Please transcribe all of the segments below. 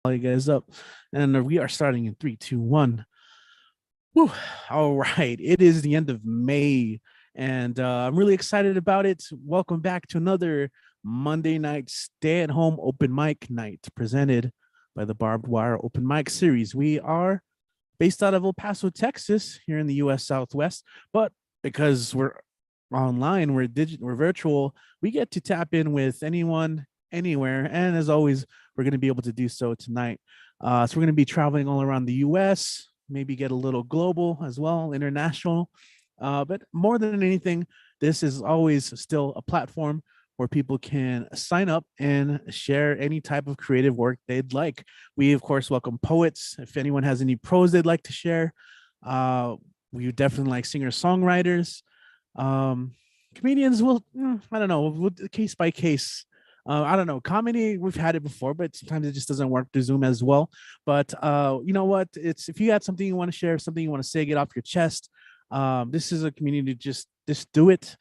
you guys up. And we are starting in three, two, one. Woo. All right. It is the end of May, and I'm really excited about it. Welcome back to another Monday night stay at home open mic night presented by the Barbed Wire Open Mic Series. We are based out of El Paso, Texas, here in the US Southwest, but because we're online, we're virtual, we get to tap in with anyone, anywhere. And as always, we're going to be able to do so tonight. So we're going to be traveling all around the US, maybe get a little global as well, international. But more than anything, this is always still a platform where people can sign up and share any type of creative work they'd like. We, of course, welcome poets. If anyone has any prose they'd like to share, we definitely like singer-songwriters. Comedians will, I don't know, case by case. I don't know. Comedy, we've had it before, but sometimes it just doesn't work through Zoom as well. But you know what? It's if you got something you want to share, something you want to say, get off your chest. This is a community. Just do it.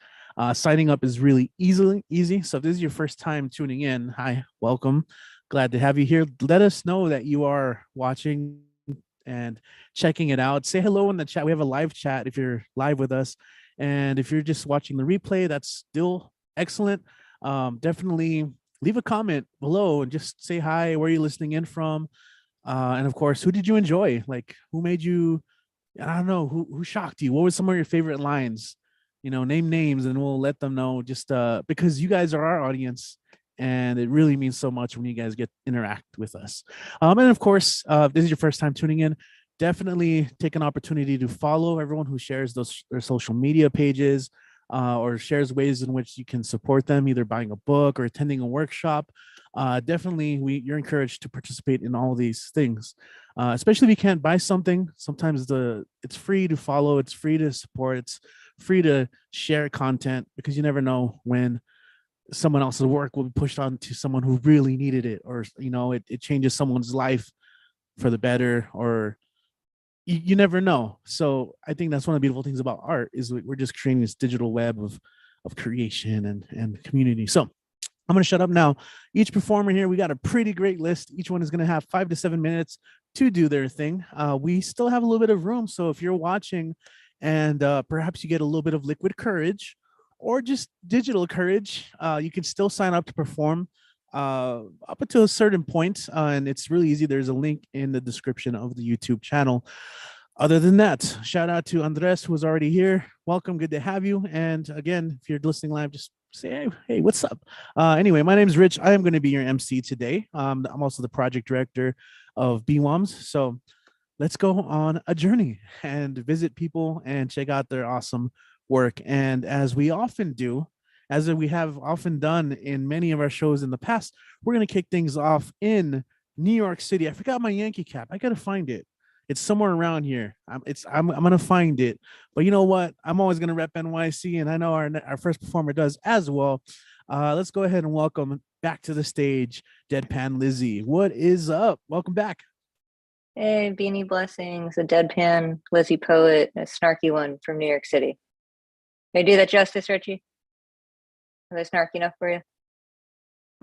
Signing up is really easy. So if this is your first time tuning in, hi, welcome. Glad to have you here. Let us know that you are watching and checking it out. Say hello in the chat. We have a live chat if you're live with us. And if you're just watching the replay, that's still excellent. Definitely leave a comment below and just say hi, where are you listening in from? And of course, who did you enjoy? Like, who made you, I don't know, who shocked you? What were some of your favorite lines? Name names and we'll let them know, just because you guys are our audience and it really means so much when you guys get interact with us. And of course, if this is your first time tuning in, definitely take an opportunity to follow everyone who shares their social media pages, or shares ways in which you can support them, either buying a book or attending a workshop. Definitely, you're encouraged to participate in all these things, especially if you can't buy something. Sometimes it's free to follow, it's free to support, it's free to share content, because you never know when someone else's work will be pushed on to someone who really needed it, or it changes someone's life for the better, or you never know. So I think that's one of the beautiful things about art, is we're just creating this digital web of creation and community. So I'm going to shut up now. Each performer here, we got a pretty great list. Each one is going to have 5 to 7 minutes to do their thing. We still have a little bit of room. So if you're watching and perhaps you get a little bit of liquid courage or just digital courage, you can still sign up to perform up until a certain point, and it's really easy. There's a link in the description of the YouTube channel. Other than that, shout out to Andres, who was already here. Welcome, good to have you. And again, if you're listening live, just say, hey, what's up? Anyway, my name is Rich. I am going to be your MC today. I'm also the project director of BWOMS. So let's go on a journey and visit people and check out their awesome work. And as we often do, as we have often done in many of our shows in the past, we're going to kick things off in New York City. I forgot my Yankee cap. I got to find it. It's somewhere around here. I'm going to find it. But you know what? I'm always going to rep NYC, and I know our first performer does as well. Let's go ahead and welcome back to the stage, Deadpan Lizzie. What is up? Welcome back. Hey, Beanie Blessings, a deadpan Lizzie poet, a snarky one from New York City. Did I do that justice, Richie? Was I snarky enough for you?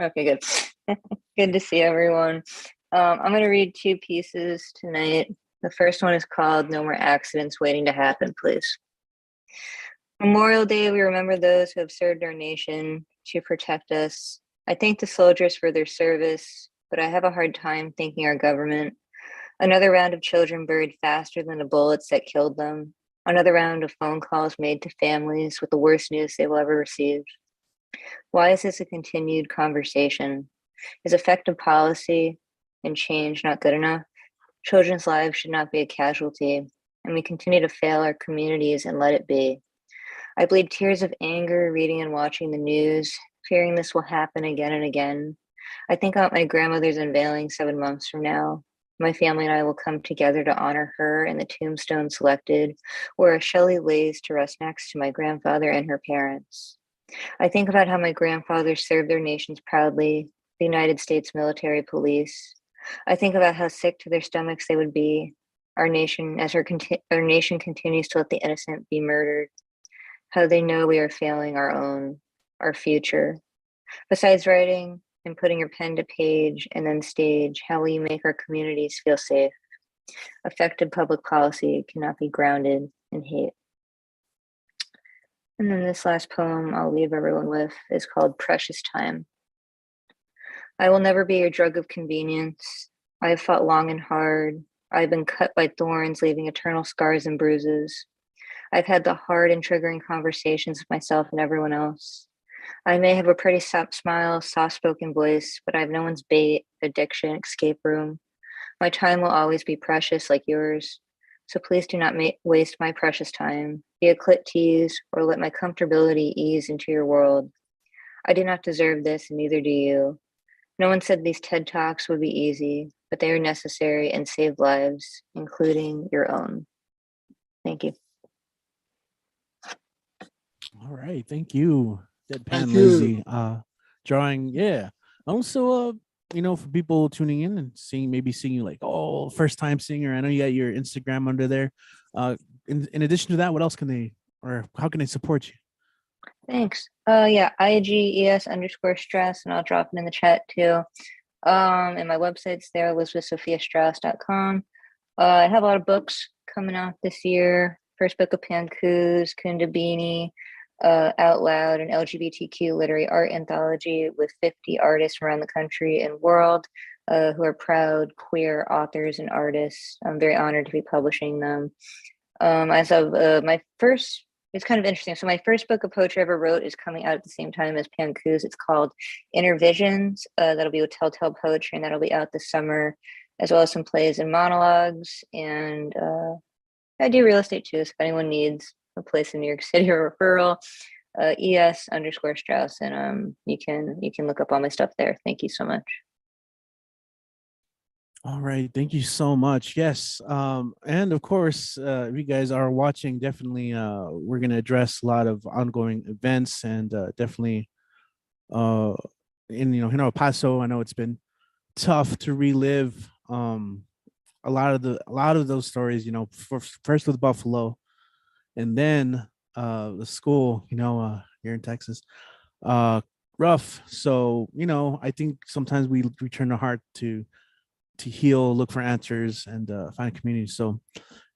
Okay, good. Good to see everyone. I'm going to read 2 pieces tonight. The first one is called No More Accidents Waiting to Happen, Please. Memorial Day, we remember those who have served our nation to protect us. I thank the soldiers for their service, but I have a hard time thanking our government. Another round of children buried faster than the bullets that killed them. Another round of phone calls made to families with the worst news they will ever receive. Why is this a continued conversation? Is effective policy and change not good enough? Children's lives should not be a casualty, and we continue to fail our communities and let it be. I bleed tears of anger reading and watching the news, fearing this will happen again and again. I think about my grandmother's unveiling 7 months from now. My family and I will come together to honor her in the tombstone selected, where Shelley lays to rest next to my grandfather and her parents. I think about how my grandfathers served their nations proudly, the United States military police. I think about how sick to their stomachs they would be, our nation, as our nation continues to let the innocent be murdered, how they know we are failing our future. Besides writing and putting your pen to page and then stage. How will you make our communities feel safe? Effective public policy cannot be grounded in hate. And then this last poem I'll leave everyone with is called Precious Time. I will never be your drug of convenience. I have fought long and hard. I have been cut by thorns, leaving eternal scars and bruises. I've had the hard and triggering conversations with myself and everyone else. I may have a pretty smile, soft-spoken voice, but I have no one's bait, addiction, escape room. My time will always be precious like yours. So please do not waste my precious time. Be a clit tease or let my comfortability ease into your world. I do not deserve this, and neither do you. No one said these TED Talks would be easy, but they are necessary and save lives, including your own. Thank you. All right, thank you, Deadpan Thank you. Lizzie. Drawing, yeah. Also, for people tuning in and seeing you like, oh, first time singer. I know you got your Instagram under there. In addition to that, what else can they, or how can they support you? Thanks. Yeah, IGES_stress, and I'll drop it in the chat too. And my website's there, ElizabethSophiaStrauss.com. I have a lot of books coming out this year. First book of Pancus, Kundabini, Out Loud, an LGBTQ literary art anthology with 50 artists around the country and world who are proud queer authors and artists. I'm very honored to be publishing them. As of my first, it's kind of interesting. So my first book of poetry I ever wrote is coming out at the same time as Pancus. It's called Inner Visions. That'll be with Telltale Poetry, and that'll be out this summer, as well as some plays and monologues. And I do real estate too, so if anyone needs a place in New York City or referral, ES_Strauss, and you can look up all my stuff there. Thank you so much. All right, thank you so much. Yes, and of course, if you guys are watching, definitely we're gonna address a lot of ongoing events, and definitely in El Paso. I know it's been tough to relive a lot of those stories. First with Buffalo, and then the school. Here in Texas, rough. So I think sometimes we turn our heart to heal, look for answers, and find a community. So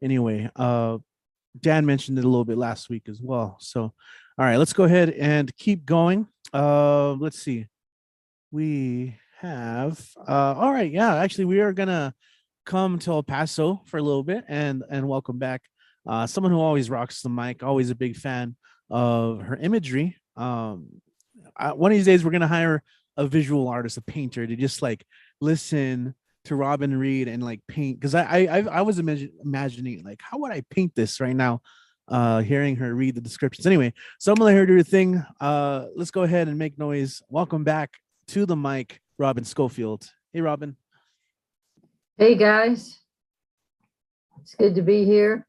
anyway, Dan mentioned it a little bit last week as well. So all right, let's go ahead and keep going. Let's see. We have all right, yeah, actually we are gonna come to El Paso for a little bit and welcome back someone who always rocks the mic, always a big fan of her imagery. One of these days we're gonna hire a visual artist, a painter, to just like listen to Robin read and like paint, because I was imagining like, how would I paint this right now, hearing her read the descriptions. Anyway, so I'm gonna let her do her thing. Let's go ahead and make noise. Welcome back to the mic, Robin Schofield. Hey, Robin. Hey guys, it's good to be here.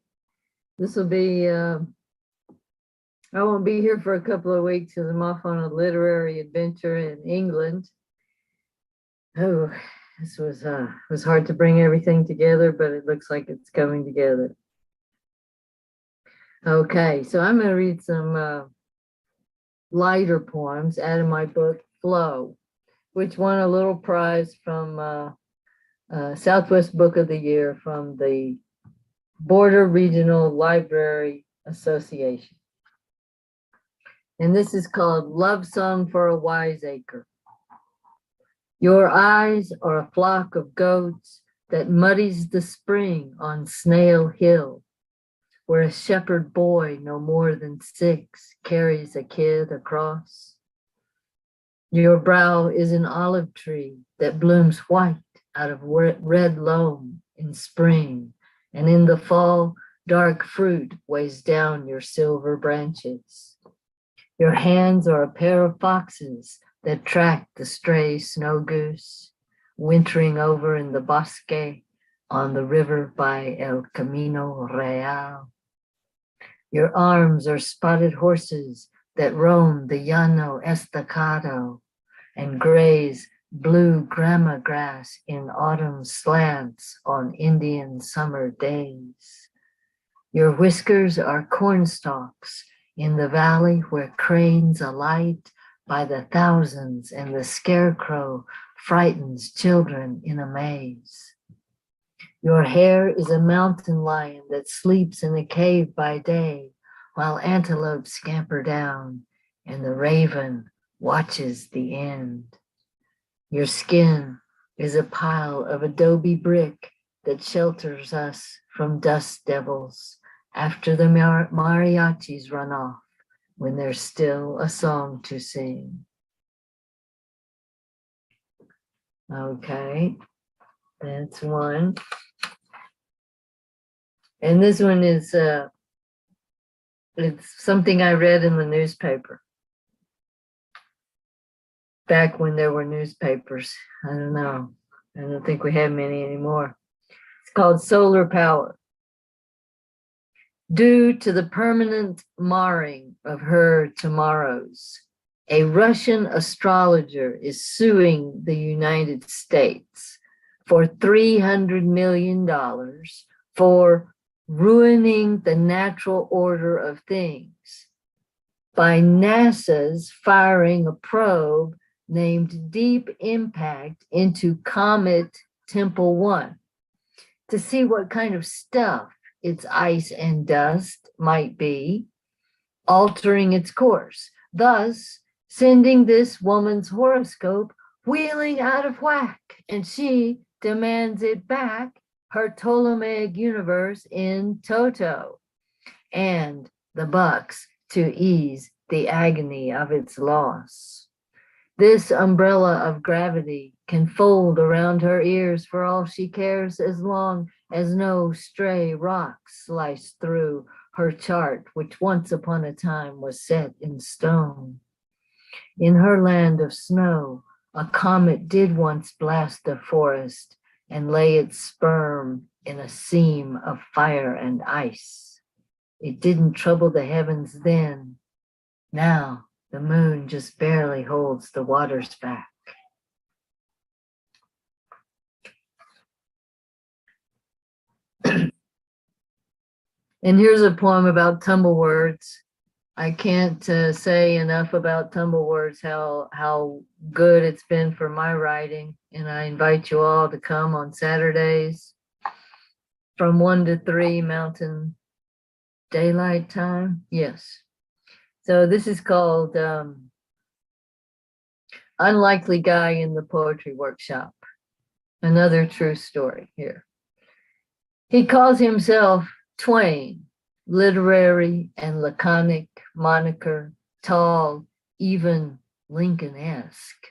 This will be, I won't be here for a couple of weeks because I'm off on a literary adventure in England. Oh, this was hard to bring everything together, but it looks like it's coming together. Okay, so I'm going to read some lighter poems out of my book, Flow, which won a little prize from Southwest Book of the Year from the Border Regional Library Association. And this is called Love Song for a Wiseacre. Your eyes are a flock of goats that muddies the spring on Snail Hill, where a shepherd boy no more than 6 carries a kid across. Your brow is an olive tree that blooms white out of red loam in spring, and in the fall, dark fruit weighs down your silver branches. Your hands are a pair of foxes that track the stray snow goose, wintering over in the bosque on the river by El Camino Real. Your arms are spotted horses that roam the Llano Estacado and graze blue grama grass in autumn slants on Indian summer days. Your whiskers are corn stalks in the valley where cranes alight by the thousands, and the scarecrow frightens children in a maze. Your hair is a mountain lion that sleeps in a cave by day, while antelopes scamper down and the raven watches the end. Your skin is a pile of adobe brick that shelters us from dust devils after the mariachis run off when there's still a song to sing. Okay, that's one. And this one is it's something I read in the newspaper back when there were newspapers. I don't know. I don't think we have many anymore. It's called Solar Power. Due to the permanent marring of her tomorrows, a Russian astrologer is suing the United States for $300 million for ruining the natural order of things by NASA's firing a probe named Deep Impact into Comet Temple 1 to see what kind of stuff its ice and dust might be, altering its course, thus sending this woman's horoscope wheeling out of whack, and she demands it back, her Ptolemaic universe in toto, and the bucks to ease the agony of its loss. This umbrella of gravity can fold around her ears for all she cares, as long as no stray rocks slice through her chart, which once upon a time was set in stone. In her land of snow, a comet did once blast a forest and lay its sperm in a seam of fire and ice. It didn't trouble the heavens then. Now the moon just barely holds the waters back. And here's a poem about tumblewords. I can't say enough about tumblewords, how good it's been for my writing. And I invite you all to come on Saturdays from 1 to 3 Mountain Daylight Time. Yes. So this is called Unlikely Guy in the Poetry Workshop. Another true story here. He calls himself Twain, literary and laconic moniker, tall, even Lincoln-esque,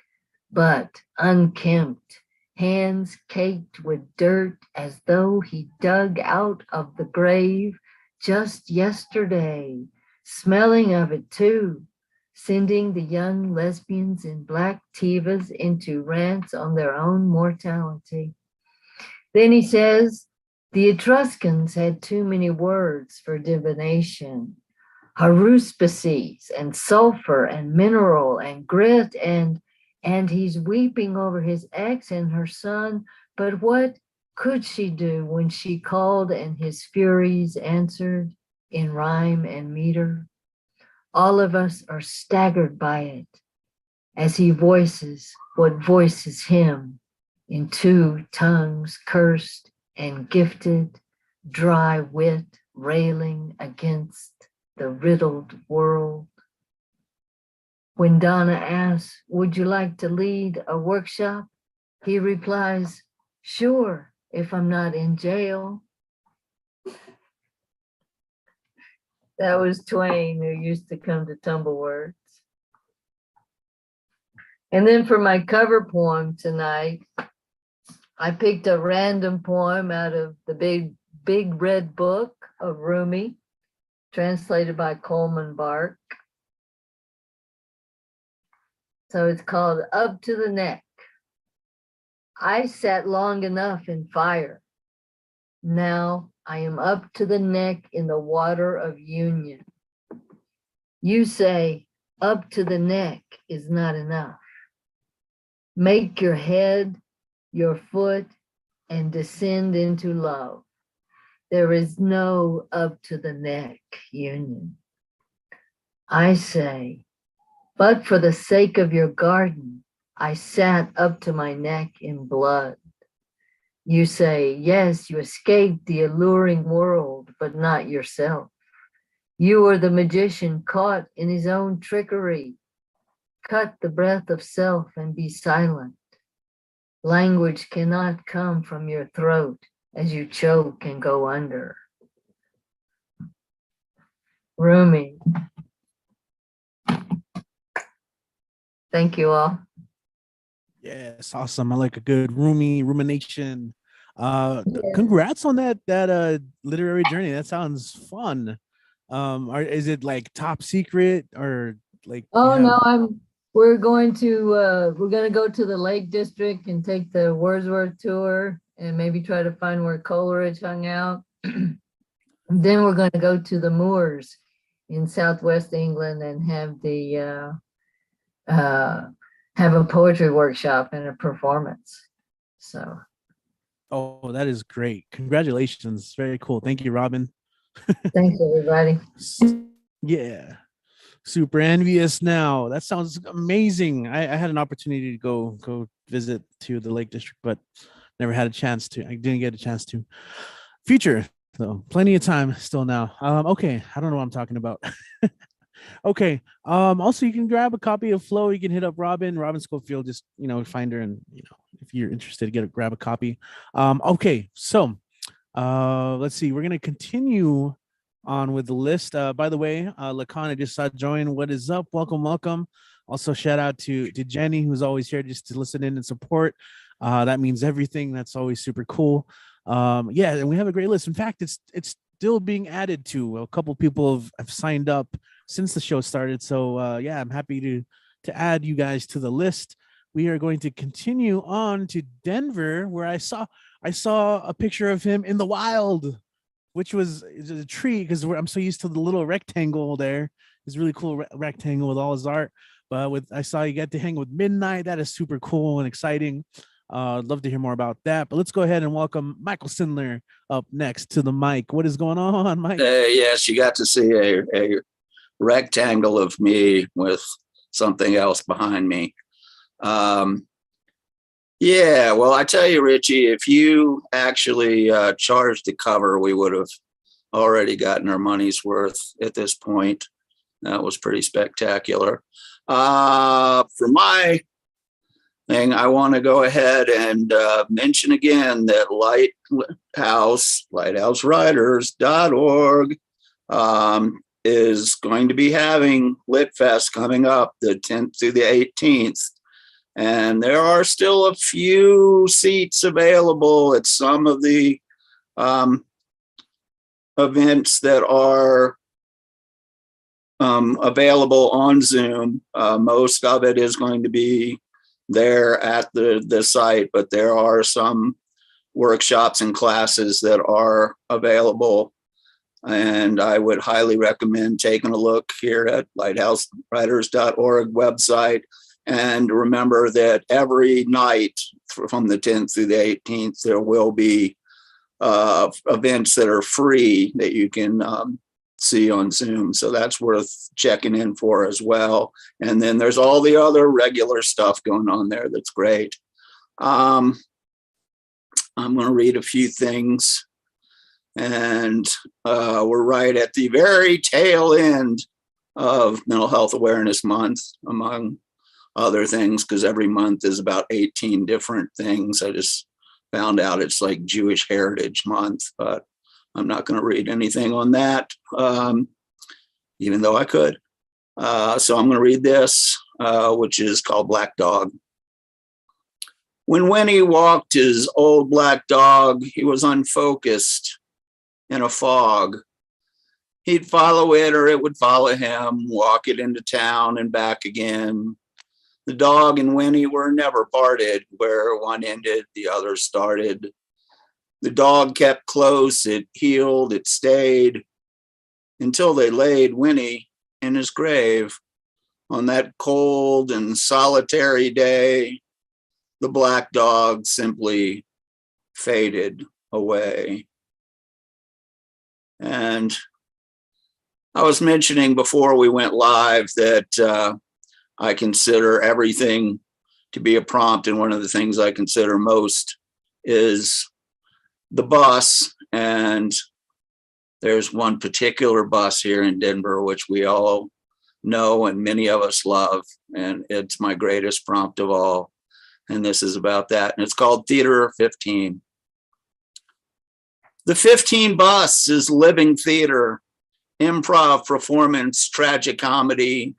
but unkempt, hands caked with dirt as though he dug out of the grave just yesterday, smelling of it too, sending the young lesbians in black tivas into rants on their own mortality. Then he says, the Etruscans had too many words for divination, haruspices and sulfur and mineral and grit, and he's weeping over his ex and her son. But what could she do when she called and his furies answered in rhyme and meter? All of us are staggered by it as he voices what voices him in two tongues cursed and gifted, dry wit railing against the riddled world. When Donna asks, would you like to lead a workshop? He replies, sure, if I'm not in jail. That was Twain, who used to come to Tumblewords. And then for my cover poem tonight, I picked a random poem out of the big red book of Rumi, translated by Coleman Bark. So it's called Up to the Neck. I sat long enough in fire. Now I am up to the neck in the water of union. You say up to the neck is not enough. Make your head your foot and descend into love. There is no up to the neck union. I say But for the sake of your garden, I sat up to my neck in blood. You say, yes, you escaped the alluring world, but not yourself. You are the magician caught in his own trickery. Cut the breath of self and be silent. Language cannot come from your throat as you choke and go under. Rumi. Thank you all. Yes, awesome. I like a good rumination. Congrats on that literary journey. That sounds fun. Is it like top secret or like? Oh no, we're going to go to the Lake District and take the Wordsworth tour and maybe try to find where Coleridge hung out. Then we're going to go to the moors in Southwest England and have a poetry workshop and a performance. So. Oh, that is great. Congratulations. Very cool. Thank you, Robin. Thanks, everybody. Yeah. Super envious now. That sounds amazing. I had an opportunity to go visit to the Lake District, but never had a chance to. I didn't get a chance to. Future, though. Plenty of time still now. Okay. I don't know what I'm talking about. Okay. Also, you can grab a copy of Flow. You can hit up Robin Schofield. Just find her, and if you're interested, grab a copy. Okay. So, let's see. We're gonna continue on with the list. By the way, Lacan, I just saw join. What is up? Welcome. Also, shout out to Jenny, who's always here just to listen in and support. That means everything. That's always super cool. Yeah, and we have a great list. In fact, it's still being added to. A couple people have signed up since the show started. So yeah, I'm happy to add you guys to the list. We are going to continue on to Denver, where I saw a picture of him in the wild, which was a tree, because I'm so used to the little rectangle there. It's really cool rectangle with all his art. But I saw you get to hang with Midnight. That is super cool and exciting. I'd love to hear more about that. But let's go ahead and welcome Michael Cindler up next to the mic. What is going on, Mike? Yes, you got to see a rectangle of me with something else behind me. Yeah, well, I tell you, Richie, if you actually charged the cover, we would have already gotten our money's worth at this point. That was pretty spectacular. For my thing, I want to go ahead and mention again that lighthousewriters.org is going to be having Lit Fest coming up the 10th through the 18th. And there are still a few seats available at some of the events that are available on Zoom. Most of it is going to be there at the site, but there are some workshops and classes that are available. And I would highly recommend taking a look here at lighthousewriters.org website. And remember that every night from the 10th through the 18th, there will be events that are free that you can see on Zoom. So that's worth checking in for as well. And then there's all the other regular stuff going on there. That's great. I'm going to read a few things. And we're right at the very tail end of Mental Health Awareness Month, among other things, because every month is about 18 different things. I just found out it's like Jewish Heritage Month, but I'm not going to read anything on that, even though I could. So I'm going to read this, which is called Black Dog. When Winnie walked his old black dog, he was unfocused in a fog. He'd follow it or it would follow him, walk it into town and back again. The dog and Winnie were never parted. Where one ended, the other started. The dog kept close, it healed, it stayed, until they laid Winnie in his grave. On that cold and solitary day, the black dog simply faded away. And I was mentioning before we went live that I consider everything to be a prompt. And one of the things I consider most is the bus. And there's one particular bus here in Denver, which we all know and many of us love. And it's my greatest prompt of all. And this is about that. And it's called Theater 15. The 15 bus is living theater, improv performance, tragic comedy.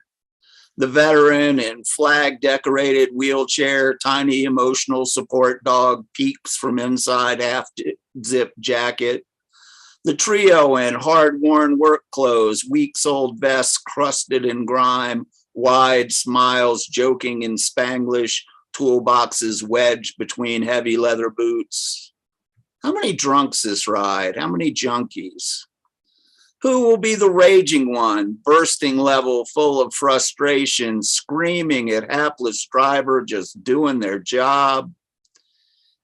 The veteran in flag decorated wheelchair, tiny emotional support dog peeks from inside half zip jacket. The trio in hard worn work clothes, weeks old vests crusted in grime, wide smiles joking in Spanglish, toolboxes wedged between heavy leather boots. How many drunks this ride? How many junkies? Who will be the raging one, bursting level, full of frustration, screaming at hapless driver just doing their job?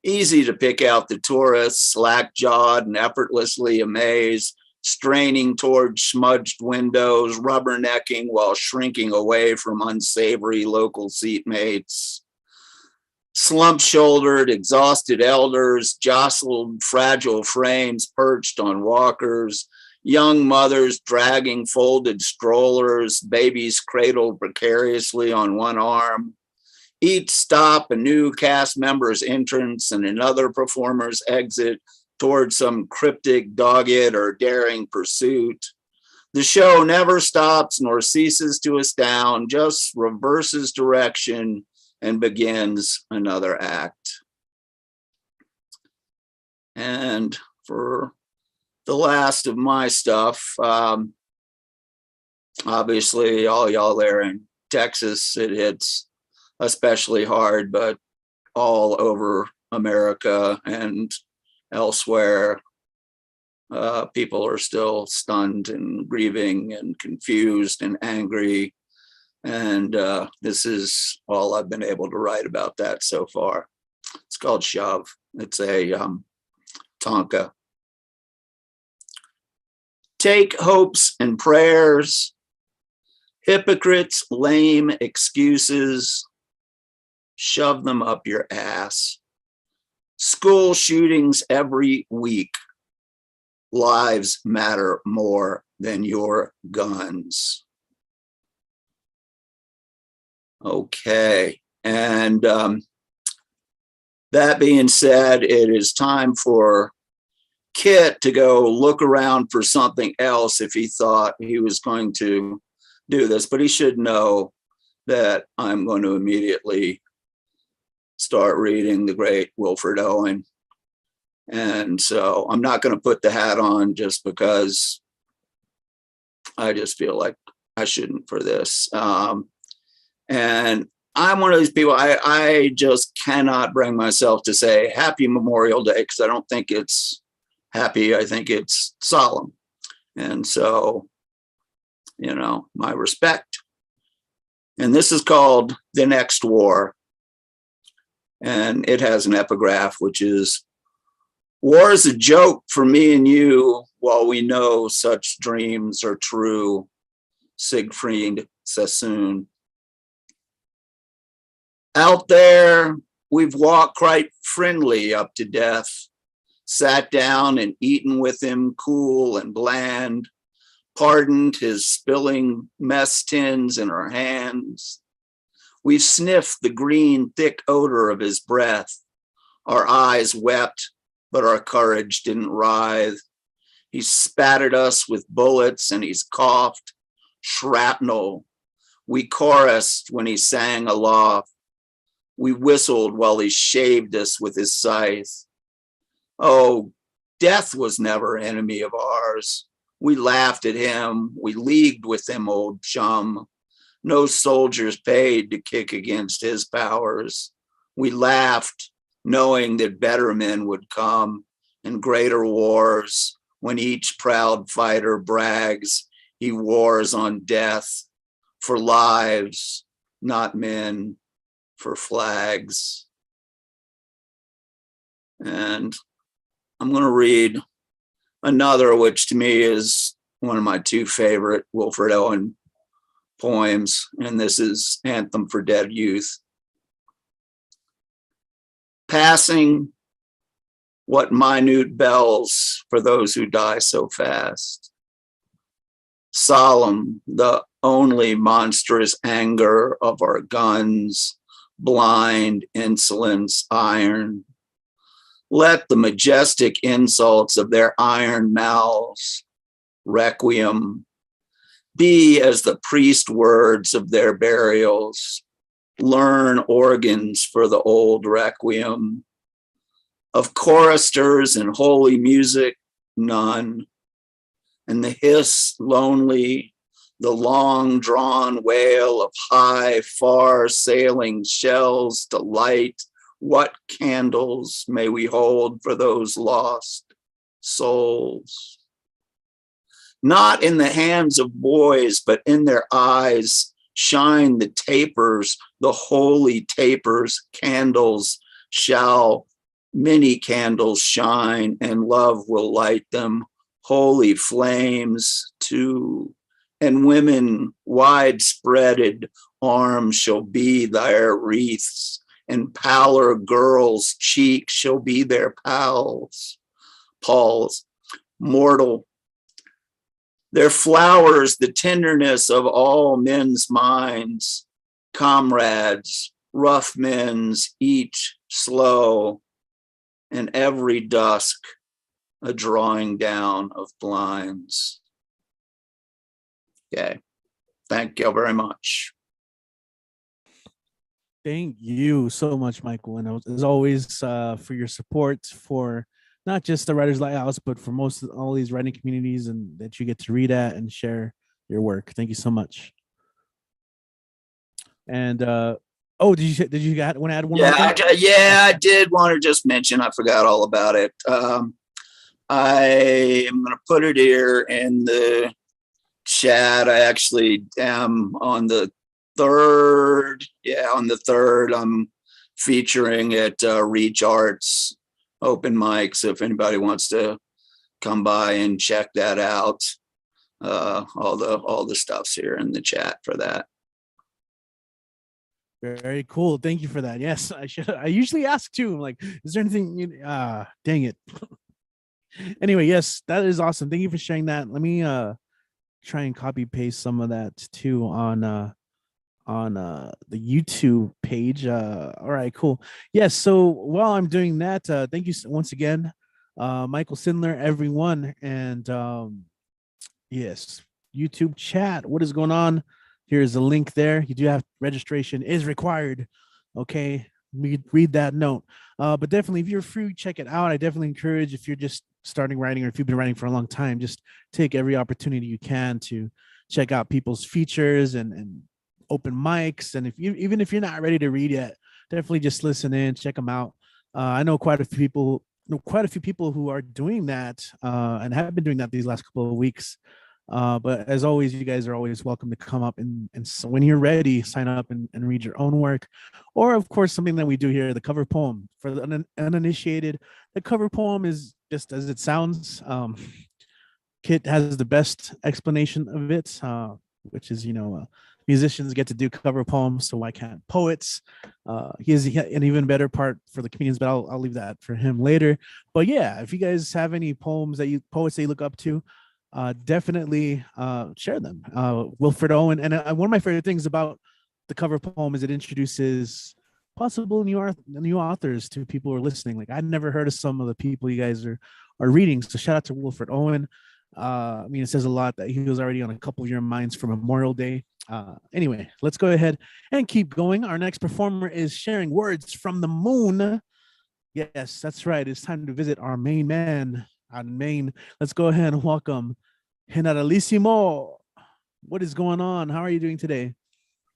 Easy to pick out the tourists, slack-jawed and effortlessly amazed, straining toward smudged windows, rubbernecking while shrinking away from unsavory local seatmates. Slump-shouldered, exhausted elders, jostled fragile frames perched on walkers, young mothers dragging folded strollers, babies cradled precariously on one arm. Each stop, a new cast member's entrance and another performer's exit toward some cryptic, dogged, or daring pursuit. The show never stops nor ceases to astound, just reverses direction and begins another act. And for the last of my stuff, obviously all y'all there in Texas, it hits especially hard, but all over America and elsewhere, people are still stunned and grieving and confused and angry. And this is all I've been able to write about that so far. It's called Shove. It's a Tonka. Take hopes and prayers, hypocrites, lame excuses, shove them up your ass. School shootings every week. Lives matter more than your guns. Okay, and that being said, it is time for Kit to go look around for something else if he thought he was going to do this, but he should know that I'm going to immediately start reading the great Wilfred Owen. And so I'm not going to put the hat on just because I just feel like I shouldn't for this. And I'm one of these people, I just cannot bring myself to say Happy Memorial Day, because I don't think it's happy. I think it's solemn. And so, you know, my respect. And this is called The Next War. And it has an epigraph, which is, war is a joke for me and you, while we know such dreams are true. Siegfried Sassoon. Out there, we've walked quite friendly up to death, sat down and eaten with him cool and bland, pardoned his spilling mess tins in our hands. We've sniffed the green, thick odor of his breath. Our eyes wept, but our courage didn't writhe. He spat at us with bullets and he's coughed, shrapnel. We chorused when he sang aloft. We whistled while he shaved us with his scythe. Oh, death was never enemy of ours. We laughed at him. We leagued with him, old chum. No soldiers paid to kick against his powers. We laughed, knowing that better men would come and greater wars. When each proud fighter brags, he wars on death for lives, not men, for flags. And I'm going to read another, which to me is one of my two favorite Wilfred Owen poems, and this is Anthem for Dead Youth. Passing, what minute bells for those who die so fast. Solemn, the only monstrous anger of our guns, blind insolence, iron. Let the majestic insults of their iron mouths, requiem, be as the priest words of their burials. Learn organs for the old requiem. Of choristers and holy music, none. And the hiss lonely, the long drawn wail of high, far sailing shells to light. What candles may we hold for those lost souls? Not in the hands of boys, but in their eyes shine the tapers, the holy tapers, candles shall many candles shine, and love will light them, holy flames too. And women widespreaded arms shall be their wreaths, and pallor girls' cheeks shall be their palls. Mortal, their flowers, the tenderness of all men's minds, comrades, rough men's, each slow, and every dusk a drawing down of blinds. Okay, thank you very much. Thank you so much, Michael. And as always, for your support for not just the Writers Lighthouse, but for most of all these writing communities and that you get to read at and share your work. Thank you so much. And oh, did you want to add one? Yeah, more thing? I did want to just mention, I forgot all about it. I am going to put it here in the chat. I actually am on the 3rd. Yeah, on the 3rd, I'm featuring at Reach Arts open mics. If anybody wants to come by and check that out, all the stuff's here in the chat for that. Very cool. Thank you for that. Yes, I usually ask too. I'm like, is there anything dang it. Anyway, yes, that is awesome. Thank you for sharing that. Let me try and copy paste some of that too on the YouTube page. All right, cool. Yes, so while I'm doing that, thank you once again, Michael Cindler, everyone. And yes, YouTube chat, what is going on? Here's a link there. You do have registration is required. Okay, read that note. But definitely, if you're free, check it out. I definitely encourage, if you're just starting writing or if you've been writing for a long time, just take every opportunity you can to check out people's features and open mics. And even if you're not ready to read yet, definitely just listen in, check them out. I know quite a few people who are doing that and have been doing that these last couple of weeks. But as always, you guys are always welcome to come up and so when you're ready, sign up and read your own work. Or of course, something that we do here, the cover poem. For the uninitiated, the cover poem is just as it sounds. Kit has the best explanation of it, which is, musicians get to do cover poems, so why can't poets? He has an even better part for the comedians, but I'll leave that for him later. But yeah, if you guys have any poets that you look up to, definitely share them. Wilfred Owen, and one of my favorite things about the cover poem is it introduces possible new authors to people who are listening. Like, I'd never heard of some of the people you guys are reading, so shout out to Wilfred Owen. I mean, it says a lot that he was already on a couple of your minds for Memorial Day. Anyway, let's go ahead and keep going. Our next performer is sharing words from the moon. Yes, that's right. It's time to visit our main man on Maine. Let's go ahead and welcome Generalissimo. What is going on? How are you doing today?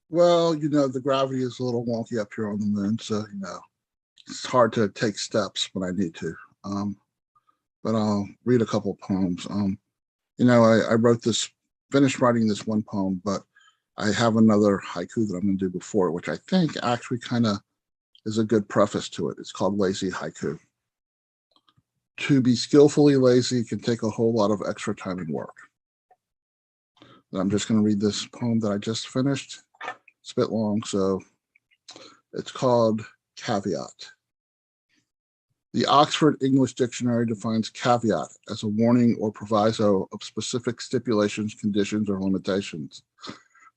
Well, the gravity is a little wonky up here on the moon, so it's hard to take steps when I need to. But I'll read a couple poems. I finished writing this one poem, but I have another haiku that I'm going to do before, which I think actually kind of is a good preface to it. It's called Lazy Haiku. To be skillfully lazy can take a whole lot of extra time and work. And I'm just going to read this poem that I just finished. It's a bit long, so it's called Caveat. The Oxford English Dictionary defines caveat as a warning or proviso of specific stipulations, conditions, or limitations.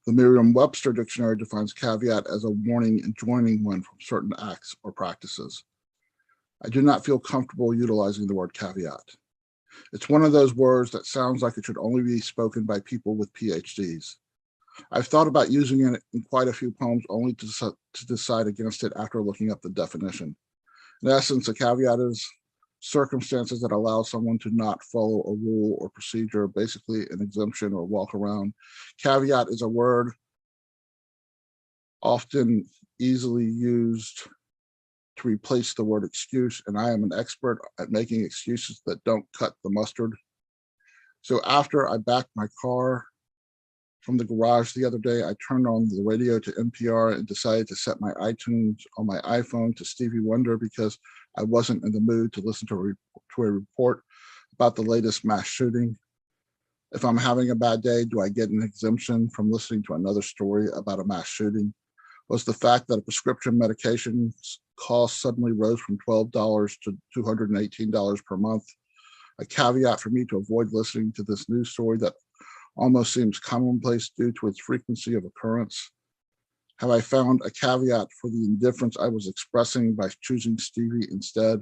The Merriam-Webster Dictionary defines caveat as a warning enjoining one from certain acts or practices. I do not feel comfortable utilizing the word caveat. It's one of those words that sounds like it should only be spoken by people with PhDs. I've thought about using it in quite a few poems only to decide against it after looking up the definition. In essence, a caveat is circumstances that allow someone to not follow a rule or procedure, basically an exemption or walk around. Caveat is a word often easily used to replace the word excuse, and I am an expert at making excuses that don't cut the mustard. So after I backed my car from the garage the other day, I turned on the radio to NPR and decided to set my iTunes on my iPhone to Stevie Wonder because I wasn't in the mood to listen to a report about the latest mass shooting. If I'm having a bad day, do I get an exemption from listening to another story about a mass shooting? Was the fact that a prescription medication cost suddenly rose from $12 to $218 per month a caveat for me to avoid listening to this news story that almost seems commonplace due to its frequency of occurrence? Have I found a caveat for the indifference I was expressing by choosing Stevie instead?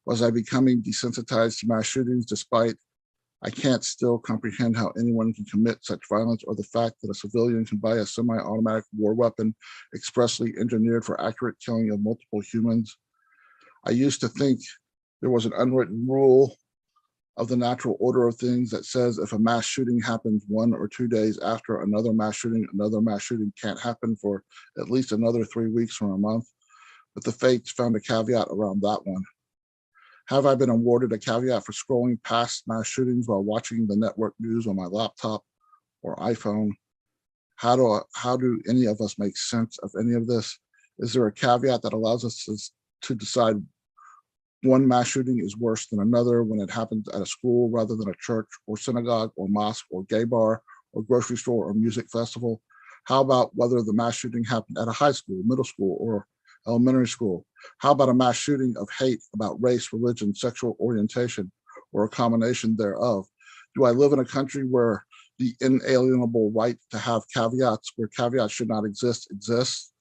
Was I becoming desensitized to mass shootings despite I can't still comprehend how anyone can commit such violence, or the fact that a civilian can buy a semi-automatic war weapon expressly engineered for accurate killing of multiple humans? I used to think there was an unwritten rule of the natural order of things that says if a mass shooting happens 1 or 2 days after another mass shooting can't happen for at least another 3 weeks or a month. But the fates found a caveat around that one. Have I been awarded a caveat for scrolling past mass shootings while watching the network news on my laptop or iPhone? How do any of us make sense of any of this? Is there a caveat that allows us to decide one mass shooting is worse than another when it happens at a school rather than a church or synagogue or mosque or gay bar or grocery store or music festival? How about whether the mass shooting happened at a high school, middle school, or elementary school? How about a mass shooting of hate about race, religion, sexual orientation, or a combination thereof? Do I live in a country where the inalienable right to have caveats where caveats should not exist exists?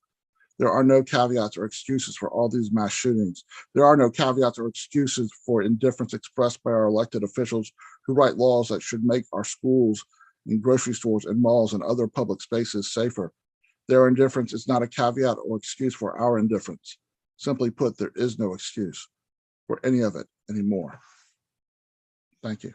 There are no caveats or excuses for all these mass shootings. There are no caveats or excuses for indifference expressed by our elected officials who write laws that should make our schools and grocery stores and malls and other public spaces safer. Their indifference is not a caveat or excuse for our indifference. Simply put, there is no excuse for any of it anymore. Thank you.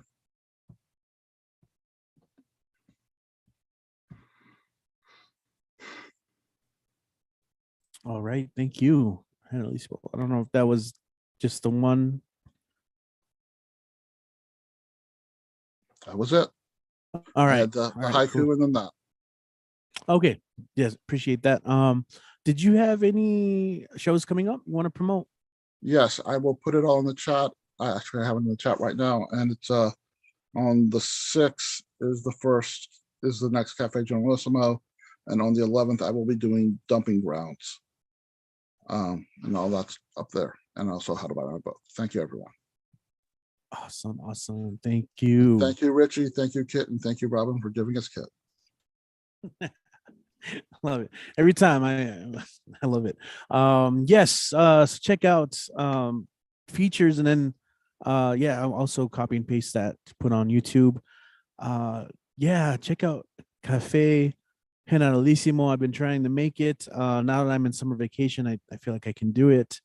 All right, thank you. I don't know if that was just the one. That was it. All right. I had the haiku cool. and then that. Okay. Yes, appreciate that. Did you have any shows coming up you want to promote? Yes, I will put it all in the chat. I actually have it in the chat right now, and it's on the 6th is the next Cafe Generalissimo, and on the 11th I will be doing Dumping Grounds. And all that's up there, and also how to buy my book. Thank you, everyone. Awesome. Thank you. Thank you, Richie. Thank you, Kit, and thank you, Robin, for giving us Kit. Love it. Every time I love it. Yes, so check out features, and then I'll also copy and paste that to put on YouTube. Check out Cafe Generalissimo. I've been trying to make it. Now that I'm in summer vacation, I feel like I can do it.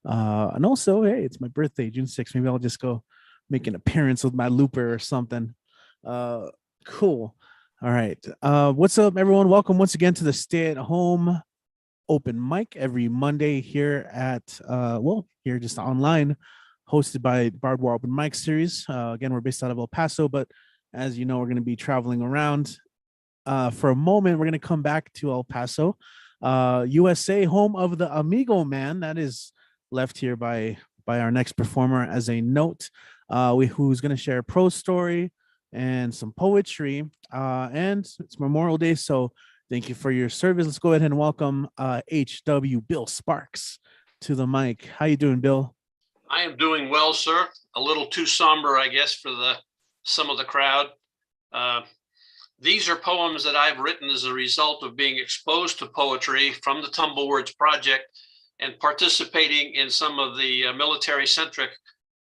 And also, hey, it's my birthday, June 6th. Maybe I'll just go make an appearance with my looper or something. Cool. All right. What's up, everyone? Welcome once again to the Stay at Home open mic every Monday here at here just online, hosted by Barbed Open Mic Series. Again, we're based out of El Paso, but as you know, we're going to be traveling around. For a moment, we're going to come back to El Paso, USA, home of the Amigo Man. That is left here by our next performer as a note, who's going to share a prose story and some poetry. And it's Memorial Day, so thank you for your service. Let's go ahead and welcome H.W. Bill Sparks to the mic. How you doing, Bill? I am doing well, sir. A little too somber, I guess, for some of the crowd. These are poems that I've written as a result of being exposed to poetry from the Tumblewords Project and participating in some of the military-centric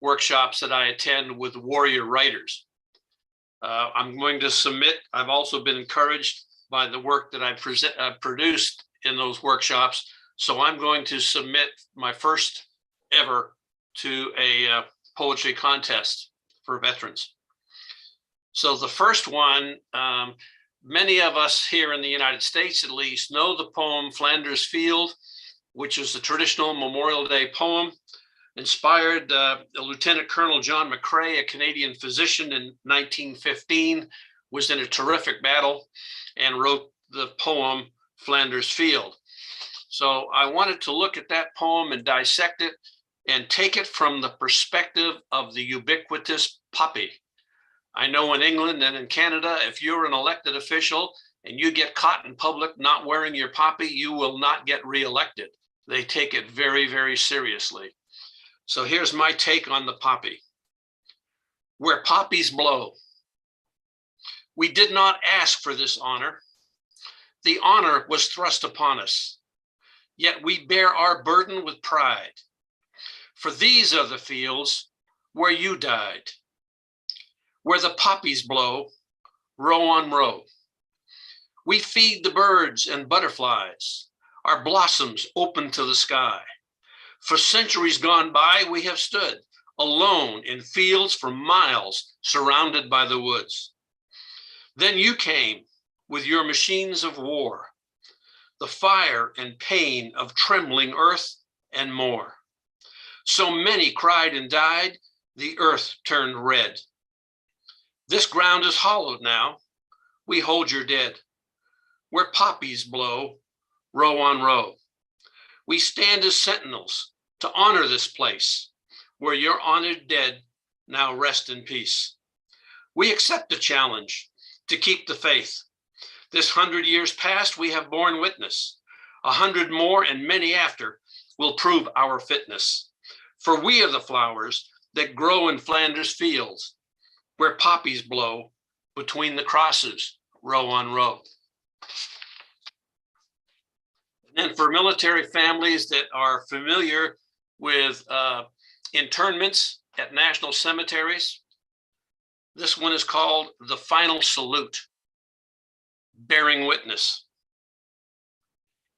workshops that I attend with warrior writers. I'm going to submit. I've also been encouraged by the work that I've produced in those workshops. So I'm going to submit my first ever to a poetry contest for veterans. So the first one, many of us here in the United States at least know the poem Flanders Field, which is the traditional Memorial Day poem, inspired Lieutenant Colonel John McCrae, a Canadian physician in 1915, was in a terrific battle and wrote the poem Flanders Field. So I wanted to look at that poem and dissect it and take it from the perspective of the ubiquitous poppy. I know in England and in Canada, if you're an elected official and you get caught in public not wearing your poppy, you will not get reelected. They take it very, very seriously. So here's my take on the poppy. Where poppies blow. We did not ask for this honor. The honor was thrust upon us. Yet we bear our burden with pride. For these are the fields where you died, where the poppies blow, row on row. We feed the birds and butterflies, our blossoms open to the sky. For centuries gone by, we have stood alone in fields for miles, surrounded by the woods. Then you came with your machines of war, the fire and pain of trembling earth and more. So many cried and died, the earth turned red. This ground is hollowed now, we hold your dead. Where poppies blow, row on row. We stand as sentinels to honor this place, where your honored dead now rest in peace. We accept the challenge to keep the faith. This 100 years past, we have borne witness. 100 more and many after will prove our fitness. For we are the flowers that grow in Flanders fields, where poppies blow between the crosses, row on row. And then for military families that are familiar with internments at national cemeteries, this one is called The Final Salute, bearing witness.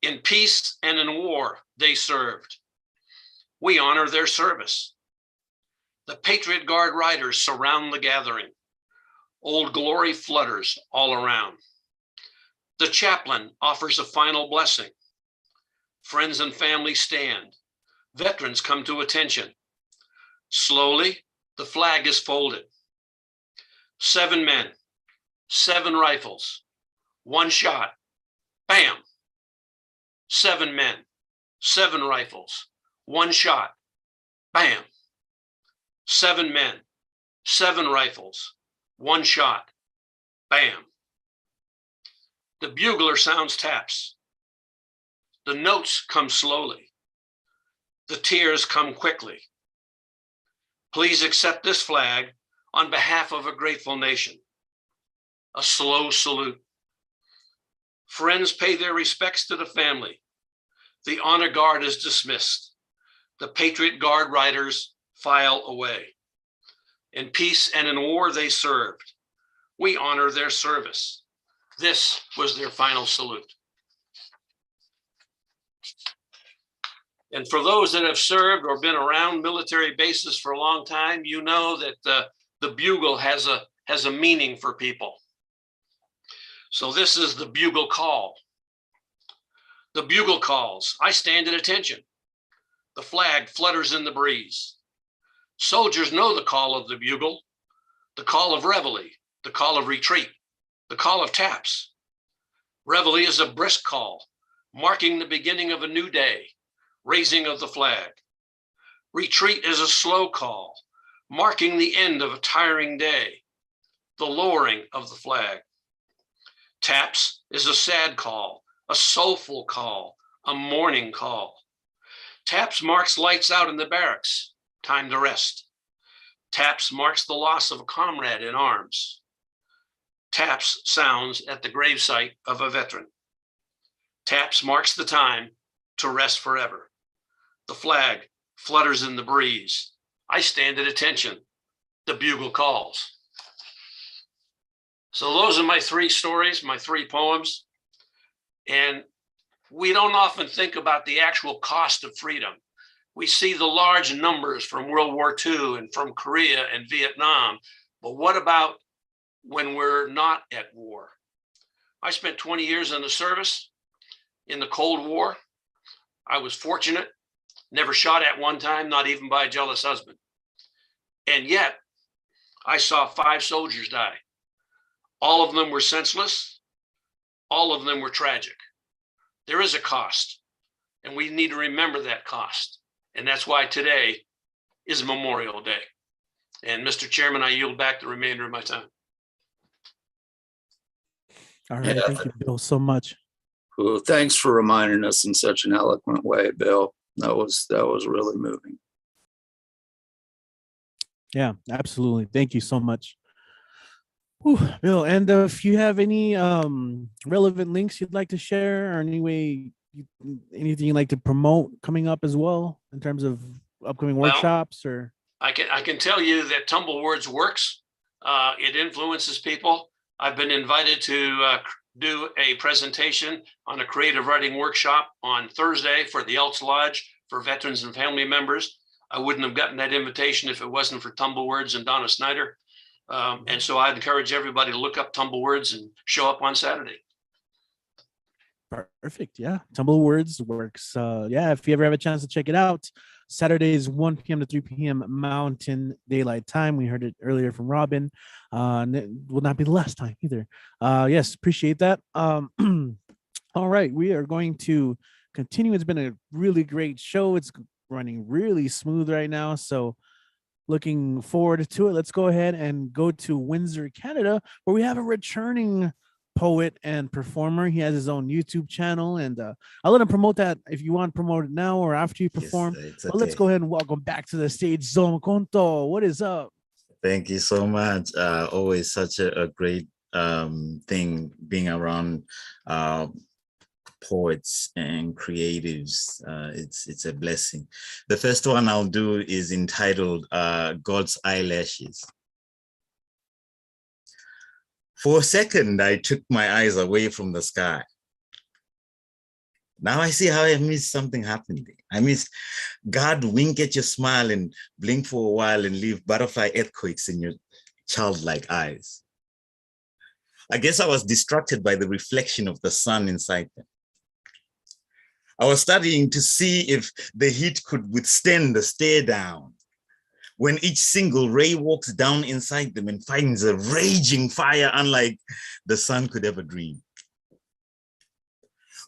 In peace and in war, they served. We honor their service. The Patriot Guard riders surround the gathering. Old Glory flutters all around. The chaplain offers a final blessing. Friends and family stand. Veterans come to attention. Slowly, the flag is folded. 7 men, 7 rifles, 1 shot, bam. 7 men, 7 rifles, 1 shot, bam. 7 men, 7 rifles, 1 shot, bam. The bugler sounds taps. The notes come slowly. The tears come quickly. Please accept this flag on behalf of a grateful nation. A slow salute. Friends pay their respects to the family. The honor guard is dismissed. The Patriot Guard riders file away. In peace and in war they served. We honor their service. This was their final salute. And for those that have served or been around military bases for a long time, you know that the bugle has a meaning for people. So this is the bugle call. The bugle calls, I stand at attention. The flag flutters in the breeze. Soldiers know the call of the bugle, the call of reveille, the call of retreat, the call of taps. Reveille is a brisk call, marking the beginning of a new day, raising of the flag. Retreat is a slow call, marking the end of a tiring day. the lowering of the flag. Taps is a sad call, a soulful call, a mourning call. Taps marks lights out in the barracks, time to rest. Taps marks the loss of a comrade in arms. Taps sounds at the gravesite of a veteran. Taps marks the time to rest forever. The flag flutters in the breeze. I stand at attention. The bugle calls. So those are my three stories, my three poems. And we don't often think about the actual cost of freedom. We see the large numbers from World War II and from Korea and Vietnam, but what about when we're not at war? I spent 20 years in the service in the Cold War. I was fortunate, never shot at one time, not even by a jealous husband. And yet, I saw 5 soldiers die. All of them were senseless. All of them were tragic. There is a cost, and we need to remember that cost. And that's why today is Memorial Day. And Mr. Chairman, I yield back the remainder of my time. All right, Yeah. thank you, Bill, so much. Well, thanks for reminding us in such an eloquent way, Bill. That was really moving. Yeah, absolutely. Thank you so much. Whew, Bill, and if you have any relevant links you'd like to share, or anything you'd like to promote coming up as well in terms of upcoming Well, workshops, or I can tell you that Tumble Words works. It influences people. I've been invited to do a presentation on a creative writing workshop on Thursday for the Elks Lodge for veterans and family members. I wouldn't have gotten that invitation if it wasn't for Tumble Words and Donna Snyder. And so I'd encourage everybody to look up Tumble Words and show up on Saturday. perfect. Yeah, Tumble Words works. Yeah, if you ever have a chance to check it out, Saturdays 1 p.m. to 3 p.m. Mountain Daylight Time. We heard it earlier from Robin. And it will not be the last time either. Yes, appreciate that. All right, we are going to continue. It's been a really great show. It's running really smooth right now. So looking forward to it. Let's go ahead and go to Windsor, Canada, where we have a returning poet and performer. He has his own YouTube channel, and I'll let him promote that if you want to promote it now or after you perform. Yes, But let's go ahead and welcome back to the stage, Zom Conto. What is up? Thank you so much. Always such a great thing being around poets and creatives. It's a blessing. The first one I'll do is entitled God's Eyelashes. For a second, I took my eyes away from the sky. Now I see how I missed something happening. I missed God wink at your smile and blink for a while and leave butterfly earthquakes in your childlike eyes. I guess I was distracted by the reflection of the sun inside them. I was studying to see if the heat could withstand the stare down, when each single ray walks down inside them and finds a raging fire unlike the sun could ever dream.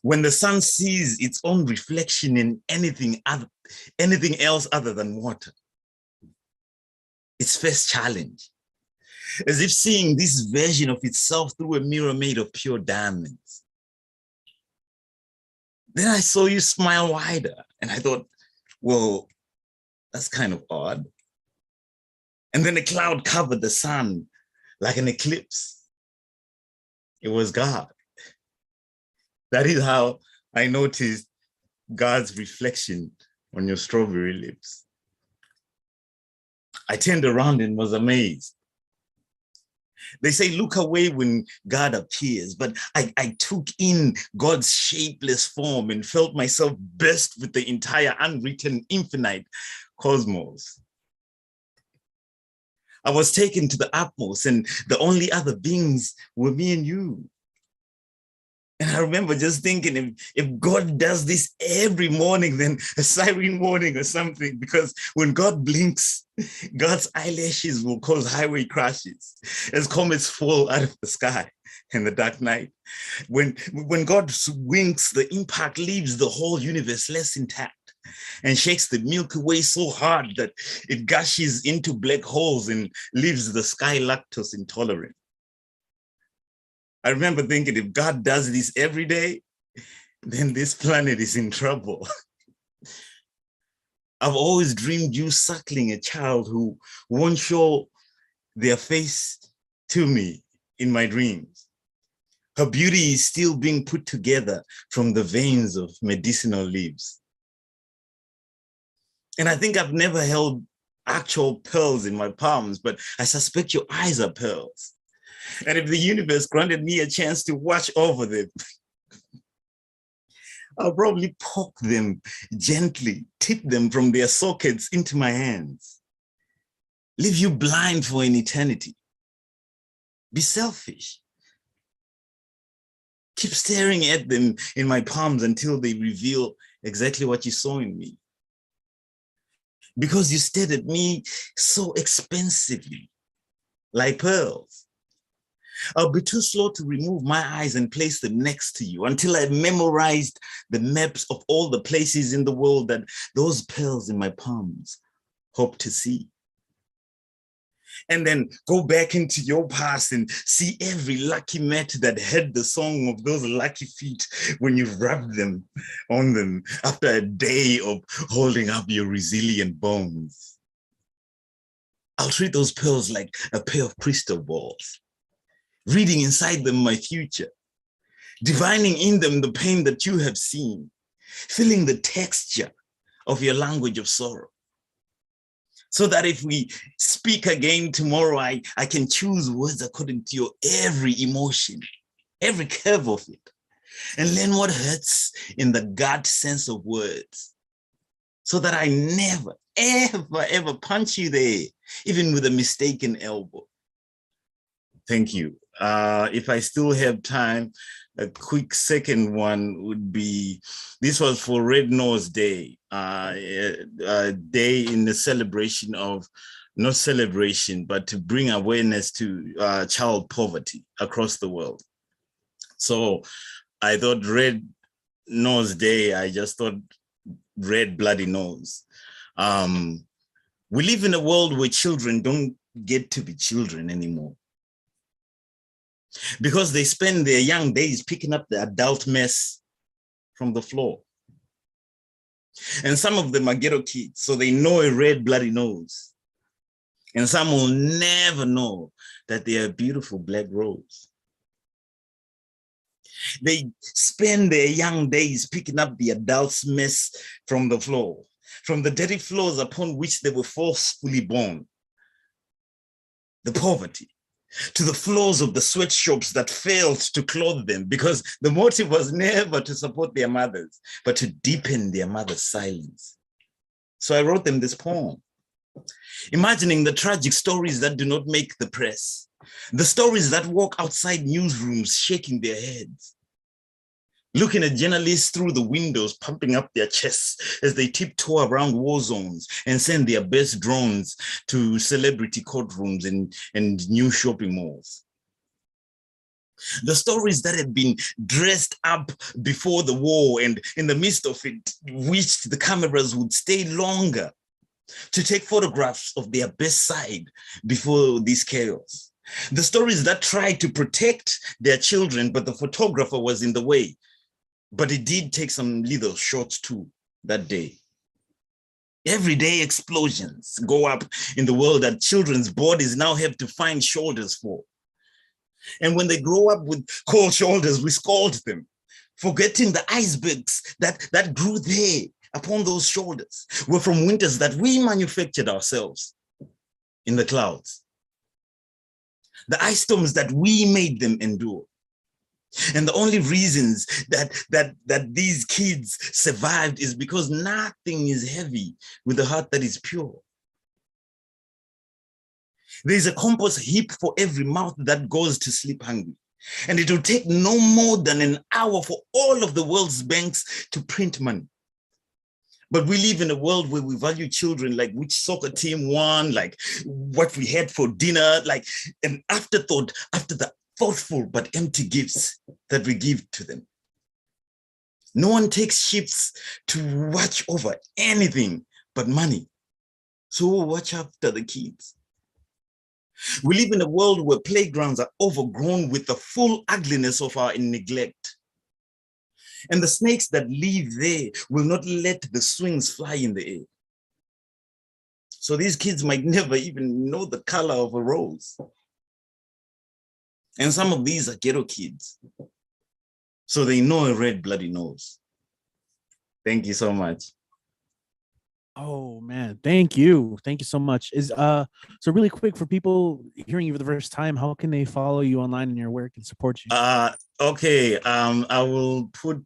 When the sun sees its own reflection in anything else other than water. Its first challenge, as if seeing this version of itself through a mirror made of pure diamonds. Then I saw you smile wider, and I thought, well, that's kind of odd. And then a cloud covered the sun like an eclipse. It was God. That is how I noticed God's reflection on your strawberry lips. I turned around and was amazed. They say, look away when God appears, but I took in God's shapeless form and felt myself burst with the entire unwritten infinite cosmos. I was taken to the utmost, and the only other beings were me and you. And I remember just thinking, if God does this every morning, then a siren warning or something, because when God blinks, God's eyelashes will cause highway crashes as comets fall out of the sky in the dark night. When God winks, the impact leaves the whole universe less intact and shakes the Milky Way so hard that it gushes into black holes and leaves the sky lactose intolerant. I remember thinking, if God does this every day, then this planet is in trouble. I've always dreamed you suckling a child who won't show their face to me in my dreams. Her beauty is still being put together from the veins of medicinal leaves. And I think I've never held actual pearls in my palms, but I suspect your eyes are pearls. And if the universe granted me a chance to watch over them, I'll probably poke them gently, tip them from their sockets into my hands. Leave you blind for an eternity. Be selfish. Keep staring at them in my palms until they reveal exactly what you saw in me. Because you stared at me so expensively, like pearls. I'll be too slow to remove my eyes and place them next to you until I memorized the maps of all the places in the world that those pearls in my palms hope to see. And then go back into your past and see every lucky mat that had the song of those lucky feet when you rubbed them on them after a day of holding up your resilient bones. I'll treat those pearls like a pair of crystal balls, reading inside them my future, divining in them the pain that you have seen, feeling the texture of your language of sorrow. So that if we speak again tomorrow, I can choose words according to your every emotion, every curve of it, and learn what hurts in the gut sense of words. So that I never, ever punch you there, even with a mistaken elbow. Thank you. If I still have time, a quick second one would be, this was for Red Nose Day, a day in the celebration of, not celebration, but to bring awareness to child poverty across the world. So I thought Red Nose Day, I just thought red bloody nose. We live in a world where children don't get to be children anymore, because they spend their young days picking up the adult mess from the floor. And some of them are ghetto kids, so they know a red bloody nose. And some will never know that they are a beautiful black rose. They spend their young days picking up the adult's mess from the floor, from the dirty floors upon which they were forcefully born. The poverty, to the floors of the sweatshops that failed to clothe them, because the motive was never to support their mothers, but to deepen their mother's silence. So I wrote them this poem, imagining the tragic stories that do not make the press, the stories that walk outside newsrooms shaking their heads, looking at journalists through the windows, pumping up their chests as they tiptoe around war zones and send their best drones to celebrity courtrooms and new shopping malls. The stories that had been dressed up before the war and in the midst of it, wished the cameras would stay longer to take photographs of their best side before this chaos. The stories that tried to protect their children, but the photographer was in the way. But it did take some little shots too that day. Everyday explosions go up in the world that children's bodies now have to find shoulders for. And when they grow up with cold shoulders, we scold them, forgetting the icebergs that grew there upon those shoulders were from winters that we manufactured ourselves in the clouds. The ice storms that we made them endure. And the only reasons that these kids survived is because nothing is heavy with a heart that is pure. There's a compost heap for every mouth that goes to sleep hungry. And it will take no more than an hour for all of the world's banks to print money. But we live in a world where we value children like which soccer team won, like what we had for dinner, like an afterthought after the thoughtful but empty gifts that we give to them. No one takes shifts to watch over anything but money. So we'll watch after the kids. We live in a world where playgrounds are overgrown with the full ugliness of our neglect. And the snakes that live there will not let the swings fly in the air. So these kids might never even know the color of a rose. And some of these are ghetto kids. So they know a red bloody nose. Thank you so much. Oh man, thank you so much. So really quick, for people hearing you for the first time, how can they follow you online in your work and support you? Okay, I will put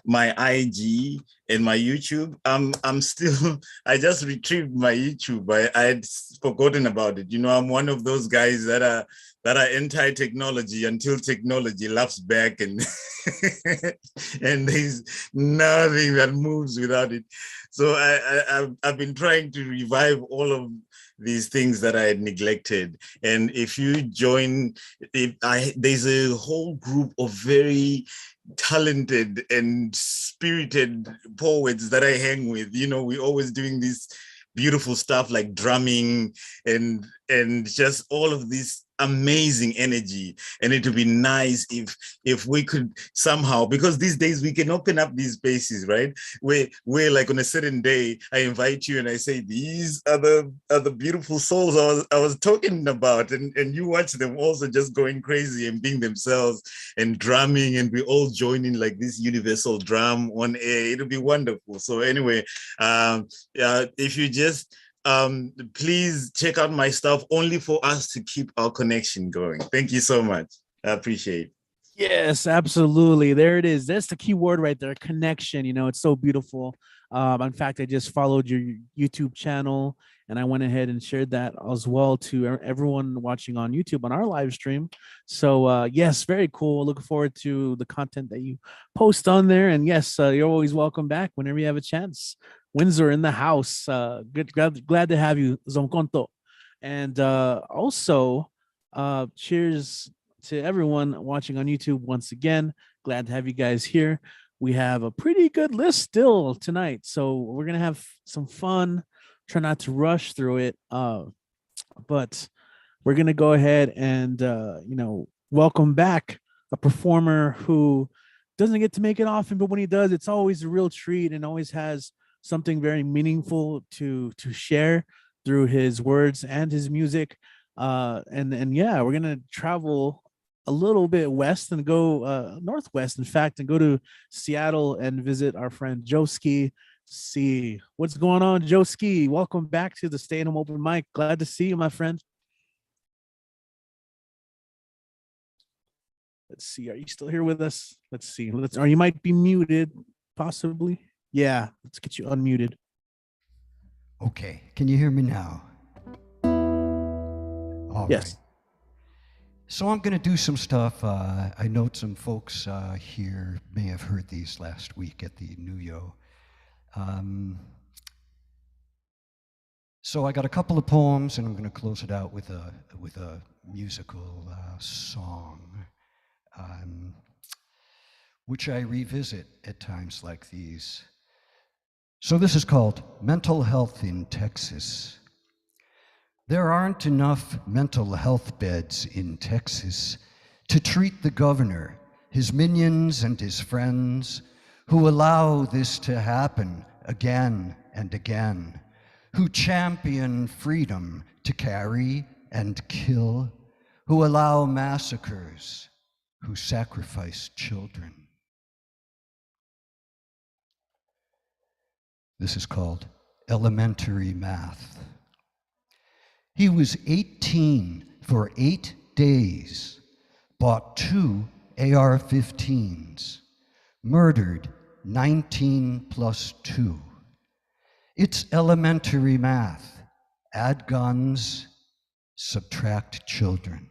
my IG and my YouTube. I'm still, I just retrieved my YouTube. I had forgotten about it. You know, I'm one of those guys that are anti-technology until technology laughs back, and and there's nothing that moves without it. So I've been trying to revive all of these things that I had neglected. And if you join, there's a whole group of very talented and spirited poets that I hang with. You know, we're always doing this beautiful stuff like drumming and just all of this amazing energy. And it would be nice if we could somehow, because these days we can open up these spaces, right? Where like on a certain day, I invite you and I say, these are the beautiful souls I was talking about. And you watch them also just going crazy and being themselves and drumming, and we all join in like this universal drum on air. It'll be wonderful. So anyway, if you just please check out my stuff, only for us to keep our connection going. Thank you so much. I appreciate it. Yes, absolutely. There it is. That's the key word right there. Connection. You know, it's so beautiful. In fact, I just followed your YouTube channel and I went ahead and shared that as well to everyone watching on YouTube on our live stream. So yes, very cool. Looking forward to the content that you post on there. And yes, you're always welcome back whenever you have a chance. Windsor in the house. Glad to have you, Zonkonto. And also, cheers to everyone watching on YouTube once again. Glad to have you guys here. We have a pretty good list still tonight, so we're gonna have some fun. Try not to rush through it, but we're gonna go ahead and welcome back a performer who doesn't get to make it often, but when he does, it's always a real treat and always has something very meaningful to share through his words and his music. And yeah, we're gonna travel a little bit west and go northwest, in fact, and go to Seattle and visit our friend Joski. See what's going on, Joski. Welcome back to the Stay at Home Open Mic. Glad to see you, my friend. Let's see. Are you still here with us? Let's see. Or you might be muted, possibly. Yeah, let's get you unmuted. Okay, can you hear me now? All yes. Right. So I'm going to do some stuff. I know some folks here may have heard these last week at the Nuyo. So I got a couple of poems, and I'm going to close it out with a musical song, which I revisit at times like these. So this is called Mental Health in Texas. There aren't enough mental health beds in Texas to treat the governor, his minions, and his friends who allow this to happen again and again, who champion freedom to carry and kill, who allow massacres, who sacrifice children. This is called Elementary Math. He was 18 for 8 days, bought 2 AR-15s, murdered 19 plus 2. It's elementary math. Add guns, subtract children.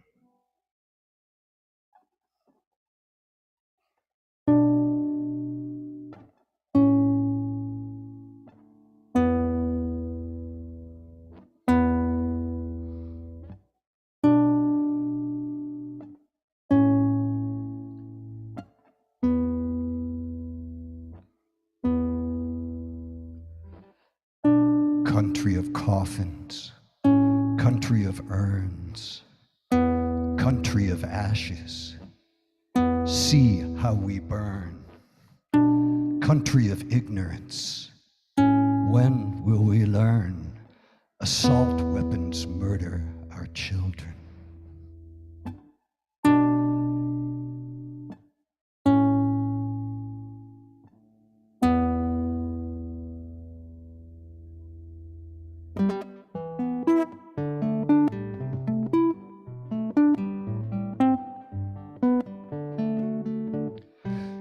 Country of coffins, country of urns, country of ashes. See how we burn, country of ignorance. When will we learn? Assault weapons murder our children.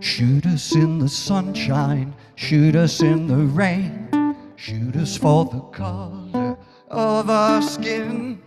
Shoot us in the sunshine, shoot us in the rain, shoot us for the color of our skin.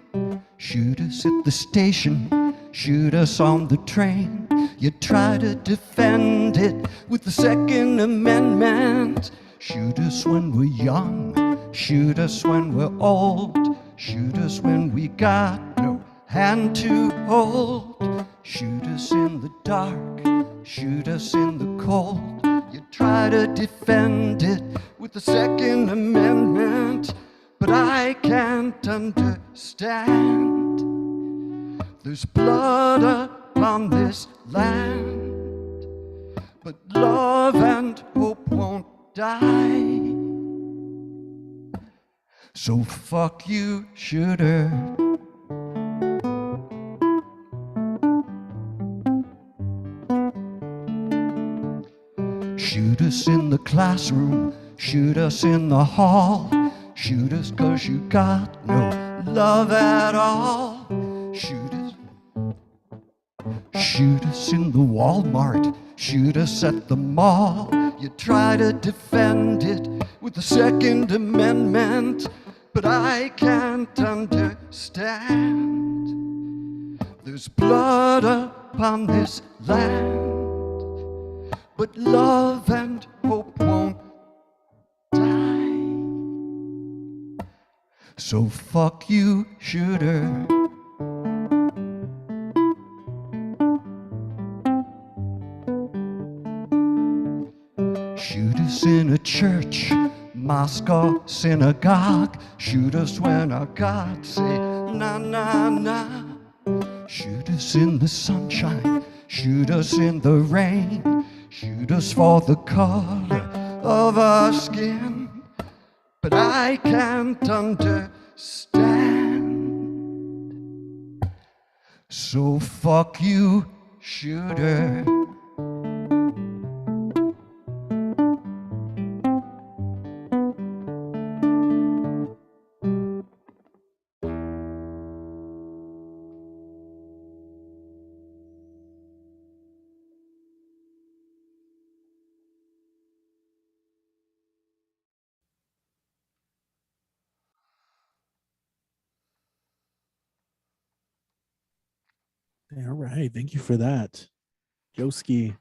Shoot us at the station, shoot us on the train. You try to defend it with the Second Amendment. Shoot us when we're young, shoot us when we're old, shoot us when we got no hand to hold. Shoot us in the dark, shoot us in the cold. You try to defend it with the Second Amendment, but I can't understand. There's blood upon this land, but love and hope won't die. So fuck you, shooter. Shoot us in the classroom, shoot us in the hall. Shoot us 'cause you got no love at all. Shoot us in the Walmart, shoot us at the mall. You try to defend it with the Second Amendment, but I can't understand. There's blood upon this land, but love and hope won't die. So fuck you, shooter. Shoot us in a church, mosque or synagogue. Shoot us when our God say na na na. Shoot us in the sunshine, shoot us in the rain. Shoot us for the color of our skin, but I can't understand. So fuck you, shooter. All right. Thank you for that, Joski.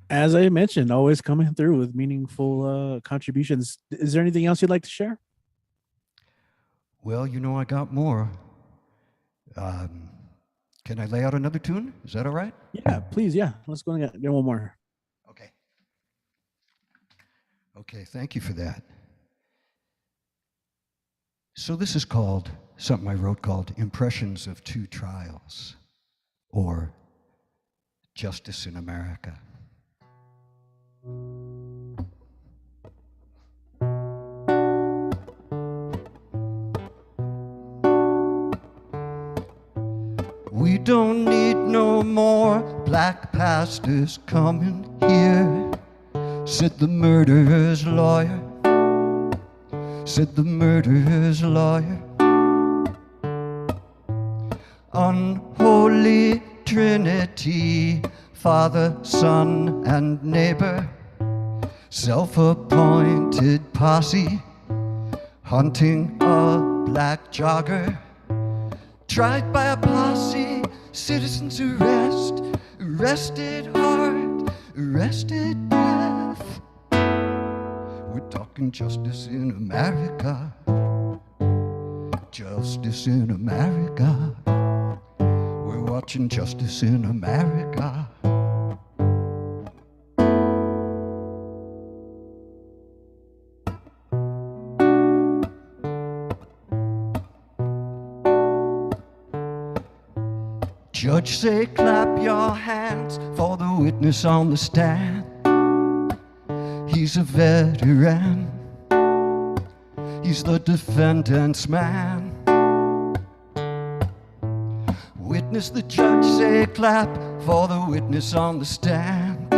As I mentioned, always coming through with meaningful contributions. Is there anything else you'd like to share? Well, you know, I got more. Can I lay out another tune? Is that all right? Yeah, please. Yeah. Let's go and get one more. Okay. Okay, thank you for that. So this is called, something I wrote called Impressions of Two Trials, or Justice in America. We don't need no more black pastors coming here, said the murderer's lawyer, said the murderer's lawyer. Unholy Trinity, Father, Son, and neighbor, self-appointed posse, hunting a black jogger. Tried by a posse, citizens arrested hard, arrested death. We're talking justice in America, justice in America. We're watching justice in America. Judge say clap your hands for the witness on the stand. He's a veteran. He's the defendant's man. Witness, the judge say clap for the witness on the stand.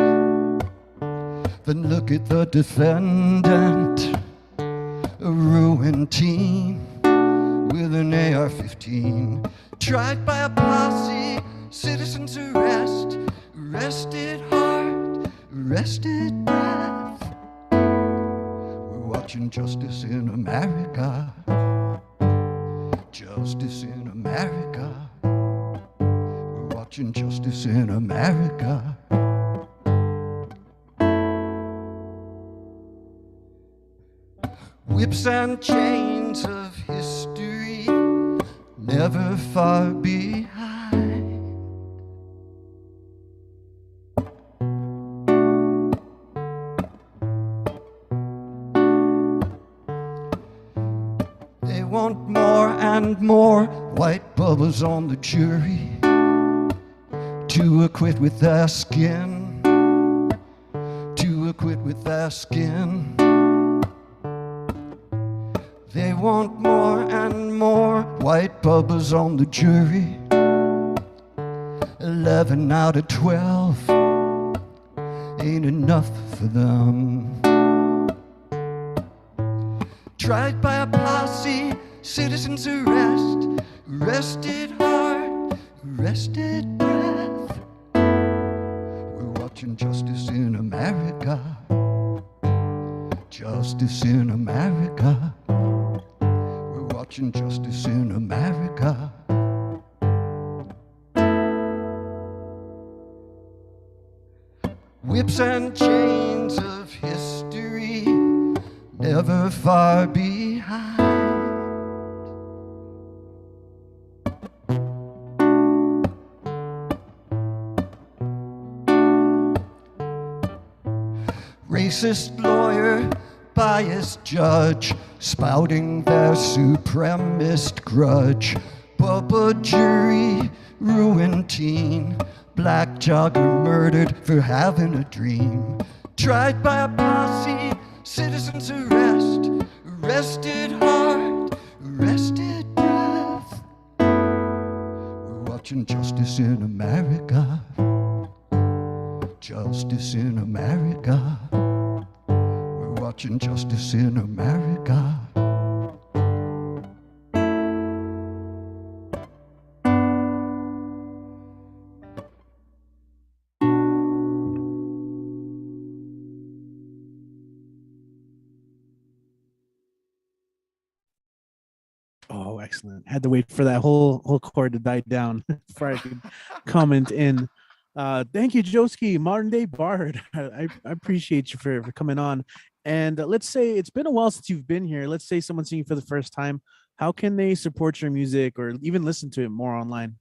Then look at the defendant, a ruined teen with an AR-15, tried by a posse, citizens arrest, arrested heart, arrested breath. We're watching justice in America, justice in America. We're watching justice in America. Whips and chains of history, never far behind. They want more and more white bubbles on the jury to acquit with their skin, to acquit with their skin. They want more and more white bubbles on the jury. 11 out of 12 ain't enough for them. Tried by a posse, citizens arrest, arrested heart, arrested breath. We're watching justice in America, justice in America. Watching justice in America. Whips and chains of history, never far behind. Racist lawyer, biased judge, spouting their supremacist grudge. Bubba jury, ruined teen, black jogger murdered for having a dream. Tried by a posse, citizens arrest, arrested heart, arrested breath. We're watching justice in America, justice in America. Watching justice in America. Oh, excellent. Had to wait for that whole chord to die down before I could comment in. Thank you, Joski, modern day bard. I appreciate you for coming on. And let's say it's been a while since you've been here. Let's say someone's seeing you for the first time. How can they support your music or even listen to it more online?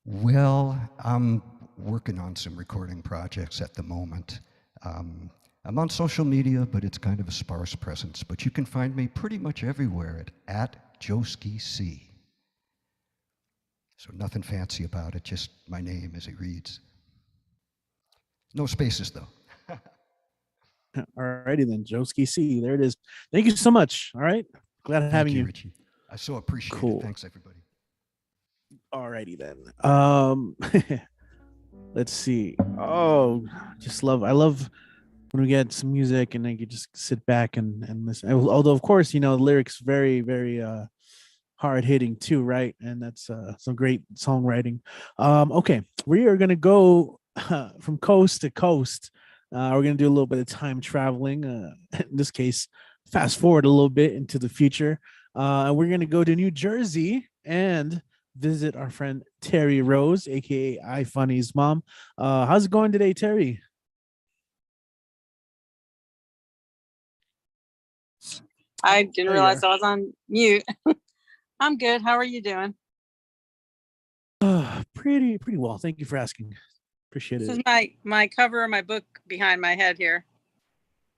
Well, I'm working on some recording projects at the moment. I'm on social media, but it's kind of a sparse presence. But you can find me pretty much everywhere at Joski C. So nothing fancy about it, just my name as it reads. No spaces, though. All righty then, Joski C. There it is. Thank you so much. All right. Glad having you. Richie. I so appreciate Cool. it. Thanks, everybody. All righty then. Let's see. Oh, I love when we get some music and I can just sit back and listen. Although, of course, the lyrics very, very hard hitting too, right? And that's some great songwriting. Okay, we are gonna go from coast to coast. We're gonna do a little bit of time traveling. In this case, fast forward a little bit into the future, and we're gonna go to New Jersey and visit our friend Terry Rose, aka iFunny's mom. How's it going today, Terry? I didn't realize I was on mute. I'm good. How are you doing? Pretty well. Thank you for asking. Appreciate This it. is my cover of my book behind my head here.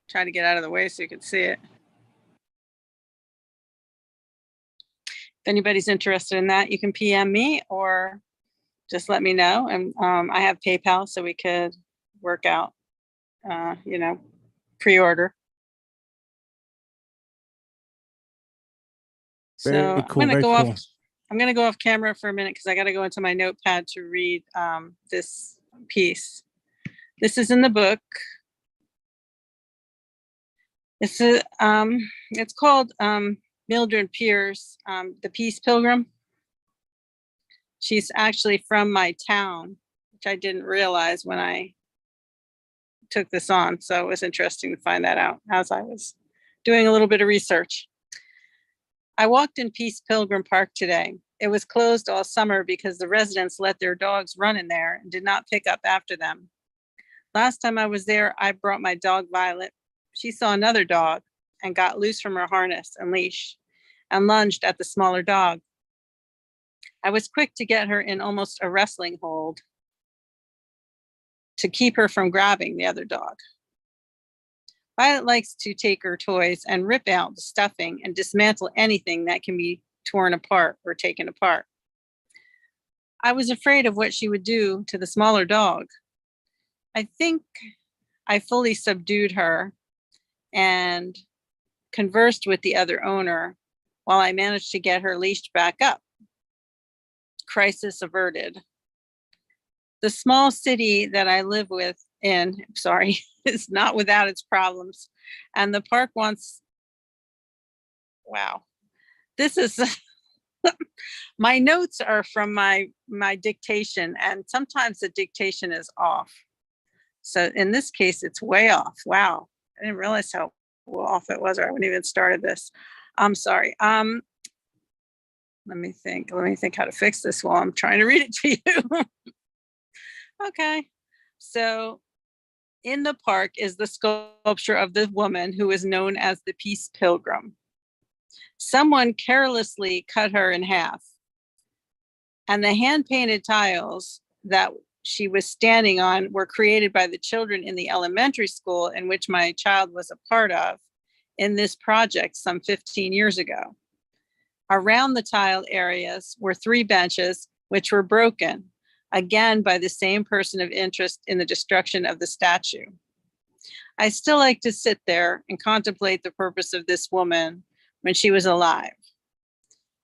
Try to get out of the way so you can see it. If anybody's interested in that, you can PM me or just let me know. And I have PayPal, so we could work out, pre-order. So Very cool. Very cool. I'm going to go off camera for a minute because I got to go into my notepad to read this piece. This is in the book. It's called Mildred Pierce, the Peace Pilgrim. She's actually from my town, which I didn't realize when I took this on. So it was interesting to find that out as I was doing a little bit of research. I walked in Peace Pilgrim Park today. It was closed all summer because the residents let their dogs run in there and did not pick up after them. Last time I was there, I brought my dog Violet. She saw another dog and got loose from her harness and leash and lunged at the smaller dog. I was quick to get her in almost a wrestling hold to keep her from grabbing the other dog. Violet likes to take her toys and rip out the stuffing and dismantle anything that can be torn apart or taken apart. I was afraid of what she would do to the smaller dog. I think I fully subdued her and conversed with the other owner while I managed to get her leashed back up. Crisis averted. The small city that I live is not without its problems. And the park wants, wow, this is, my notes are from my dictation, and sometimes the dictation is off. So in this case, it's way off. Wow, I didn't realize how off it was, or I wouldn't even started this. I'm sorry. Let me think how to fix this while I'm trying to read it to you. Okay, so in the park is the sculpture of the woman who is known as the Peace Pilgrim. Someone carelessly cut her in half, and the hand-painted tiles that she was standing on were created by the children in the elementary school in which my child was a part of in this project some 15 years ago. Around the tiled areas were 3 benches, which were broken, again by the same person of interest in the destruction of the statue. I still like to sit there and contemplate the purpose of this woman when she was alive.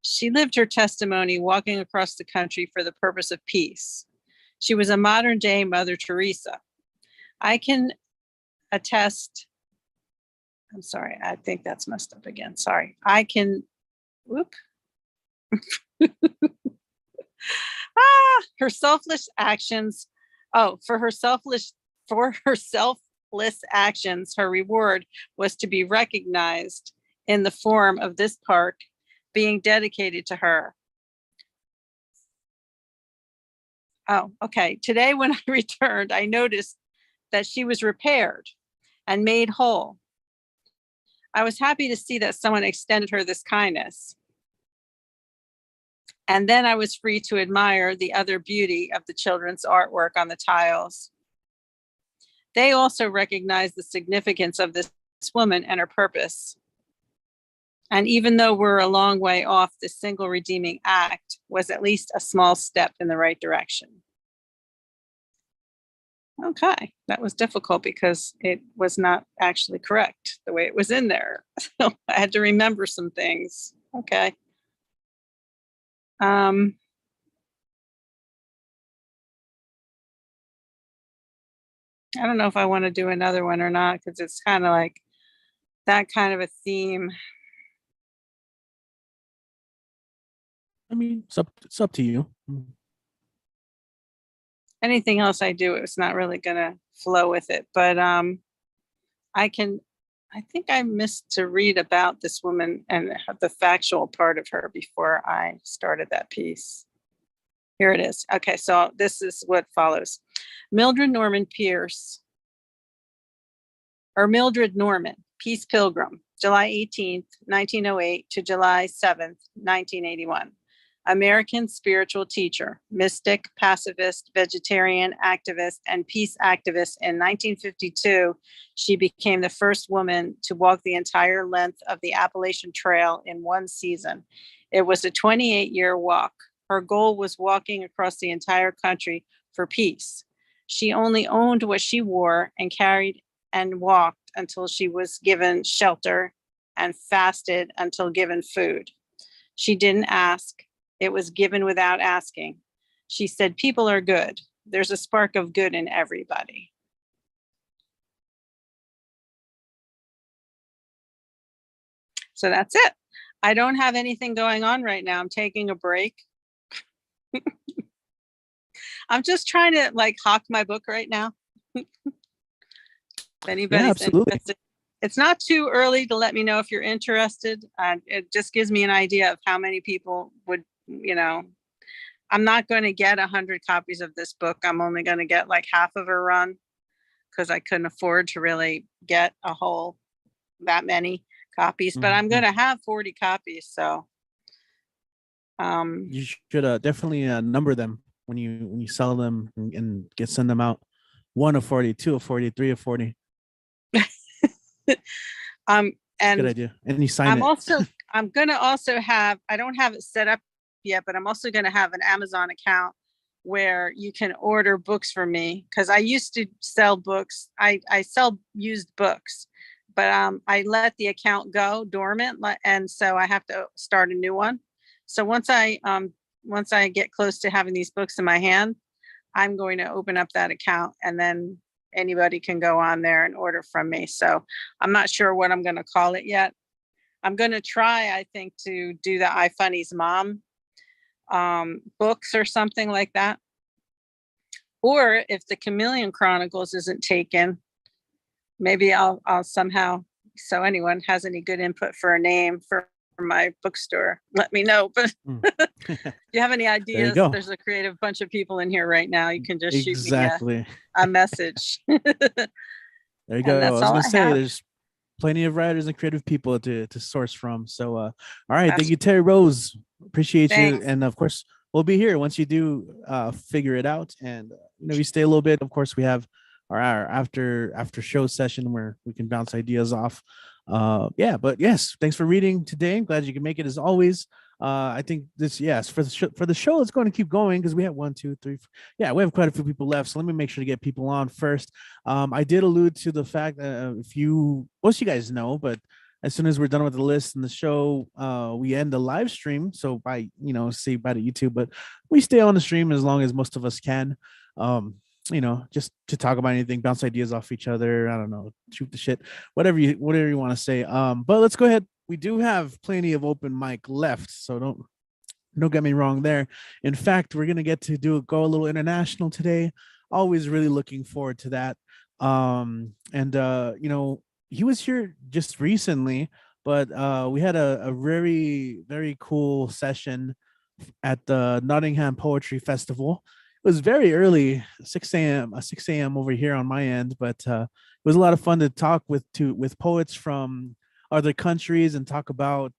She lived her testimony walking across the country for the purpose of peace. She was a modern day Mother Teresa. I can attest, I'm sorry, I think that's messed up again. Sorry. I can, whoop. Her selfless actions. Oh, for her selfless actions, her reward was to be recognized in the form of this park being dedicated to her. Oh, okay. Today when I returned, I noticed that she was repaired and made whole. I was happy to see that someone extended her this kindness. And then I was free to admire the other beauty of the children's artwork on the tiles. They also recognized the significance of this woman and her purpose. And even though we're a long way off, the single redeeming act was at least a small step in the right direction. Okay, that was difficult because it was not actually correct the way it was in there. So I had to remember some things. Okay. I don't know if I want to do another one or not, because it's kind of like that kind of a theme. I mean, it's up to you. Anything else I do, it's not really gonna flow with it. But I think I missed to read about this woman and the factual part of her before I started that piece. Here it is. Okay, so this is what follows. Mildred Norman, Peace Pilgrim, July 18th, 1908 to July 7th, 1981. American spiritual teacher, mystic, pacifist, vegetarian activist, and peace activist. In 1952, she became the first woman to walk the entire length of the Appalachian Trail in one season. It was a 28-year walk. Her goal was walking across the entire country for peace. She only owned what she wore and carried and walked until she was given shelter and fasted until given food. She didn't ask. It was given without asking. She said, people are good. There's a spark of good in everybody. So that's it. I don't have anything going on right now. I'm taking a break. I'm just trying to like hawk my book right now. If anybody's interested. It's not too early to let me know if you're interested. It just gives me an idea of how many people would, I'm not going to get 100 copies of this book. I'm only going to get like half of a run because I couldn't afford to really get that many copies, but I'm going to have 40 copies. So you should definitely number them when you sell them and send them out. 1 of 40, 2 of 40, 3 of 40. And good idea. And you sign it. I'm going to also have, I don't have it set up yet, but I'm also going to have an Amazon account where you can order books from me. Cause I used to sell books. I sell used books, but I let the account go dormant. And so I have to start a new one. So once I get close to having these books in my hand, I'm going to open up that account and then anybody can go on there and order from me. So I'm not sure what I'm going to call it yet. I'm going to try, I think, to do the iFunny's mom books or something like that. Or if the Chameleon Chronicles isn't taken, maybe I'll somehow, so anyone has any good input for a name for my bookstore, let me know. But if you have any ideas, there's a creative bunch of people in here right now. You can just shoot me a message. There you go. I was gonna say there's plenty of writers and creative people to source from. So all right, thank you, Terry Rose. Appreciate you. And of course, we'll be here once you do figure it out. And you stay a little bit. Of course, we have our after show session where we can bounce ideas off. But yes, thanks for reading today. I'm glad you can make it as always. I think this, for the show, it's going to keep going because we have 1, 2, 3. We have quite a few people left. So let me make sure to get people on first. I did allude to the fact that most of you guys know, but as soon as we're done with the list and the show, we end the live stream. So by the YouTube, but we stay on the stream as long as most of us can. Just to talk about anything, bounce ideas off each other. I don't know, shoot the shit, whatever you want to say. But let's go ahead. We do have plenty of open mic left, so don't get me wrong there. In fact, we're gonna get to go a little international today. Always really looking forward to that. He was here just recently, but we had a very, very cool session at the Nottingham Poetry Festival. It was very early, 6 a.m. over here on my end, but it was a lot of fun to talk with poets from other countries and talk about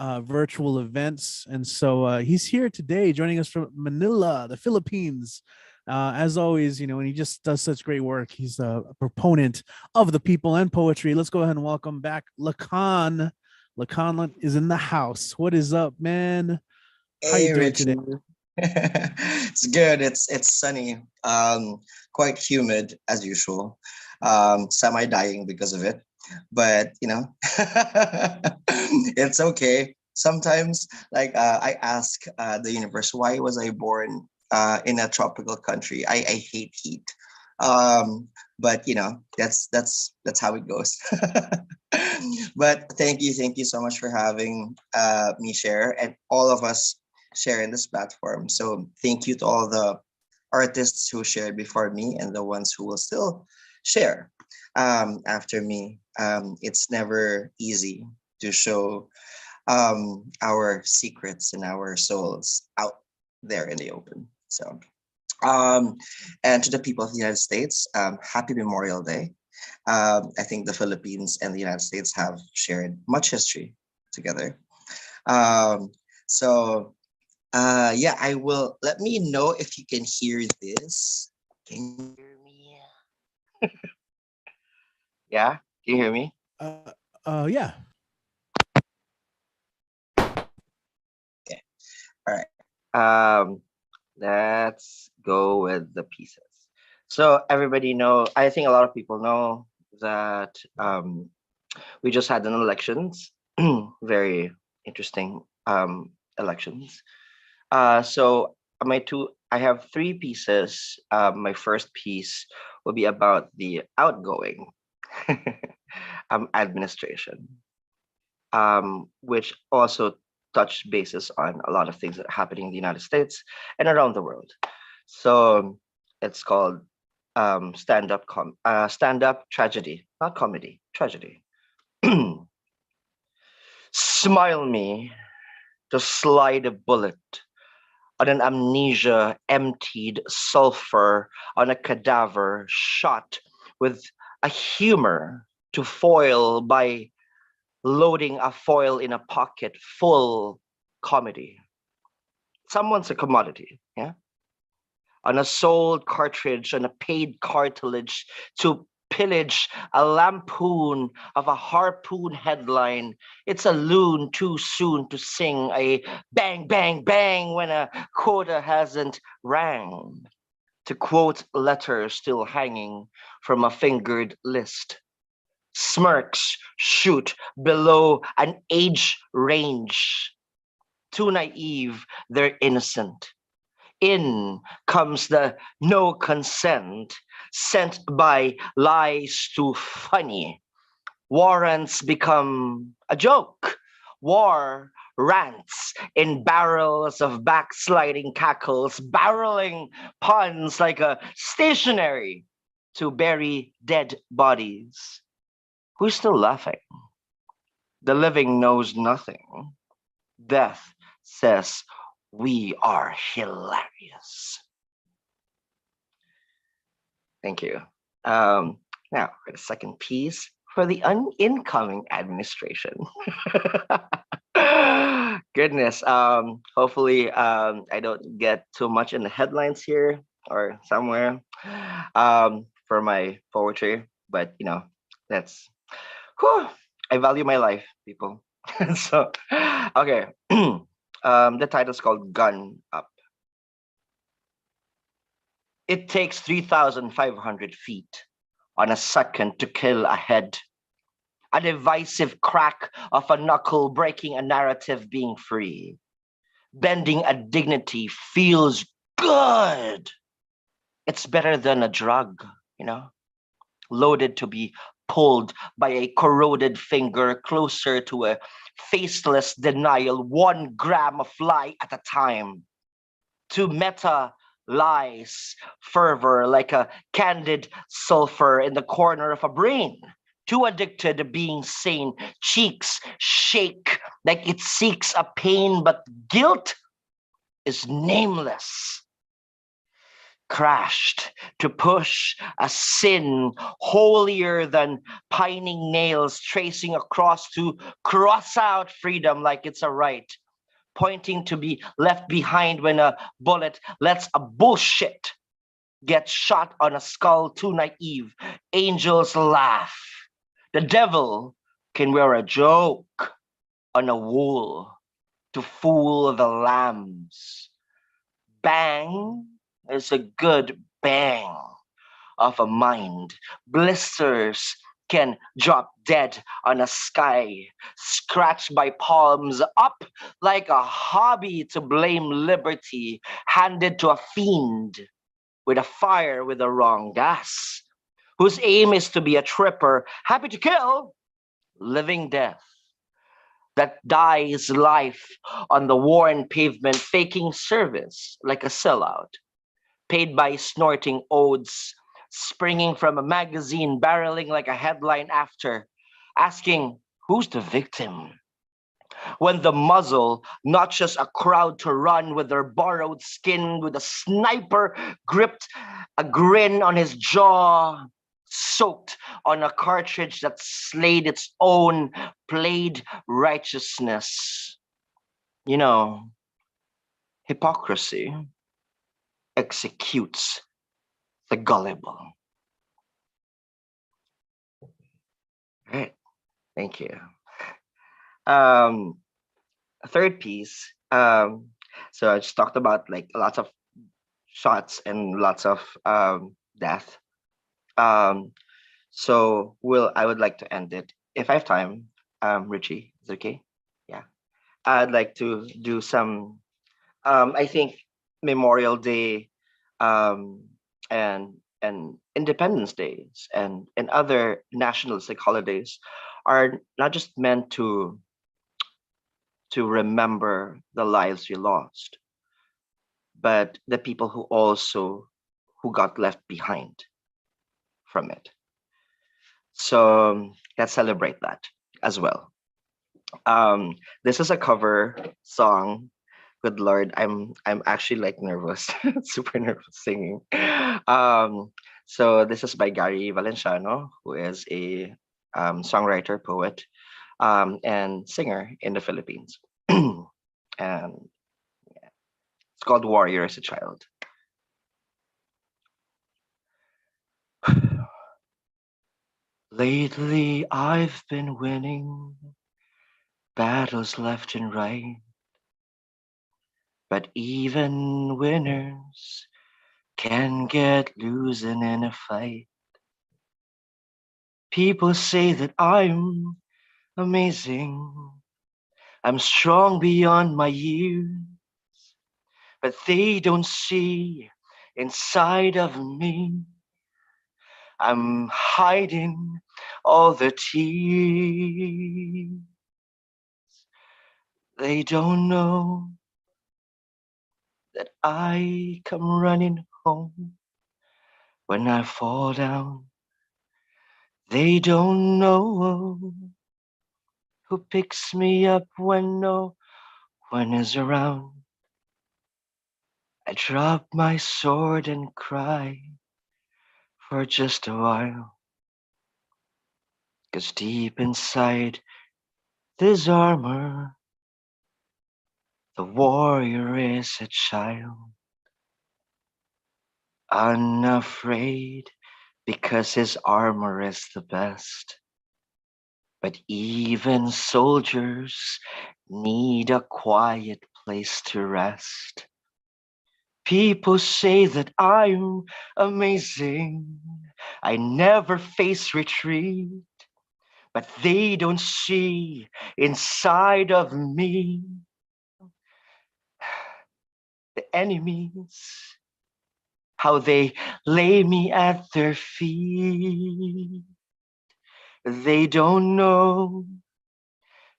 virtual events. And so he's here today joining us from Manila, the Philippines. As always, and he just does such great work. He's a proponent of the people and poetry. Let's go ahead and welcome back Lacan. Lacan is in the house. What is up, man? How you doing today? It's good. It's sunny. Quite humid as usual. Semi-dying because of it, but it's okay. Sometimes, I ask the universe, why was I born in a tropical country? I hate heat. But that's how it goes. But thank you so much for having me share, and all of us share in this platform. So thank you to all the artists who shared before me and the ones who will still share after me. It's never easy to show our secrets and our souls out there in the open. So and to the people of the United States, happy Memorial Day. I think the Philippines and the United States have shared much history together. So Yeah, I will. Let me know if you can hear this. Can you hear me? Yeah, can you hear me? Yeah. Okay. All right. Let's go with the pieces. So everybody know, I think a lot of people know that we just had an elections, very interesting elections. So I have three pieces. My first piece will be about the outgoing administration, which also touch bases on a lot of things that are happening in the United States and around the world. So it's called stand up tragedy, not comedy, tragedy. Smile me to slide a bullet on an amnesia emptied sulfur on a cadaver shot with a humor to foil by loading a foil in a pocket full comedy. Someone's a commodity, yeah? On a sold cartridge, on a paid cartilage to pillage a lampoon of a harpoon headline. It's a loon too soon to sing a bang, bang, bang when a quota hasn't rang. To quote letters still hanging from a fingered list. Smirks shoot below an age range. Too naive, they're innocent. In comes the no consent, sent by lies too funny. Warrants become a joke. War rants in barrels of backsliding cackles, barreling puns like a stationary to bury dead bodies. Who's still laughing? The living knows nothing. Death says we are hilarious. Thank you. Now, for the second piece, for the incoming administration. Goodness. Hopefully, I don't get too much in the headlines here or somewhere for my poetry, but that's. Whew, I value my life, people. So, okay. The title's called Gun Up. It takes 3,500 feet on a second to kill a head. A divisive crack of a knuckle breaking a narrative being free. Bending a dignity feels good. It's better than a drug, loaded to be pulled by a corroded finger closer to a faceless denial, 1 gram of lie at a time. To meta lies fervor like a candid sulfur in the corner of a brain. Too addicted to being sane, cheeks shake like it seeks a pain, but guilt is nameless. Crashed to push a sin holier than pining nails tracing across to cross out freedom like it's a right, pointing to be left behind when a bullet lets a bullshit get shot on a skull too naive. Angels laugh. The devil can wear a joke on a wool to fool the lambs. Bang is a good bang of a mind. Blisters can drop dead on a sky, scratched by palms up like a hobby to blame liberty, handed to a fiend with a fire with the wrong gas, whose aim is to be a tripper, happy to kill, living death that dies life on the worn pavement, faking service like a sellout, paid by snorting odes, springing from a magazine, barreling like a headline after, asking, who's the victim? When the muzzle notches a crowd to run with their borrowed skin, with a sniper gripped a grin on his jaw, soaked on a cartridge that slayed its own played righteousness. hypocrisy executes the gullible. Right. Thank you. Third piece. So I just talked about like lots of shots and lots of death. So I would like to end it if I have time. Richie, is it okay? Yeah. I'd like to do some. I think Memorial Day, and Independence Days and other nationalistic holidays are not just meant to remember the lives we lost, but the people who got left behind from it. So let's celebrate that as well. This is a cover song. Good Lord, I'm actually like nervous, super nervous singing. So this is by Gary Valenciano, who is a songwriter, poet, and singer in the Philippines. And it's called Warrior as a Child. Lately, I've been winning battles left and right, but even winners can get losing in a fight. People say that I'm amazing, I'm strong beyond my years, but they don't see inside of me. I'm hiding all the tears. They don't know that I come running home when I fall down. They don't know who picks me up when no one is around. I drop my sword and cry for just a while, 'cause deep inside this armor, the warrior is a child, unafraid because his armor is the best. But even soldiers need a quiet place to rest. People say that I'm amazing, I never face retreat, but they don't see inside of me the enemies, how they lay me at their feet. They don't know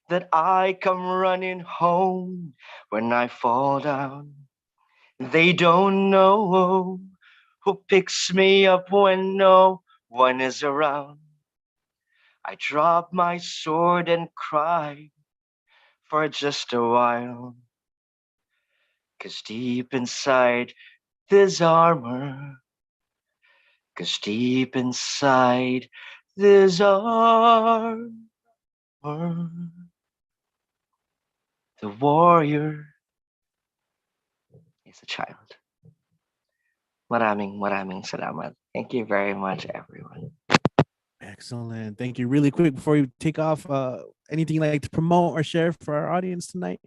that I come running home when I fall down. They don't know who picks me up when no one is around. I drop my sword and cry for just a while, 'cause deep inside this armor, 'cause deep inside this armor, the warrior is a child. Maraming salamat. Thank you very much, everyone. Excellent. Thank you. Really quick before you take off, anything you'd like to promote or share for our audience tonight?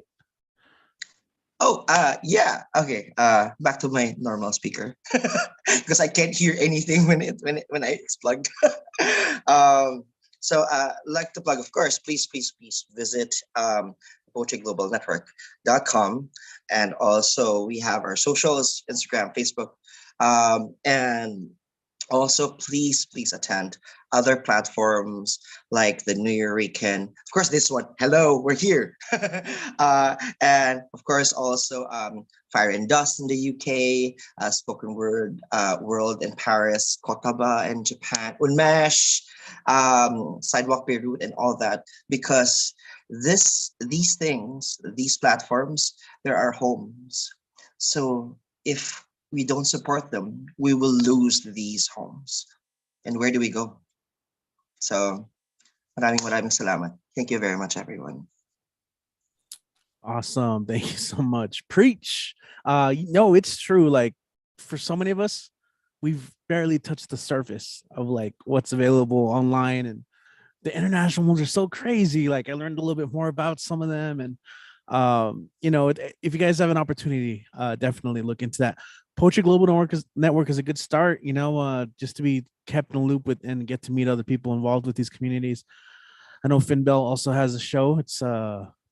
Oh, yeah. Okay. Back to my normal speaker because I can't hear anything when it's plugged. So, like to plug, of course. Please visit poetryglobalnetwork.com, and also we have our socials: Instagram, Facebook, and also please attend other platforms like the New Year Weekend. Of course, this one. Hello, we're here. And of course, also Fire and Dust in the UK, Spoken Word World in Paris, Kotaba in Japan, Unmesh, Sidewalk Beirut, and all that. Because these things, these platforms, they're our homes. So if we don't support them, we will lose these homes. And where do we go? So, maraming salamat. Thank you very much, everyone. Awesome. Thank you so much. Preach. No, it's true. Like for so many of us, we've barely touched the surface of like what's available online, and the international ones are so crazy. Like I learned a little bit more about some of them, and if you guys have an opportunity, definitely look into that. Poetry Global Network is a good start, just to be kept in the loop with and get to meet other people involved with these communities. I know Finn Bell also has a show. It's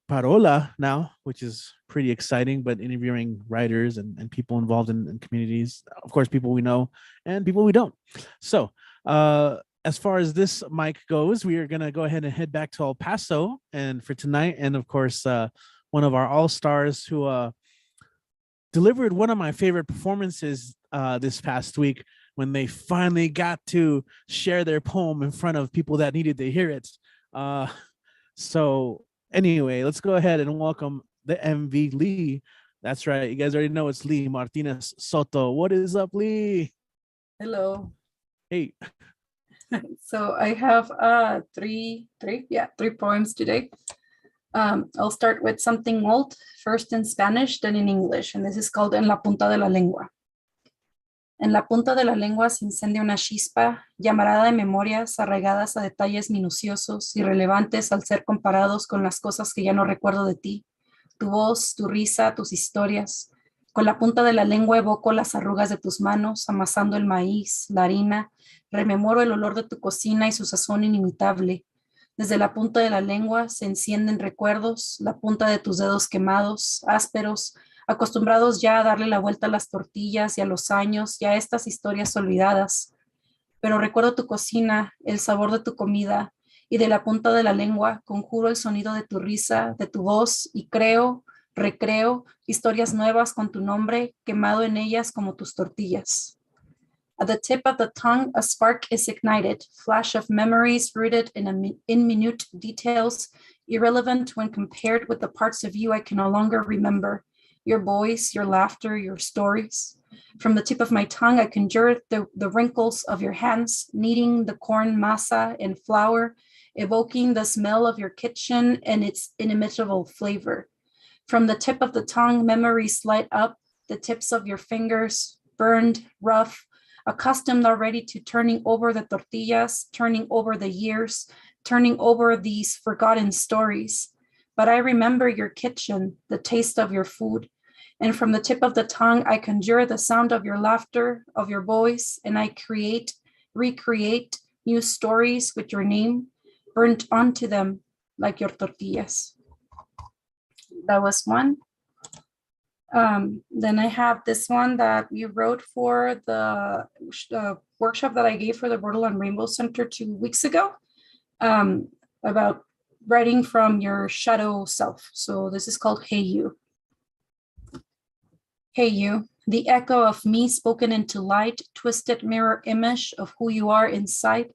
Parola now, which is pretty exciting, but interviewing writers and people involved in communities, of course, people we know and people we don't. So as far as this mic goes, we are going to go ahead and head back to El Paso and for tonight. And of course, one of our all-stars who delivered one of my favorite performances this past week when they finally got to share their poem in front of people that needed to hear it. So anyway, let's go ahead and welcome the MV Lee. That's right. You guys already know it's Lee Martinez Soto. What is up, Lee? Hello. Hey. So I have three poems today. I'll start with something old, first in Spanish, then in English, and this is called En la punta de la lengua. En la punta de la lengua se incendia una chispa, llamarada de memorias arraigadas a detalles minuciosos, irrelevantes al ser comparados con las cosas que ya no recuerdo de ti, tu voz, tu risa, tus historias. Con la punta de la lengua evoco las arrugas de tus manos, amasando el maíz, la harina, rememoro el olor de tu cocina y su sazón inimitable. Desde la punta de la lengua se encienden recuerdos, la punta de tus dedos quemados, ásperos, acostumbrados ya a darle la vuelta a las tortillas y a los años y a estas historias olvidadas. Pero recuerdo tu cocina, el sabor de tu comida, y de la punta de la lengua conjuro el sonido de tu risa, de tu voz, y recreo historias nuevas con tu nombre quemado en ellas como tus tortillas. At the tip of the tongue, a spark is ignited, flash of memories rooted in minute details, irrelevant when compared with the parts of you I can no longer remember, your voice, your laughter, your stories. From the tip of my tongue, I conjure the wrinkles of your hands, kneading the corn masa and flour, evoking the smell of your kitchen and its inimitable flavor. From the tip of the tongue, memories light up, the tips of your fingers, burned, rough, accustomed already to turning over the tortillas, turning over the years, turning over these forgotten stories. But I remember your kitchen, the taste of your food. And from the tip of the tongue, I conjure the sound of your laughter, of your voice, and I recreate new stories with your name, burnt onto them like your tortillas. That was one. Then I have this one that we wrote for the workshop that I gave for the Borderland Rainbow Center 2 weeks ago, about writing from your shadow self. So this is called Hey You. Hey You, the echo of me spoken into light, twisted mirror image of who you are inside.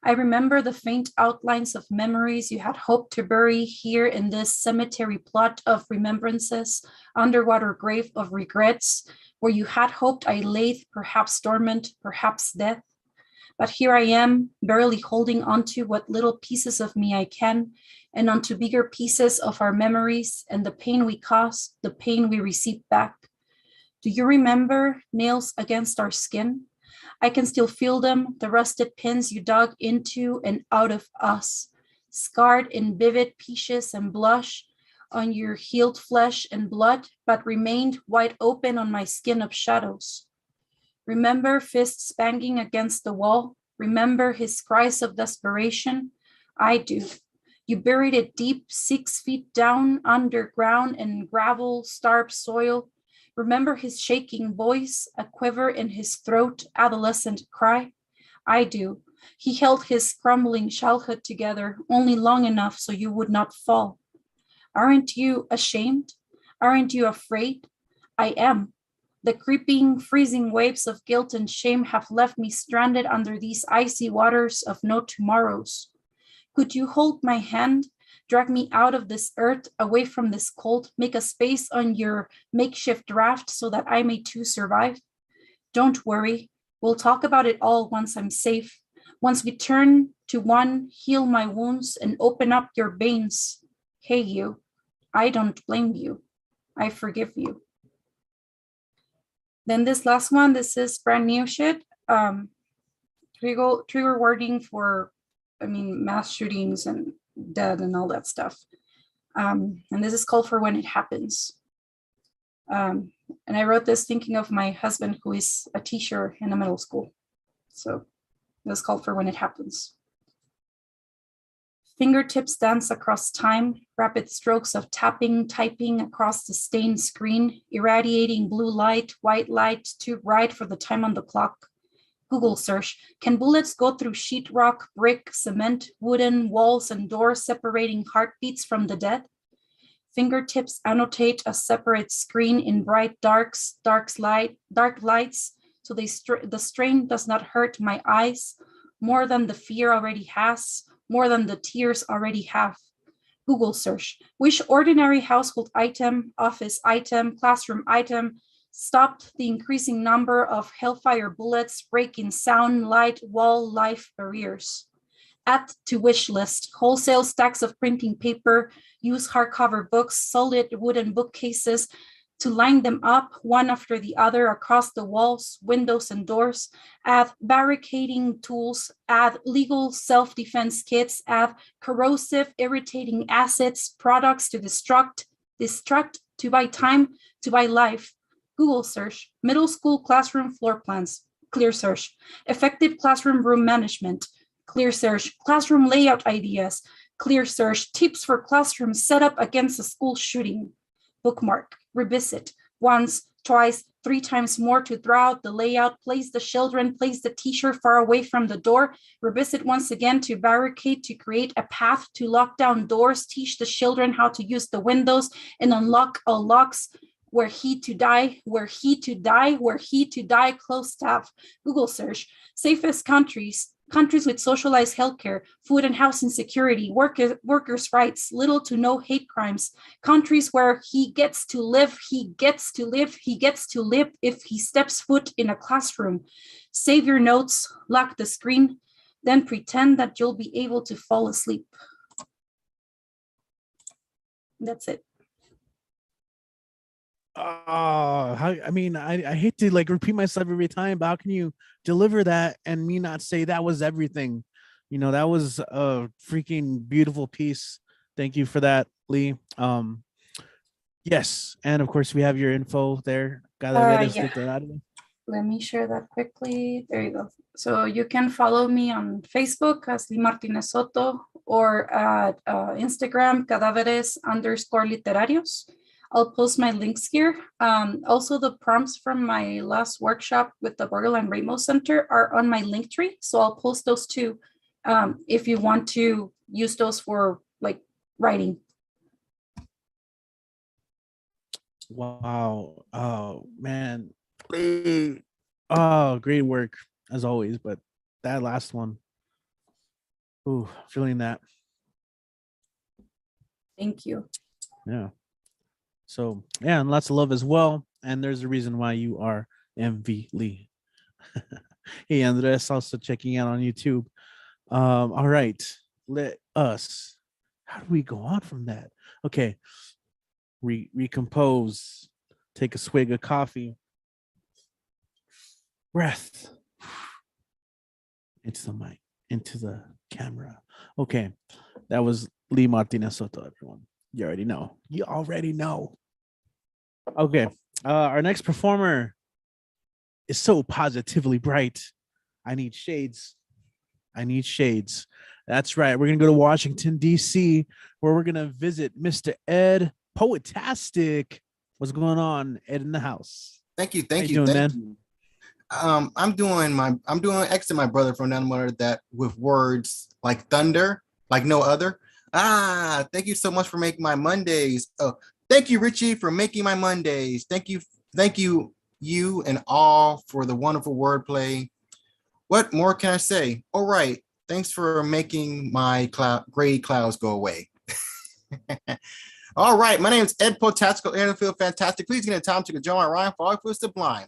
I remember the faint outlines of memories you had hoped to bury here in this cemetery plot of remembrances, underwater grave of regrets, where you had hoped I lay, perhaps dormant, perhaps death. But here I am, barely holding onto what little pieces of me I can, and onto bigger pieces of our memories and the pain we caused, the pain we received back. Do you remember nails against our skin? I can still feel them, the rusted pins you dug into and out of us, scarred in vivid pieces and blush on your healed flesh and blood, but remained wide open on my skin of shadows. Remember fists banging against the wall? Remember his cries of desperation? I do. You buried it deep, 6 feet down underground in gravel, starved soil. Remember his shaking voice, a quiver in his throat, adolescent cry? I do. He held his crumbling childhood together only long enough so you would not fall. Aren't you ashamed? Aren't you afraid? I am. The creeping, freezing waves of guilt and shame have left me stranded under these icy waters of no tomorrows. Could you hold my hand? Drag me out of this earth, away from this cold, make a space on your makeshift raft so that I may too survive? Don't worry, we'll talk about it all once I'm safe. Once we turn to one, heal my wounds and open up your veins. Hey you, I don't blame you. I forgive you. Then this last one, this is brand new shit. Trigger wording for, mass shootings and death and all that stuff. And this is called for when it happens. And I wrote this thinking of my husband, who is a teacher in a middle school. So this is called for when it happens. Fingertips dance across time, rapid strokes of tapping, typing across the stained screen, irradiating blue light, white light, too bright for the time on the clock. Google search, can bullets go through sheetrock, brick, cement, wooden walls and doors, separating heartbeats from the dead? Fingertips annotate a separate screen in bright dark lights, so the strain does not hurt my eyes more than the fear already has, more than the tears already have. Google search, which ordinary household item, office item, classroom item stopped the increasing number of hellfire bullets breaking sound, light, wall, life barriers? Add to wish list, wholesale stacks of printing paper, use hardcover books, solid wooden bookcases to line them up one after the other across the walls, windows, and doors. Add barricading tools, add legal self-defense kits, add corrosive, irritating acids, products to destruct, to buy time, to buy life. Google search, middle school classroom floor plans, clear search, effective classroom room management, clear search, classroom layout ideas, clear search, tips for classroom setup against a school shooting. Bookmark, revisit, once, twice, 3 times more to draw out the layout, place the children, place the teacher far away from the door, revisit once again to barricade, to create a path, to lock down doors, teach the children how to use the windows and unlock all locks. Were he to die, were he to die, were he to die, close tab. Google search, safest countries with socialized healthcare, food and housing security, workers' rights, little to no hate crimes, countries where he gets to live if he steps foot in a classroom. Save your notes, lock the screen, then pretend that you'll be able to fall asleep. That's it. I hate to repeat myself every time, but how can you deliver that and me not say that was everything? That was a freaking beautiful piece. Thank you for that, Lee. Yes, and of course we have your info there. Yeah. Let me share that quickly. There you go. So you can follow me on Facebook as Lee Martinez Soto, or at Instagram, cadáveres_literarios. I'll post my links here. Also, the prompts from my last workshop with the Borderline Rainbow Center are on my link tree. So I'll post those too if you want to use those for writing. Wow. Oh, man. Oh, great work as always. But that last one, ooh, feeling that. Thank you. Yeah. So, yeah, and lots of love as well. And there's a reason why you are MV Lee. Hey, Andres, also checking out on YouTube. All right. How do we go on from that? Okay. Recompose. Take a swig of coffee. Breath. Into the mic. Into the camera. Okay. That was Lee Martinez Soto, everyone. You already know. Okay. Our next performer is so positively bright. I need shades. That's right. We're going to go to Washington, D.C., where we're going to visit Mr. Ed Poetastic. What's going on, Ed, in the house? Thank you. How you doing, man? I'm doing X to my brother from down the that with words like thunder, like no other. Thank you so much for making my Mondays. Oh, thank you, Richie, for making my Mondays. Thank you, you and all for the wonderful wordplay. What more can I say? All right. Thanks for making my gray clouds go away. All right. My name is Ed Potastical, and I feel fantastic. Please get a time to join my rhyme for all for sublime.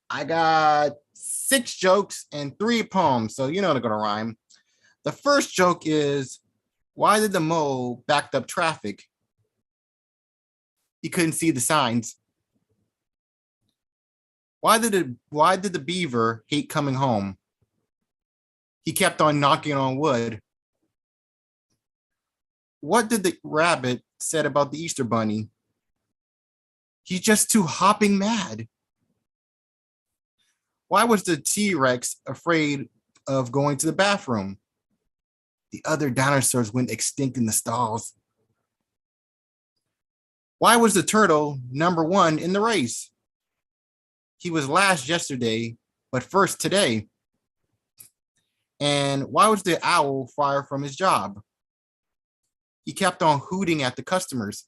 I got 6 jokes and 3 poems, so you know they're going to rhyme. The first joke is, why did the mole backed up traffic? He couldn't see the signs. Why did the beaver hate coming home? He kept on knocking on wood. What did the rabbit said about the Easter bunny? He's just too hopping mad. Why was the T-Rex afraid of going to the bathroom? The other dinosaurs went extinct in the stalls. Why was the turtle number 1 in the race? He was last yesterday, but first today. And why was the owl fired from his job? He kept on hooting at the customers.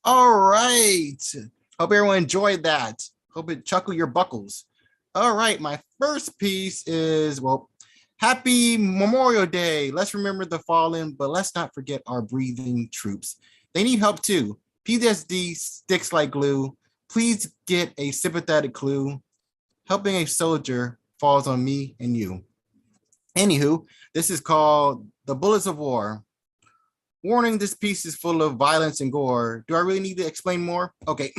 All right. Hope everyone enjoyed that. Hope it chuckle your buckles. All right, my first piece is, well, happy Memorial Day. Let's remember the fallen, but let's not forget our breathing troops. They need help too. PTSD sticks like glue. Please get a sympathetic clue. Helping a soldier falls on me and you. Anywho, this is called The Bullets of War. Warning, this piece is full of violence and gore. Do I really need to explain more? Okay.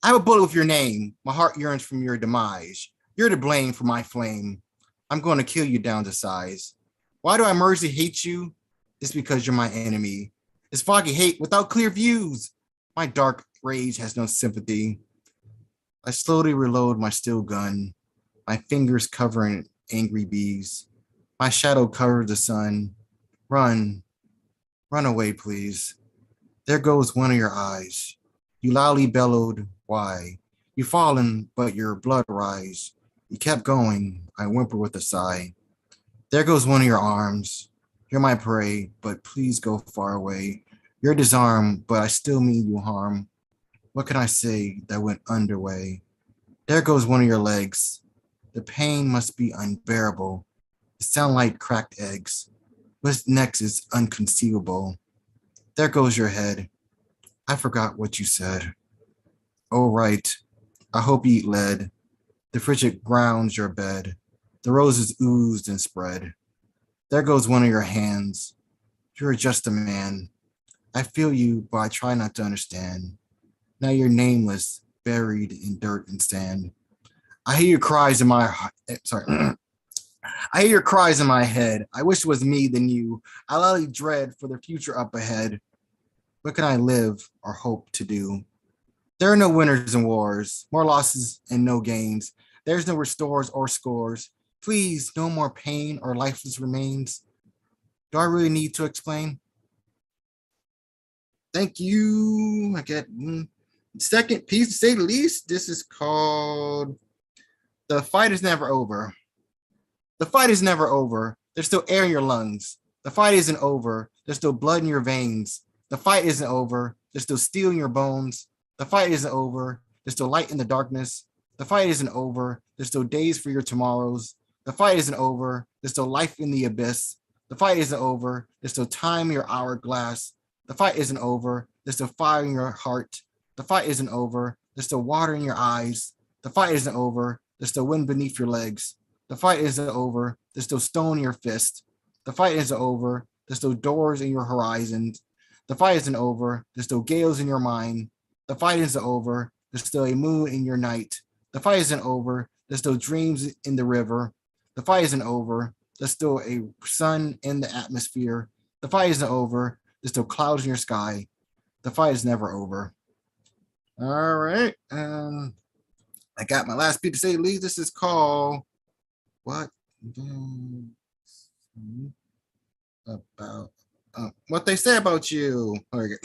I have a bullet with your name. My heart yearns from your demise. You're to blame for my flame. I'm going to kill you down to size. Why do I merely hate you? It's because you're my enemy. It's foggy hate without clear views. My dark rage has no sympathy. I slowly reload my steel gun, my fingers covering angry bees. My shadow covers the sun. Run away, please. There goes one of your eyes. You loudly bellowed, why? You fallen, but your blood rise. You kept going, I whimper with a sigh. There goes one of your arms. You're my prey, but please go far away. You're disarmed, but I still mean you harm. What can I say that went underway? There goes one of your legs. The pain must be unbearable. It sounds like cracked eggs. What's next is unconceivable. There goes your head. I forgot what you said. Oh, right. I hope you eat lead. The frigid grounds your bed. The roses oozed and spread. There goes one of your hands. You're just a man. I feel you, but I try not to understand. Now you're nameless, buried in dirt and sand. I hear your cries in my I hear your cries in my head. I wish it was me than you. I loudly dread for the future up ahead. What can I live or hope to do? There are no winners in wars, more losses and no gains. There's no restores or scores. Please, no more pain or lifeless remains. Do I really need to explain? Thank you. I get second piece, to say the least. This is called The Fight Is Never Over. The fight is never over. There's still air in your lungs. The fight isn't over. There's still blood in your veins. The fight isn't over. There's still steel in your bones. The fight isn't over. There's still light in the darkness. The fight isn't over. There's still days for your tomorrows. The fight isn't over. There's still life in the abyss. The fight isn't over. There's still time in your hourglass. The fight isn't over. There's still fire in your heart. The fight isn't over. There's still water in your eyes. The fight isn't over. There's still wind beneath your legs. The fight isn't over. There's still stone in your fist. The fight isn't over. There's still doors in your horizons. The fight isn't over. There's still gales in your mind. The fight isn't over. There's still a moon in your night. The fight isn't over. There's still dreams in the river. The fight isn't over. There's still a sun in the atmosphere. The fight isn't over. There's still clouds in your sky. The fight is never over. All right. I got my last piece to say the least. This is called What About What They Say About You. Okay.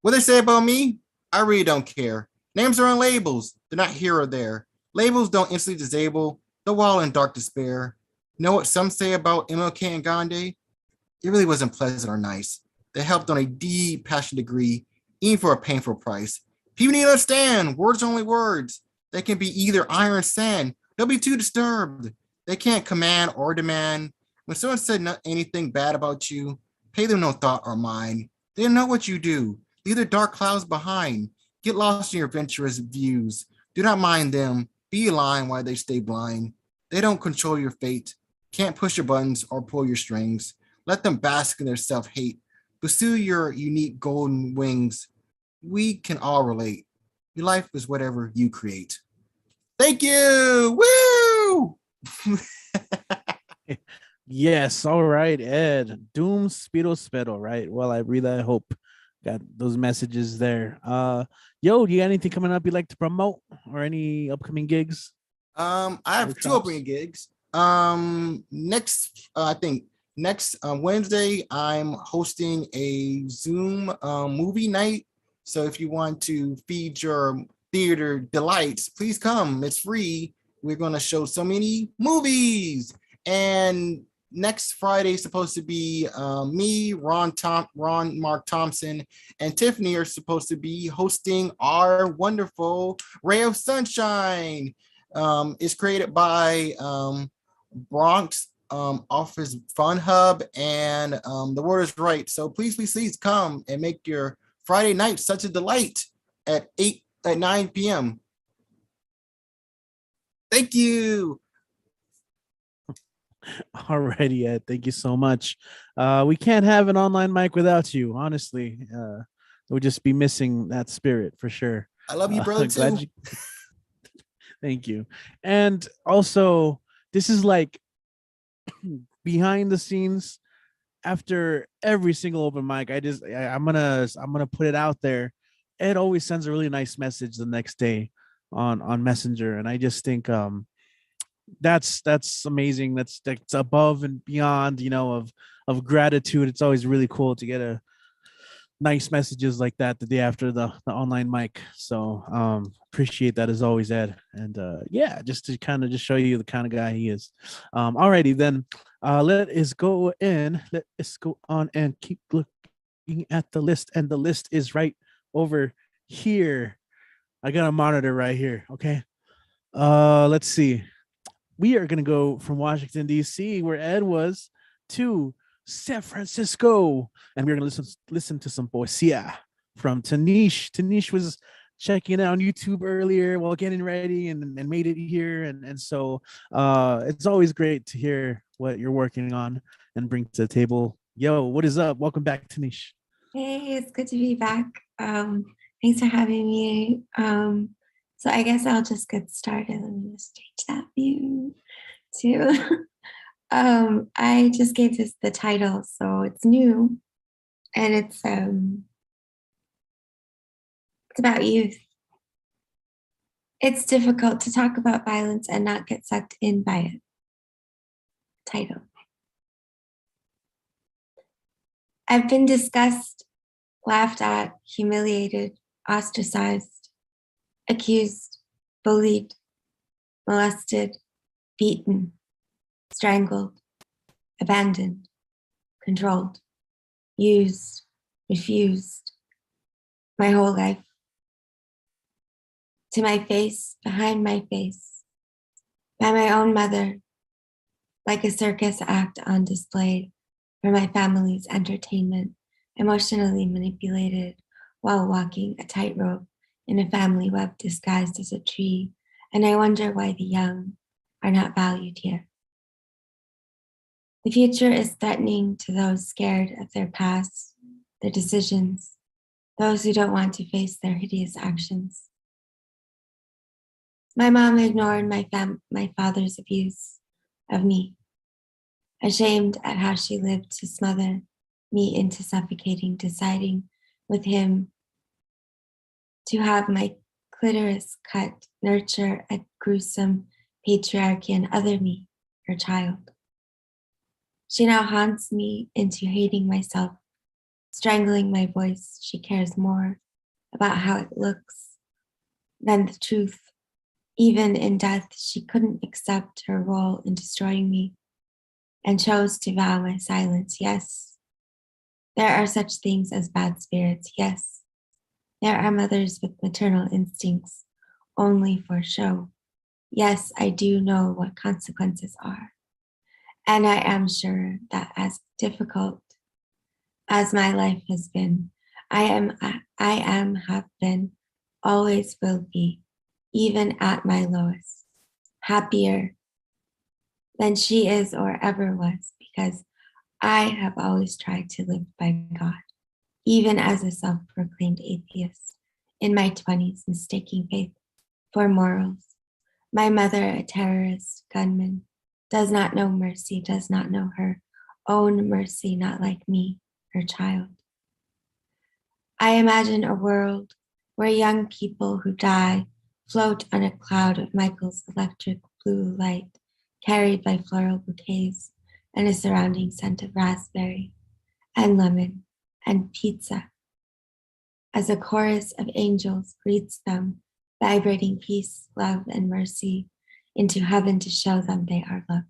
What they say about me, I really don't care. Names are on labels. They're not here or there. Labels don't instantly disable the wall in dark despair. You know what some say about MLK and Gandhi? It really wasn't pleasant or nice. They helped on a deep passion degree, even for a painful price. People need to understand, words are only words. They can be either iron or sand. They'll be too disturbed. They can't command or demand. When someone said anything bad about you, pay them no thought or mind. They don't know what you do. Leave their dark clouds behind. Get lost in your adventurous views. Do not mind them. Be aligned while they stay blind. They don't control your fate. Can't push your buttons or pull your strings. Let them bask in their self-hate. Pursue your unique golden wings. We can all relate. Your life is whatever you create. Thank you. Woo! Yes, all right, Ed. Doom Speedo Speedo, right? Well, I really hope got those messages there. Yo, do you got anything coming up you'd like to promote or any upcoming gigs? I have two Workshops? opening gigs. Next, I think next Wednesday, I'm hosting a Zoom movie night. So if you want to feed your theater delights, please come. It's free. We're going to show so many movies. And next Friday is supposed to be me, Ron, Mark Thompson, and Tiffany are supposed to be hosting our wonderful Ray of Sunshine. It's created by Bronx Office Fun Hub, and the word is right. So please come and make your Friday night such a delight at 9 p.m. Thank you. Alrighty, Ed. Thank you so much. We can't have an online mic without you, honestly. We'll just be missing that spirit for sure. I love you, brother, too. Thank you. And also, this is like behind the scenes. After every single open mic, I'm gonna put it out there. Ed always sends a really nice message the next day on Messenger, and I just think that's amazing. That's above and beyond, of gratitude. It's always really cool to get a nice messages like that the day after the online mic. So appreciate that as always, Ed. And yeah, just to kind of just show you the kind of guy he is. Alrighty then. Let us go on and keep looking at the list, and the list is right over here. I got a monitor right here. Okay. Let's see. We are gonna go from Washington D.C., where Ed was, to San Francisco, and we're gonna listen to some poesía from Tanish. Tanish was checking it out on YouTube earlier while getting ready and made it here, and so it's always great to hear what you're working on and bring to the table. Yo, what is up? Welcome back, Tanish. Hey, it's good to be back. Thanks for having me. So I guess I'll just get started. Let me just change that view too. I just gave this the title, so it's new, and it's about youth. It's difficult to talk about violence and not get sucked in by it. Title. I've been discussed, laughed at, humiliated, ostracized, accused, bullied, molested, beaten, strangled, abandoned, controlled, used, refused, my whole life. To my face, behind my face, by my own mother, like a circus act on display for my family's entertainment, emotionally manipulated while walking a tightrope in a family web disguised as a tree, and I wonder why the young are not valued here. The future is threatening to those scared of their past, their decisions, those who don't want to face their hideous actions. My mom ignored my father's abuse of me, ashamed at how she lived to smother me into suffocating, deciding with him to have my clitoris cut, nurture a gruesome patriarchy and other me, her child. She now haunts me into hating myself, strangling my voice. She cares more about how it looks than the truth. Even in death, she couldn't accept her role in destroying me and chose to vow my silence. Yes, there are such things as bad spirits. Yes, there are mothers with maternal instincts only for show. Yes, I do know what consequences are. And I am sure that as difficult as my life has been, I am, have been, always will be, even at my lowest, happier than she is or ever was, because I have always tried to live by God. even as a self-proclaimed atheist, in my 20s, mistaking faith for morals. My mother, a terrorist gunman, does not know mercy, does not know her own mercy, not like me, her child. I imagine a world where young people who die float on a cloud of Michael's electric blue light, carried by floral bouquets and a surrounding scent of raspberry and lemon and pizza, as a chorus of angels greets them, vibrating peace, love, and mercy into heaven to show them they are loved.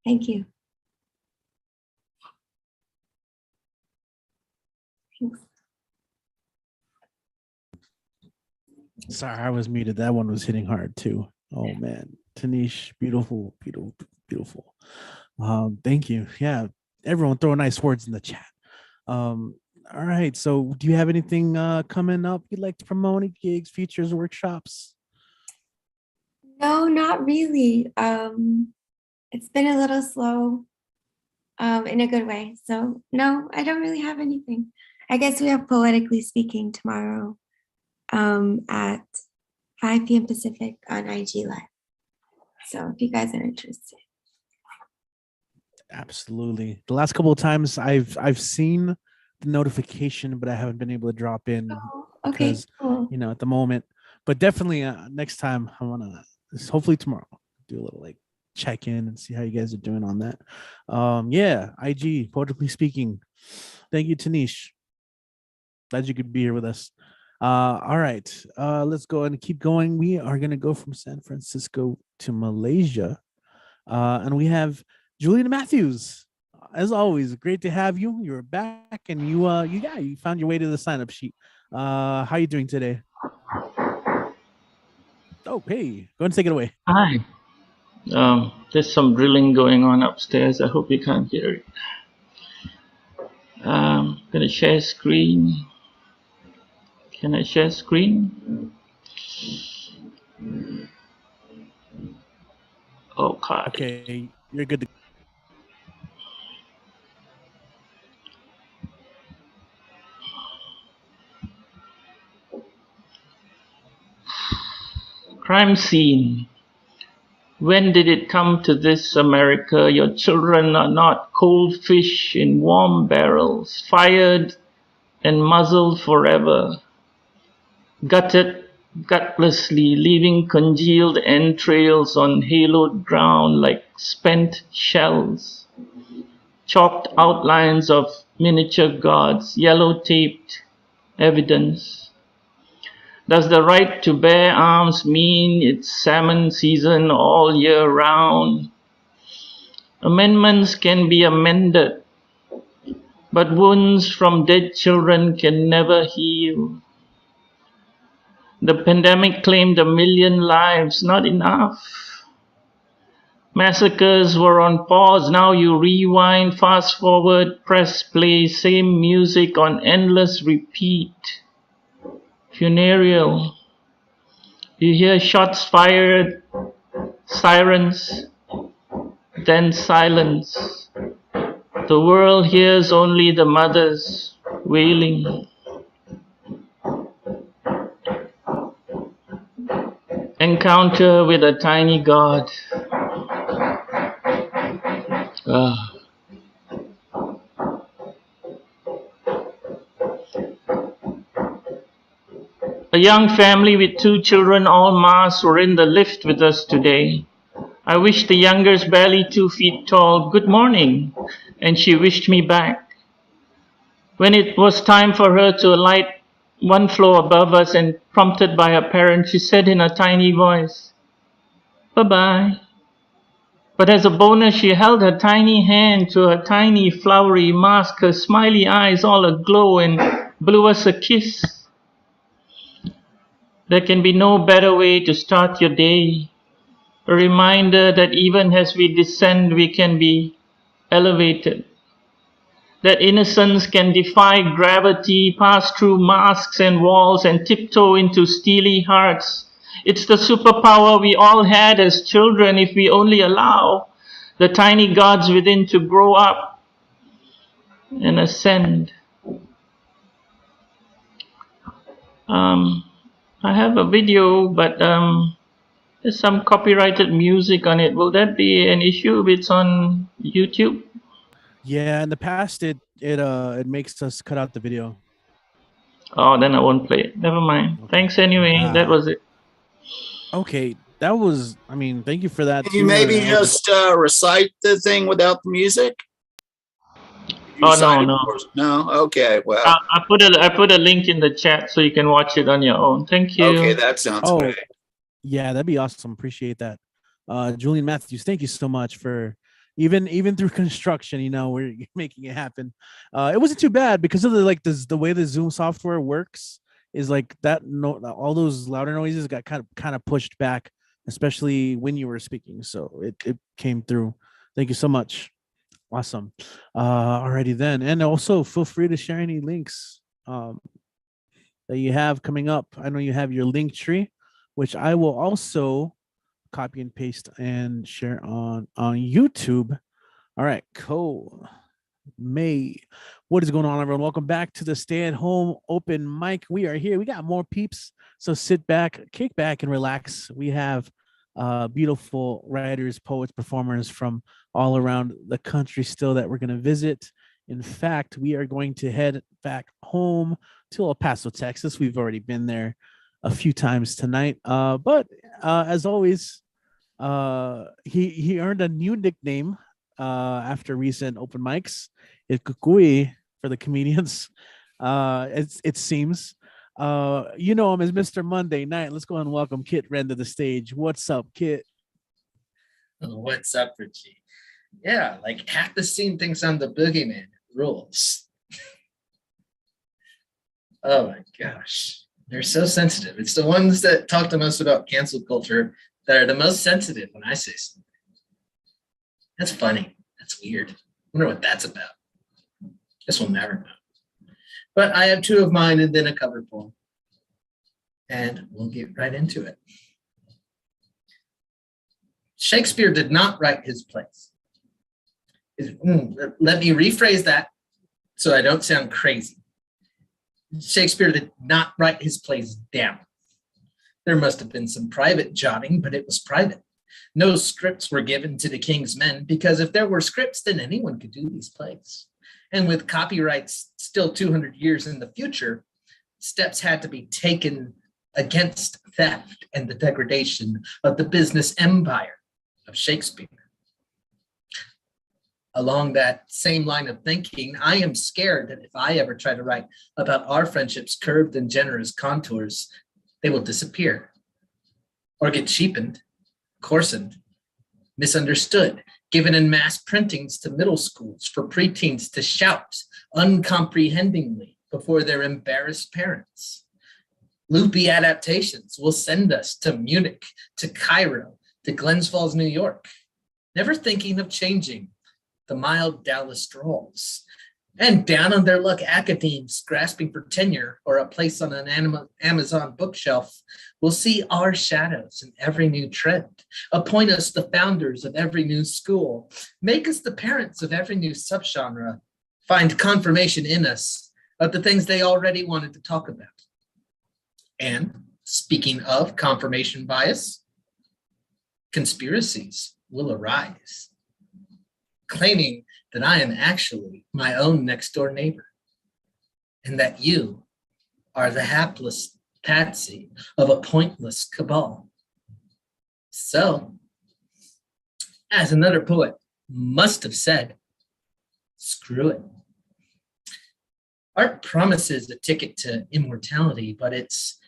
Thank you. Thanks. Sorry, I was muted. That one was hitting hard too. Oh man, Tanish, beautiful, beautiful, beautiful. Thank you. Yeah, everyone throw nice words in the chat. All right. So, do you have anything coming up you'd like to promote? Any gigs, features, workshops? No, not really. It's been a little slow, in a good way. So no, I don't really have anything. I guess we have Poetically Speaking tomorrow at 5 p.m. Pacific on IG Live. So if you guys are interested. Absolutely. The last couple of times I've seen the notification, but I haven't been able to drop in Okay, because cool. at the moment. But definitely next time I want to. Hopefully tomorrow do a little like check in and see how you guys are doing on that. Yeah, IG Poetically Speaking. Thank you, Tanish. Glad you could be here with us. All right, let's go and keep going. We are going to go from San Francisco to Malaysia, and we have Julian Matthews. As always, great to have you. You're back, and you found your way to the sign-up sheet. How are you doing today? Oh, hey, go ahead and take it away. Hi. There's some drilling going on upstairs. I hope you can't hear it. I'm going to share screen. Can I share screen? Okay, you're good to Crime scene. When did it come to this, America? Your children are not cold fish in warm barrels, fired and muzzled forever, gutted gutlessly, leaving congealed entrails on haloed ground like spent shells, chalked outlines of miniature gods, yellow-taped evidence. Does the right to bear arms mean it's salmon season all year round? Amendments can be amended, but wounds from dead children can never heal. The pandemic claimed 1 million lives, not enough. Massacres were on pause, now you rewind, fast forward, press play, same music on endless repeat. Funereal. You hear shots fired, sirens, then silence. The world hears only the mothers wailing. Encounter with a tiny god. A young family with 2 children, all masked, were in the lift with us today. I wished the youngest, barely 2 feet tall, good morning, and she wished me back. When it was time for her to alight 1 floor above us and prompted by her parents, she said in a tiny voice, "Bye-bye." But as a bonus, she held her tiny hand to her tiny flowery mask, her smiley eyes all aglow, and blew us a kiss. There can be no better way to start your day. A reminder that even as we descend, we can be elevated. That innocence can defy gravity, pass through masks and walls, and tiptoe into steely hearts. It's the superpower we all had as children if we only allow the tiny gods within to grow up and ascend. I have a video, but there's some copyrighted music on it. Will that be an issue if it's on YouTube? Yeah, in the past it makes us cut out the video. Oh, then I won't play it. Never mind. Okay. Thanks anyway. That was it. Okay, that was. I mean, thank you for that. Can you too, maybe and I was- just recite the thing without the music? You Oh, recite no, it no. for- No? Okay, well, I put a link in the chat so you can watch it on your own. Thank you. okay, that sounds Oh, great. yeah, that'd be awesome. Appreciate that. Julian Matthews, thank you so much for even through construction, we're making it happen. It wasn't too bad because of the way the Zoom software works is like that. No, all those louder noises got kind of pushed back, especially when you were speaking. So it came through. Thank you so much. Awesome. Alrighty then, and also feel free to share any links that you have coming up. I know you have your link tree, which I will also copy and paste and share on YouTube. All right, cool. May, what is going on, everyone? Welcome back to the Stay at Home Open Mic. We are here. We got more peeps, so sit back, kick back, and relax. We have beautiful writers, poets, performers from all around the country still that we're going to visit. In fact, we are going to head back home to El Paso, Texas. We've already been there a few times tonight. But as always, he earned a new nickname after recent open mics. It Kukui for the comedians. It seems. You know him as Mr. Monday Night. Let's go and welcome Kit Ren to the stage. What's up, Kit? What's up, Richie? Yeah, like half the scene thinks I'm the boogeyman. It rules. Oh my gosh. They're so sensitive. It's the ones that talk the most about cancel culture that are the most sensitive when I say something. That's funny. That's weird. I wonder what that's about. Guess we'll never know. But I have two of mine and then a cover poem. And we'll get right into it. Shakespeare did not write his plays. Let me rephrase that so I don't sound crazy. Shakespeare did not write his plays down. There must have been some private jotting, but it was private. No scripts were given to the king's men because if there were scripts, then anyone could do these plays. And with copyrights still 200 years in the future, steps had to be taken against theft and the degradation of the business empire of Shakespeare. Along that same line of thinking, I am scared that if I ever try to write about our friendship's curved and generous contours, they will disappear or get cheapened, coarsened, misunderstood, given in mass printings to middle schools for preteens to shout uncomprehendingly before their embarrassed parents. Loopy adaptations will send us to Munich, to Cairo, to Glens Falls, New York, never thinking of changing the mild Dallas drawls. And down on their luck, academes grasping for tenure or a place on an Amazon bookshelf will see our shadows in every new trend, appoint us the founders of every new school, make us the parents of every new subgenre, find confirmation in us of the things they already wanted to talk about. And speaking of confirmation bias, conspiracies will arise, claiming that I am actually my own next door neighbor and that you are the hapless patsy of a pointless cabal. So, as another poet must have said, screw it. Art promises a ticket to immortality, but it's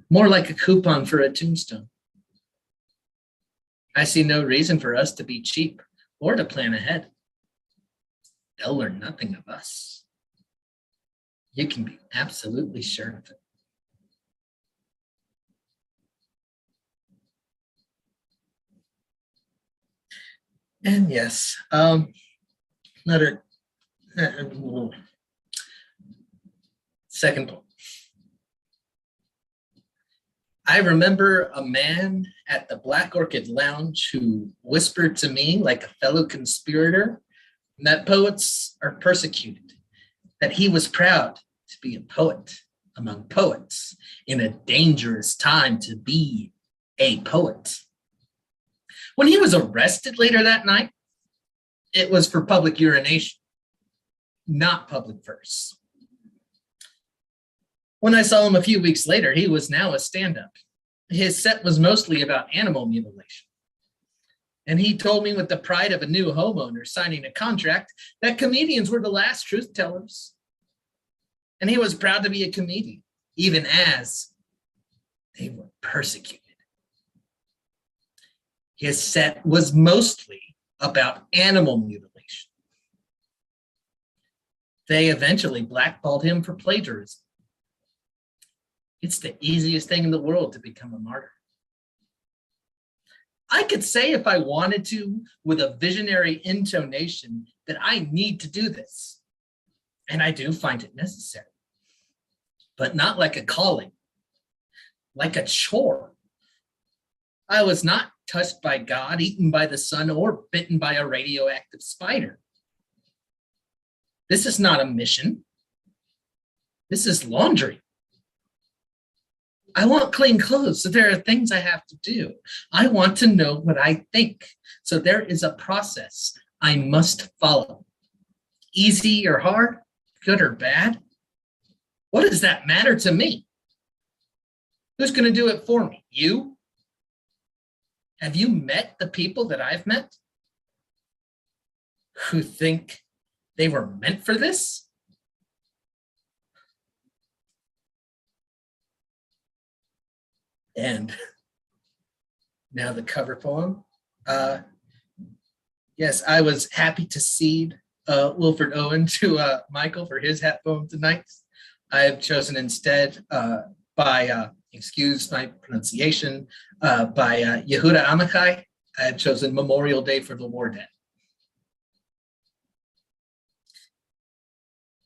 more like a coupon for a tombstone. I see no reason for us to be cheap or to plan ahead. They'll learn nothing of us. You can be absolutely sure of it. And yes, another second poem. I remember a man at the Black Orchid Lounge who whispered to me like a fellow conspirator that poets are persecuted, that he was proud to be a poet, among poets in a dangerous time to be a poet. When he was arrested later that night, it was for public urination, not public verse. When I saw him a few weeks later, he was now a stand-up. His set was mostly about animal mutilation. And he told me with the pride of a new homeowner signing a contract that comedians were the last truth tellers. And he was proud to be a comedian, even as they were persecuted. His set was mostly about animal mutilation. They eventually blackballed him for plagiarism. It's the easiest thing in the world to become a martyr. I could say if I wanted to, with a visionary intonation, that I need to do this. And I do find it necessary. But not like a calling, like a chore. I was not touched by God, eaten by the sun, or bitten by a radioactive spider. This is not a mission. This is laundry. I want clean clothes, so there are things I have to do. I want to know what I think, so there is a process I must follow. Easy or hard, good or bad? What does that matter to me? Who's going to do it for me? You? Have you met the people that I've met who think they were meant for this? And now the cover poem. Yes, I was happy to cede Wilfred Owen to Michael for his hat poem tonight. I have chosen instead by, excuse my pronunciation, by Yehuda Amichai. I have chosen Memorial Day for the War Dead.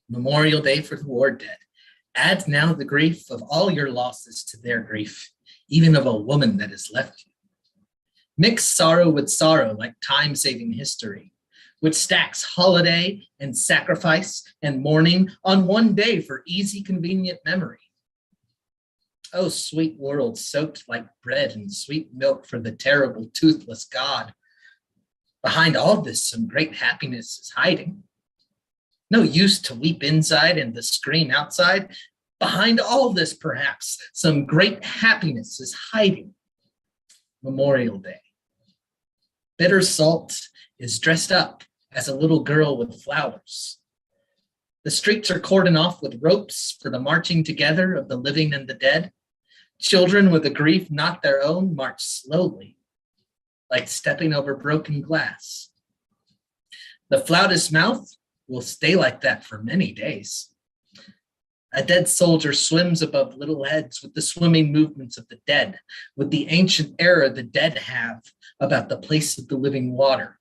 Memorial Day for the War Dead. Add now the grief of all your losses to their grief, even of a woman that has left you. Mix sorrow with sorrow like time-saving history, which stacks holiday and sacrifice and mourning on one day for easy, convenient memory. Oh, sweet world, soaked like bread and sweet milk for the terrible, toothless God. Behind all this, some great happiness is hiding. No use to weep inside and to scream outside. Behind all this, perhaps, some great happiness is hiding. Memorial Day. Bitter salt is dressed up as a little girl with flowers. The streets are cordoned off with ropes for the marching together of the living and the dead. Children with a grief not their own march slowly, like stepping over broken glass. The flautist's mouth will stay like that for many days. A dead soldier swims above little heads with the swimming movements of the dead, with the ancient error the dead have about the place of the living water.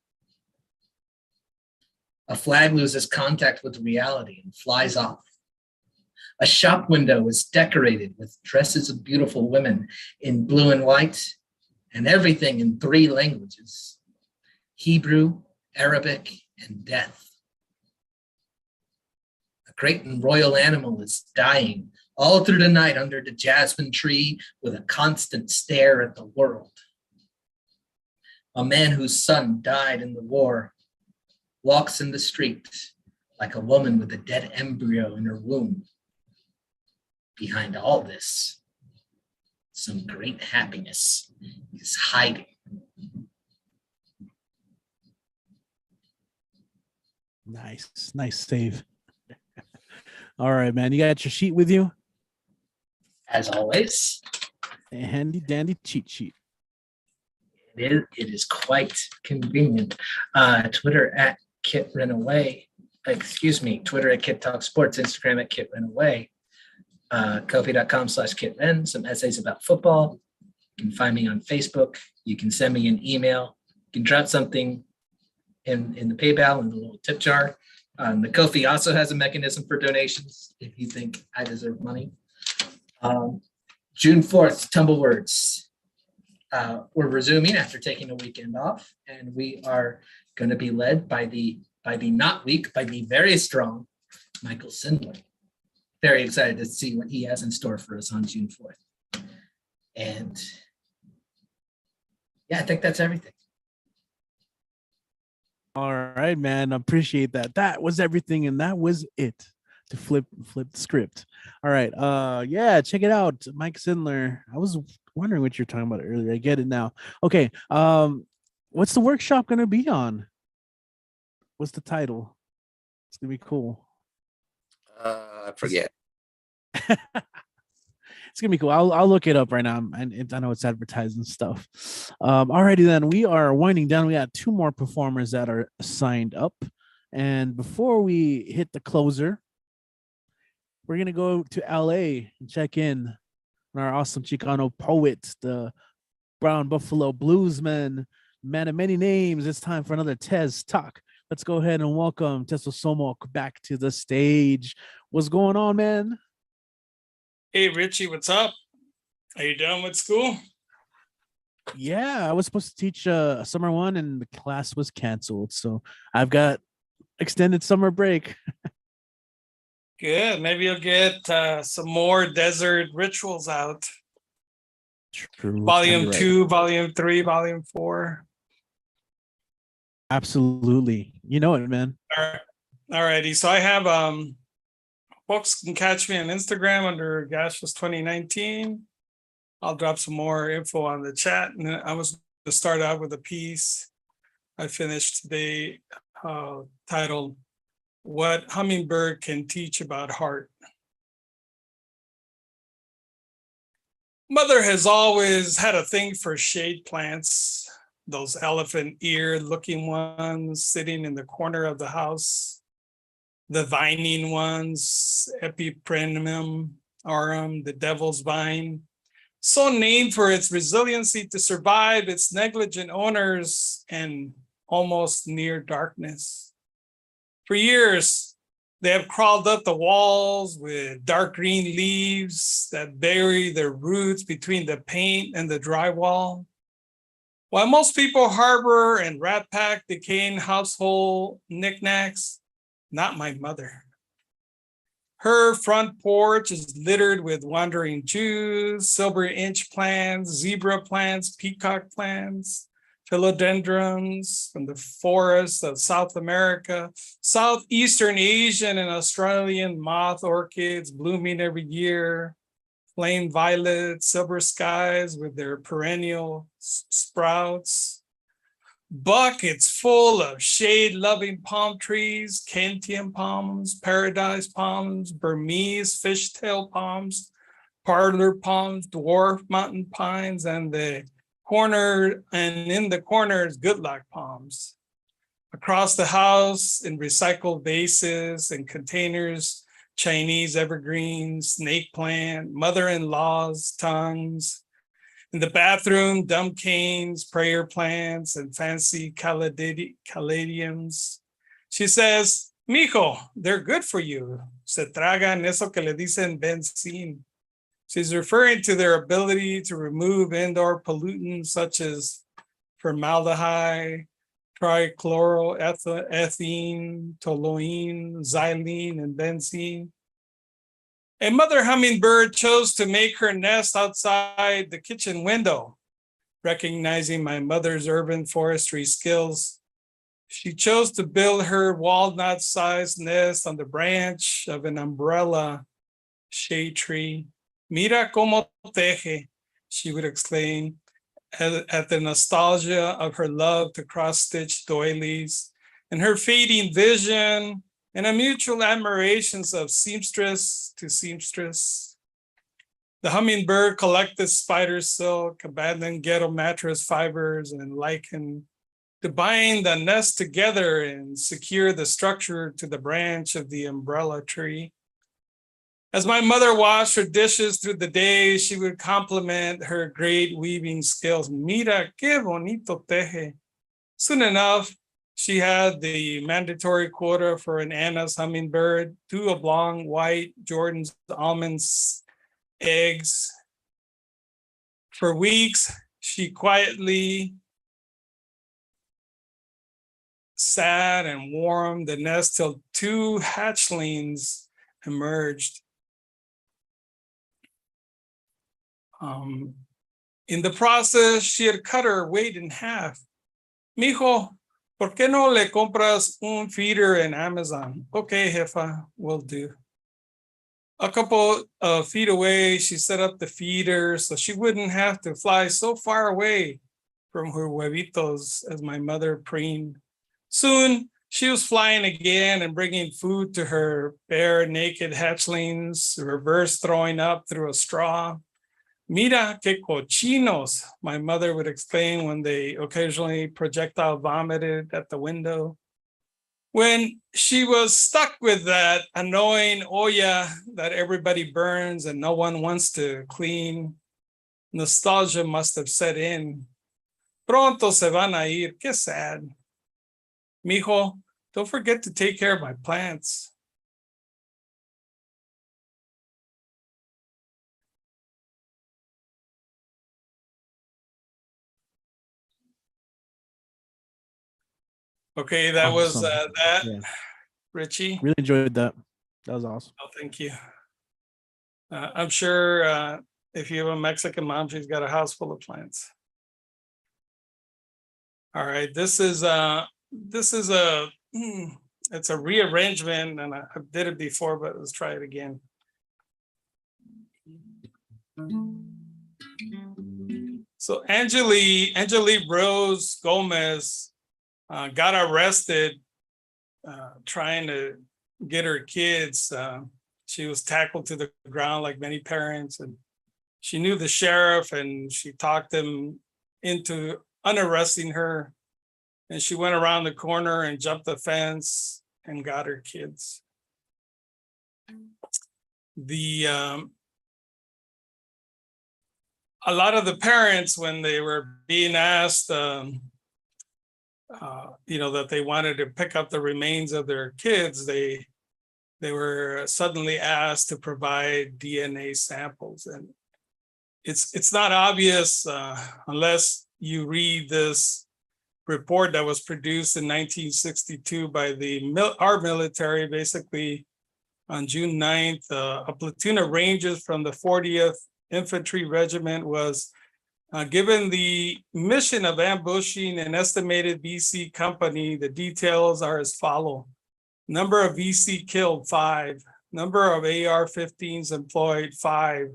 A flag loses contact with reality and flies off. A shop window is decorated with dresses of beautiful women in blue and white, and everything in 3 languages: Hebrew, Arabic, and death. Great and royal animal is dying all through the night under the jasmine tree with a constant stare at the world. A man whose son died in the war walks in the street like a woman with a dead embryo in her womb. Behind all this, some great happiness is hiding. Nice, nice save. All right, man. You got your sheet with you? As always. A handy dandy cheat sheet. It is quite convenient. Twitter at Kit Runaway. Excuse me. Twitter at Kit Talk Sports. Instagram at Kit Runaway. Kofi.com/KitRen. Some essays about football. You can find me on Facebook. You can send me an email. You can drop something in the PayPal in the little tip jar. The Kofi also has a mechanism for donations if you think I deserve money. June 4th, Tumblewords. We're resuming after taking a weekend off, and we are going to be led by the very strong Michael Cindler. very excited to see what he has in store for us on June 4th. And yeah, I think that's everything. All right, man. Appreciate that. That was everything, and that was it. To flip the script. All right. Yeah, check it out. Mike Cindler. I was wondering what you're talking about earlier. I get it now. Okay. What's the workshop gonna be on? What's the title? It's gonna be cool. I forget. It's gonna be cool. I'll look it up right now, and I know it's advertising stuff. Alrighty then, we are winding down. We got 2 more performers that are signed up, and before we hit the closer, we're gonna go to LA and check in on our awesome Chicano poet, the Brown Buffalo Bluesman, man of many names. It's time for another Tez Talk. Let's go ahead and welcome Teso Somok back to the stage. What's going on, man? Hey, Richie, what's up? Are you done with school? Yeah, I was supposed to teach summer 1 and the class was canceled. So I've got extended summer break. Good. Maybe you'll get some more desert rituals out. True. Volume Right. 2, Volume 3, Volume 4. Absolutely. You know it, man. All righty. So I have folks can catch me on Instagram under Gaseous 2019. I'll drop some more info on the chat. And I was going to start out with a piece I finished today titled What Hummingbird Can Teach About Heart. Mother has always had a thing for shade plants, those elephant ear looking ones sitting in the corner of the house, the vining ones, Epipremnum aurum, the devil's vine, so named for its resiliency to survive its negligent owners and almost near darkness. For years, they have crawled up the walls with dark green leaves that bury their roots between the paint and the drywall. While most people harbor and rat pack decaying household knickknacks, not my mother. Her front porch is littered with wandering Jews, silver inch plants, zebra plants, peacock plants, philodendrons from the forests of South America, Southeastern Asian and Australian moth orchids blooming every year, flame violets, silver skies with their perennial sprouts, buckets full of shade-loving palm trees, Kentian palms, paradise palms, Burmese fishtail palms, parlor palms, dwarf mountain pines, and in the corners, good luck palms. Across the house, in recycled vases and containers, Chinese evergreens, snake plant, mother-in-law's tongues. In the bathroom, dumb canes, prayer plants, and fancy caladiums. She says, "Mijo, they're good for you. Se tragan eso que le dicen benzene." She's referring to their ability to remove indoor pollutants such as formaldehyde, trichloroethene, toluene, xylene, and benzene. A mother hummingbird chose to make her nest outside the kitchen window. Recognizing my mother's urban forestry skills, she chose to build her walnut-sized nest on the branch of an umbrella shade tree. "Mira cómo teje," she would exclaim at the nostalgia of her love to cross-stitch doilies and her fading vision and a mutual admirations of seamstress to seamstress. The hummingbird collected spider silk, abandoned ghetto mattress fibers, and lichen to bind the nest together and secure the structure to the branch of the umbrella tree. As my mother washed her dishes through the day, she would compliment her great weaving skills. "Mira qué bonito teje." Soon enough, she had the mandatory quota for an Anna's hummingbird, 2 oblong white Jordan's almonds eggs. For weeks, she quietly sat and warmed the nest till 2 hatchlings emerged. In the process, she had cut her weight in half. Mijo, ¿por qué no le compras un feeder in Amazon? Okay, jefa, will do. A couple of feet away, she set up the feeder so she wouldn't have to fly so far away from her huevitos, as my mother preened. Soon, she was flying again and bringing food to her bare, naked hatchlings, reverse throwing up through a straw. Mira que cochinos, my mother would exclaim when they occasionally projectile vomited at the window. When she was stuck with that annoying olla that everybody burns and no one wants to clean, nostalgia must have set in. Pronto se van a ir, qué sad. Mijo, don't forget to take care of my plants. Okay, that was Awesome. that, Yeah. Richie. Really enjoyed that. That was awesome. Oh, thank you. I'm sure if you have a Mexican mom, she's got a house full of plants. All right, this is a it's a rearrangement, and I did it before, but let's try it again. So Angelique Rose Gomez got arrested trying to get her kids. She was tackled to the ground like many parents, and she knew the sheriff, and she talked them into unarresting her. And she went around the corner and jumped the fence and got her kids. A lot of the parents, when they were being asked, that they wanted to pick up the remains of their kids, they were suddenly asked to provide DNA samples, and it's not obvious unless you read this report that was produced in 1962 by our military. Basically, on June 9th, a platoon of Rangers from the 40th Infantry Regiment was given the mission of ambushing an estimated VC company. The details are as follow. Number of VC killed, 5. Number of AR-15s employed, 5.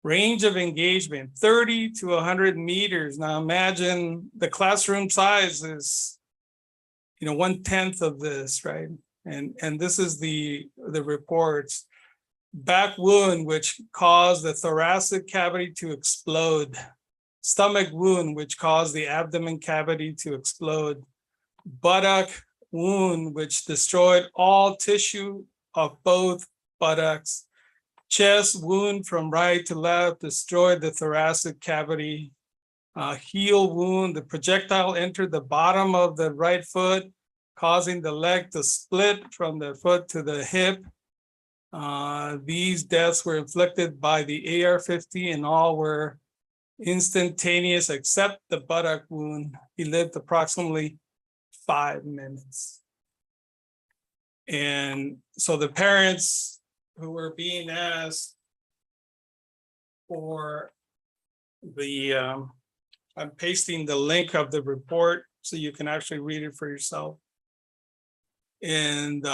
Range of engagement, 30 to 100 meters. Now imagine the classroom size is, 1/10 of this, right? And this is the reports. Back wound, which caused the thoracic cavity to explode. Stomach wound, which caused the abdomen cavity to explode. Buttock wound, which destroyed all tissue of both buttocks. Chest wound from right to left, destroyed the thoracic cavity. Heel wound, the projectile entered the bottom of the right foot, causing the leg to split from the foot to the hip. These deaths were inflicted by the AR-15, and all were instantaneous except the buttock wound. He lived approximately 5 minutes. And so the parents who were being asked for I'm pasting the link of the report so you can actually read it for yourself. And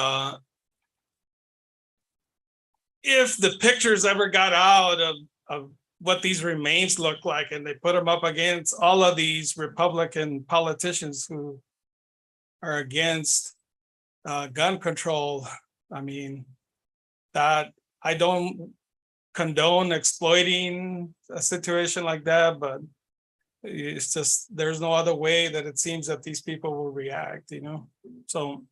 if the pictures ever got out of what these remains look like, and they put them up against all of these Republican politicians who are against gun control, I mean, that I don't condone exploiting a situation like that, but it's just, there's no other way that it seems that these people will react, So.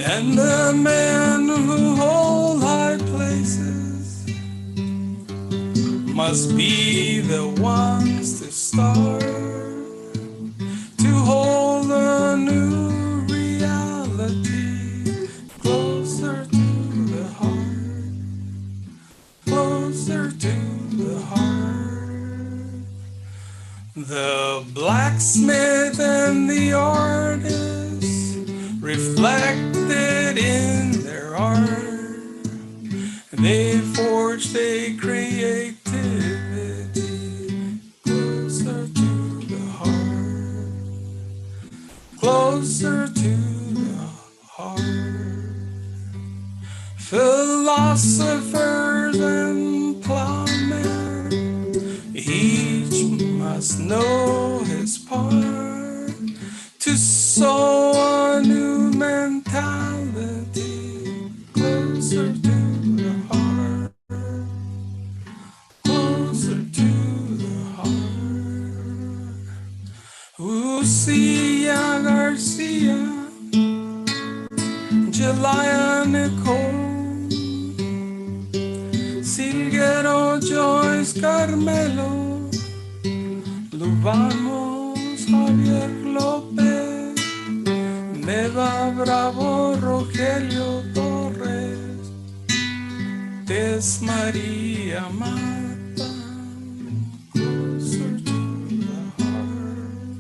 And the men who hold high places must be the ones to start to hold a new reality closer to the heart. to the heart. The blacksmith and the artist reflected in their art. They forged a creativity closer to the heart, closer to the heart. Philosophers and plowmen, each must know his part to sow a new mentality closer to the heart, closer to the heart. Lucia Garcia, Jelia Nicole, Silguero Joyce Carmelo, Lubamos Javier López, Neva Bravo Rogelio Torres, Tess María Mata, closer to the heart,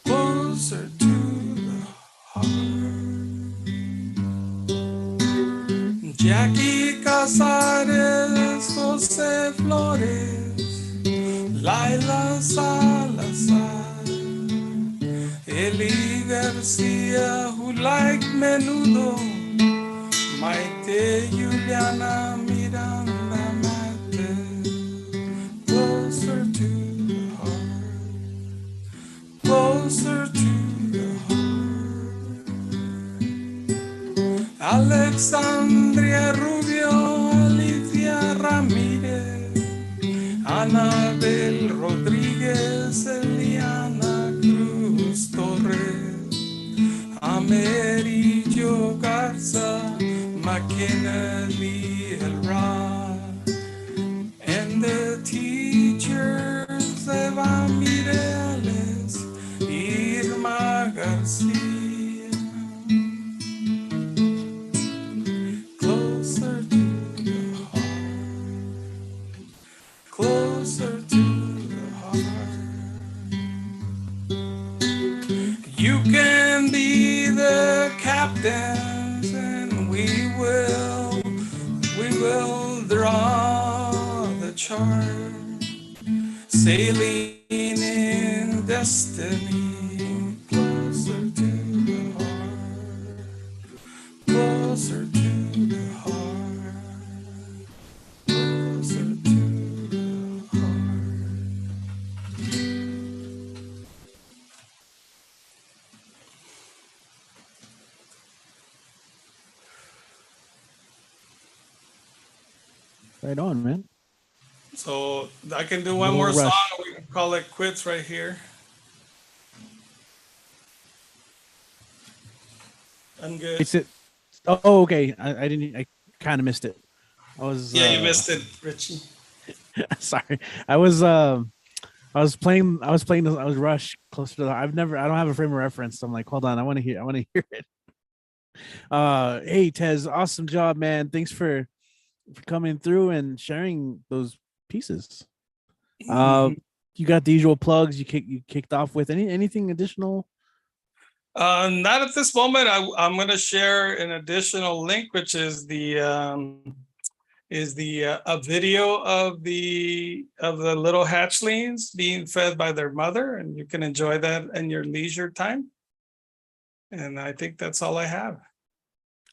closer to the heart. Jackie Casares, José Flores, Laila Salazar, Eli Garcia, who liked menudo, Maite Juliana Miranda Mate, closer to the heart, closer to the heart. Alexandria Rubio, Alicia Ramirez, Anabel Rodríguez, Eliana Cruz Torres, Amerillo Garza, McKenna Lee Elrod, and the teachers Eva Mireles, Irma Garcia, closer to the heart, closer to the heart. You can be the captains and we will draw the chart, sailing in destiny, closer to the heart, closer to the heart, closer to the heart. Right on, man. So I can do one No more rush. song. We can call it quits right here. I'm good. It's it. Oh, okay. I didn't. I kind of missed it. I was. Yeah, you missed it, Richie. Sorry. I was playing. I was Rush closer to the. I don't have a frame of reference. So I'm like, hold on. I want to hear it. Hey Tez, awesome job, man. Thanks for coming through and sharing those pieces. You got the usual plugs. You kicked off with anything additional? Not at this moment. I'm going to share an additional link, which is a video of the little hatchlings being fed by their mother, and you can enjoy that in your leisure time. And I think that's all I have.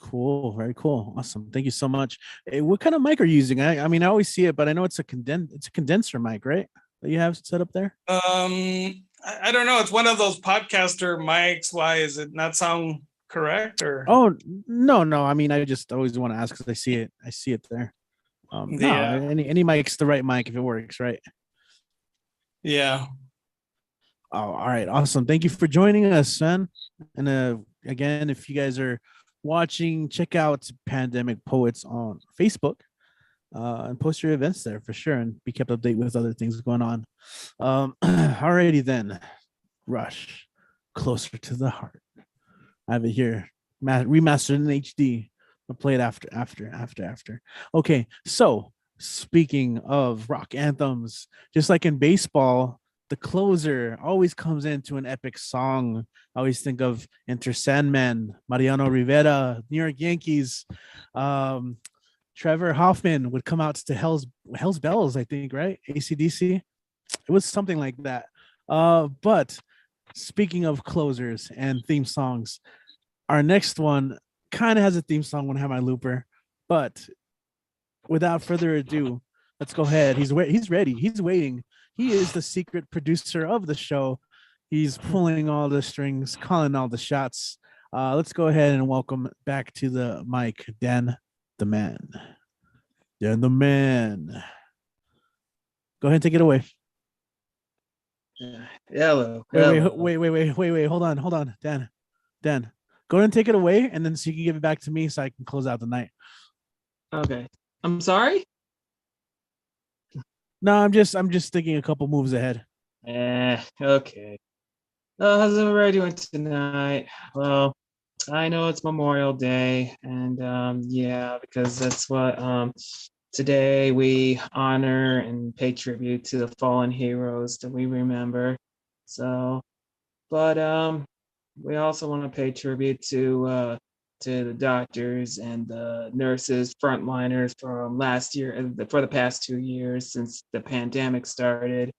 Cool, very cool, awesome. Thank you so much. Hey, what kind of mic are you using? I mean, I always see it, but I know it's a condenser mic, right? That you have set up there. I don't know. It's one of those podcaster mics. Why is it not sound correct? Or Oh no. I mean, I just always want to ask because I see it there. Yeah. No, any mic's the right mic if it works, right? Yeah. Oh, all right, awesome. Thank you for joining us, man. And again, if you guys are watching, check out Pandemic Poets on Facebook. And post your events there for sure and be kept updated with other things going on. Alrighty then, Rush, closer to the heart. I have it here, remastered in HD. I'll play it after. Okay, so Speaking of rock anthems, just like in baseball, the closer always comes into an epic song. I always think of Enter Sandman, Mariano Rivera, New York Yankees. Trevor Hoffman would come out to Hell's Bells, I think, right? AC/DC. It was something like that. But speaking of closers and theme songs, our next one kind of has a theme song when I have my looper. But without further ado, let's go ahead. He's ready. He's waiting. He is the secret producer of the show. He's pulling all the strings, calling all the shots. Let's go ahead and welcome back to the mic, Dan the Man. Dan the Man. Go ahead and take it away. Hello. Wait. Hold on. Dan. Go ahead and take it away, and then so you can give it back to me so I can close out the night. Okay. I'm sorry? No, I'm just thinking a couple moves ahead. Okay. How's everybody doing tonight? Well, I know it's Memorial Day, and yeah, because that's what today we honor and pay tribute to the fallen heroes that we remember. So, but we also want to pay tribute to the doctors and the nurses, frontliners from last year and for the past 2 years since the pandemic started.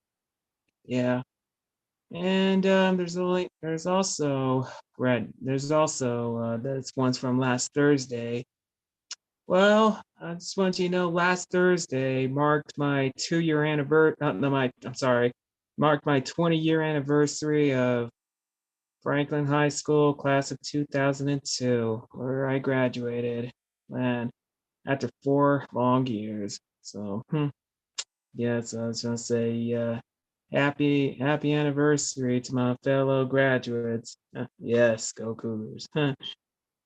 Yeah. And there's also this one's from last Thursday. Well, I just want you to know last Thursday marked my 2-year anniversary, marked my 20-year anniversary of Franklin High School, class of 2002, where I graduated, and after 4 long years. So, yeah, so I was gonna say, happy anniversary to my fellow graduates. Yes, go Cougars.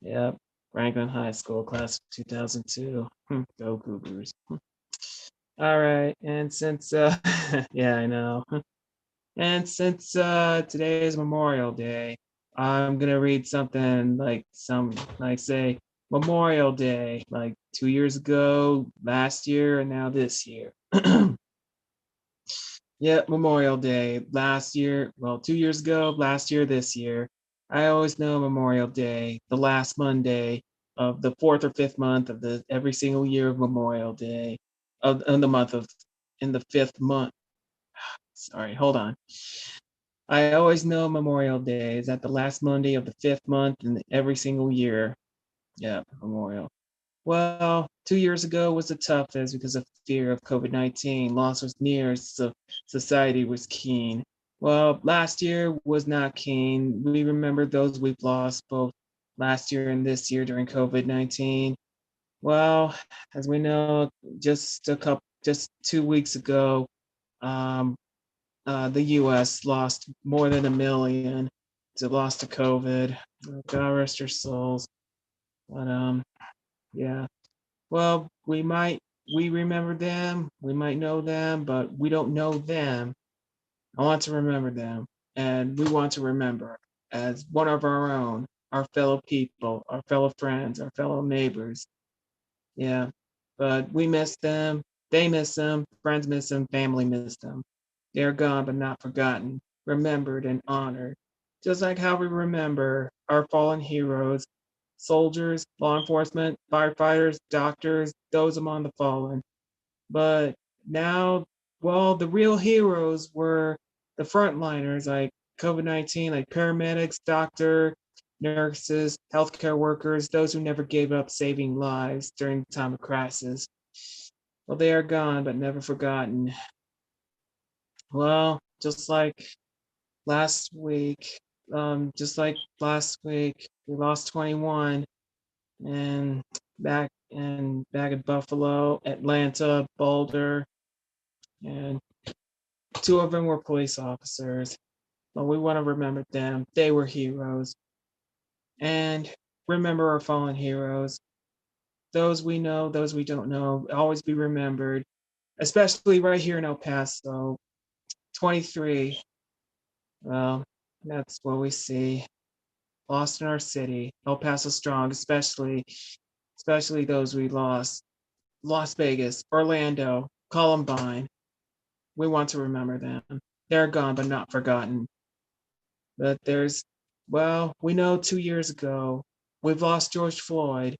Yep, Franklin High School, class of 2002. Go Cougars. All right, and since yeah, I know. And since today is Memorial Day, I'm gonna read something like say Memorial Day, like 2 years ago, last year, and now this year. Yeah, Memorial Day, last year, well, 2 years ago, last year, this year. I always know Memorial Day, the last Monday of the 4th or 5th month of the every single year of Memorial Day, in the 5th month. Sorry, hold on. I always know Memorial Day is at the last Monday of the 5th month in every single year. Yeah, Memorial. Well, 2 years ago was the toughest because of fear of COVID-19. Loss was near, so society was keen. Well, last year was not keen. We remember those we've lost both last year and this year during COVID-19. Well, as we know, just 2 weeks ago, the U.S. lost more than 1 million lost to COVID. God rest their souls. But yeah. Well, we remember them, we might know them, but we don't know them. I want to remember them, and we want to remember as one of our own, our fellow people, our fellow friends, our fellow neighbors. Yeah, but we miss them, they miss them, friends miss them, family miss them. They are gone but not forgotten, remembered and honored, just like how we remember our fallen heroes, soldiers, law enforcement, firefighters, doctors, those among the fallen. But now, well, the real heroes were the frontliners like COVID-19, like paramedics, doctor, nurses, healthcare workers, those who never gave up saving lives during the time of crisis. Well, they are gone, but never forgotten. Well, just like last week, we lost 21, and back in Buffalo, Atlanta, Boulder, and 2 of them were police officers. But we want to remember them. They were heroes. And remember our fallen heroes. Those we know, those we don't know, always be remembered, especially right here in El Paso. 23. Well, that's what we see. Lost in our city. El Paso strong, especially those we lost. Las Vegas, Orlando, Columbine. We want to remember them. They're gone but not forgotten. But we know 2 years ago, we've lost George Floyd.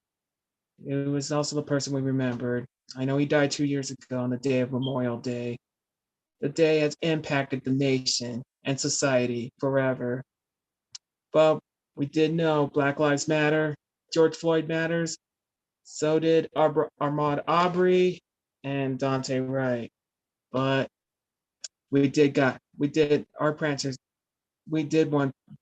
It was also the person we remembered. I know he died 2 years ago on the day of Memorial Day. The day has impacted the nation and society forever. But we did know Black Lives Matter, George Floyd matters. So did Ahmaud Arbery and Dante Wright. But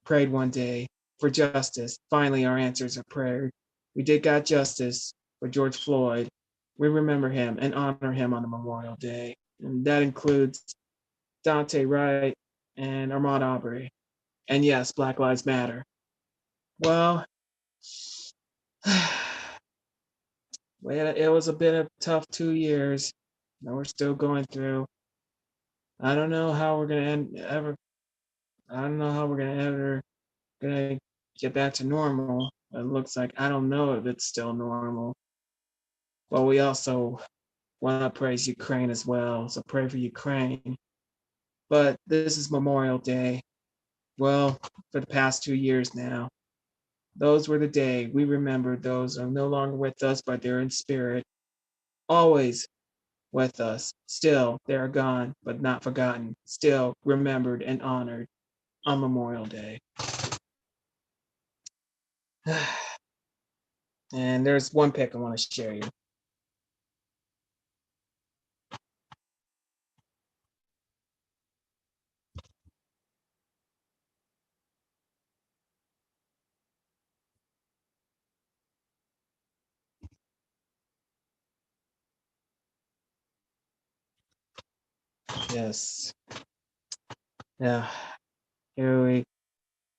prayed one day for justice. Finally, our answers are prayed. We did got justice for George Floyd. We remember him and honor him on the Memorial Day. And that includes Dante Wright and Ahmaud Arbery. And yes, Black Lives Matter. Well, it was a bit of tough 2 years that we're still going through. I don't know how we're gonna ever get back to normal. It looks like I don't know if it's still normal. But we also want to praise Ukraine as well. So pray for Ukraine. But this is Memorial Day. Well, for the past 2 years now. Those were the day. We remembered those are no longer with us, but they're in spirit. Always with us. Still, they are gone, but not forgotten. Still remembered and honored on Memorial Day. And there's one pic I want to share you. Yes. Yeah. Here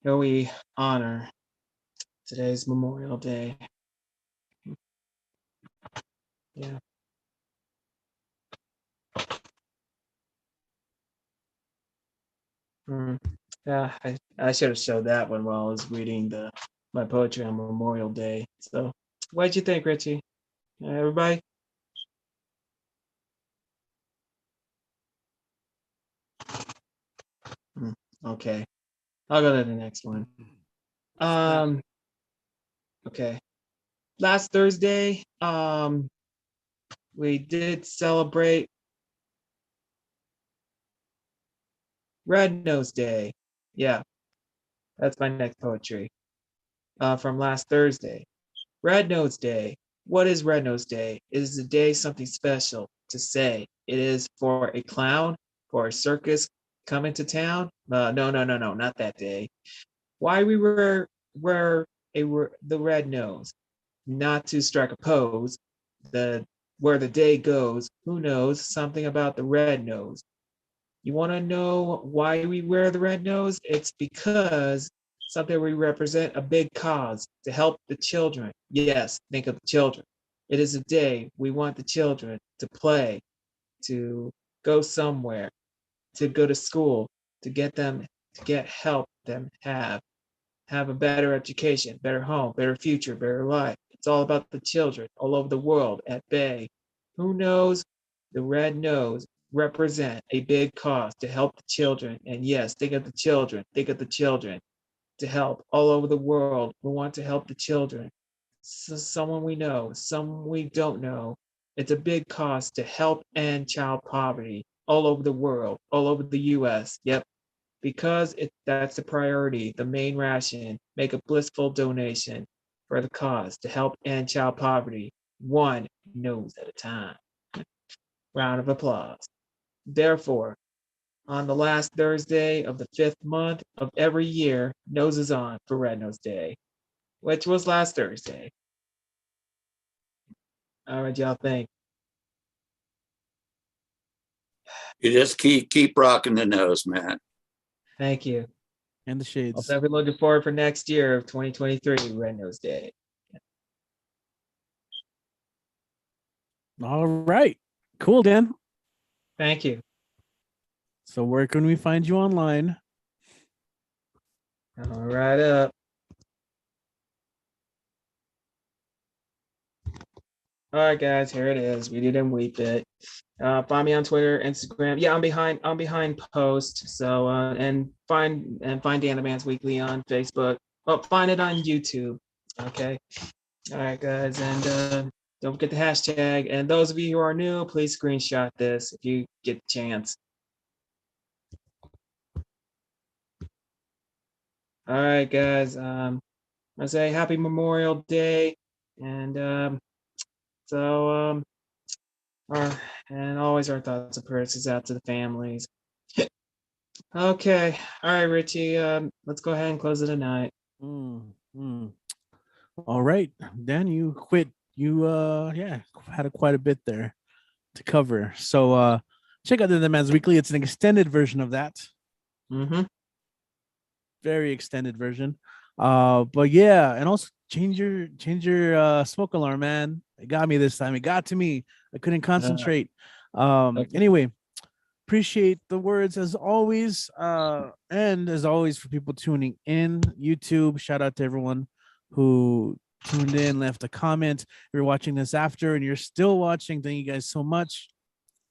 we honor today's Memorial Day. Yeah. Yeah, I should have showed that one while I was reading my poetry on Memorial Day. So, what'd you think, Richie? Everybody? Okay, I'll go to the next one. Okay. Last Thursday, we did celebrate Red Nose Day. Yeah, that's my next poetry from last Thursday. Red Nose Day. What is Red Nose Day? It is a day something special to say. It is for a clown, for a circus coming to town. No, not that day. Why we wear the red nose? Not to strike a pose. Where the day goes, who knows something about the red nose? You want to know why we wear the red nose? It's because something we represent a big cause to help the children. Yes, think of the children. It is a day we want the children to play, to go somewhere, to go to school, to get help them have a better education, better home, better future, better life. It's all about the children all over the world at bay. Who knows? The red nose represent a big cause to help the children. And yes, think of the children to help all over the world. We want to help the children. So someone we know, someone we don't know. It's a big cause to help end child poverty all over the world, all over the US. Yep. Because that's the priority, the main ration, make a blissful donation for the cause to help end child poverty, one nose at a time. Round of applause. Therefore, on the last Thursday of the 5th month of every year, noses on for Red Nose Day, which was last Thursday. All right, y'all think? You just keep rocking the nose, Matt. Thank you. And the shades. I'll definitely looking forward for next year of 2023, Red Nose Day. All right. Cool, Dan. Thank you. So where can we find you online? All right up. All right, guys, here it is. We didn't weep it. Find me on Twitter, Instagram. Yeah, I'm behind post. So and find Dan Advance Weekly on Facebook. Well, find it on YouTube. Okay. All right, guys, and don't forget the hashtag. And those of you who are new, please screenshot this if you get the chance. All right, guys. I say Happy Memorial Day, and and always our thoughts and prayers is out to the families. Okay, all right, Richie. Let's go ahead and close it tonight. All right, Dan, you quit. You had quite a bit there to cover. So check out the Man's Weekly. It's an extended version of that. Very extended version. But yeah, and also change your smoke alarm, man. It got me this time. It got to me. I couldn't concentrate. Anyway, appreciate the words as always. And as always, for people tuning in, YouTube, shout out to everyone who tuned in, left a comment. If you're watching this after and you're still watching, thank you guys so much.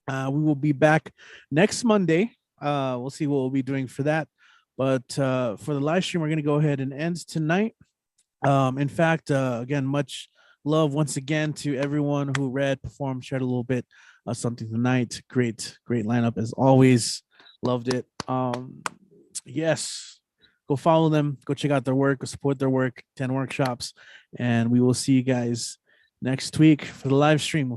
We will be back next Monday. We'll see what we'll be doing for that. But for the live stream, we're going to go ahead and end tonight. In fact, again, much love once again to everyone who read, performed, shared a little bit of something tonight. Great lineup as always. Loved it. Yes, go follow them. Go check out their work. Go support their work. 10 workshops. And we will see you guys next week for the live stream.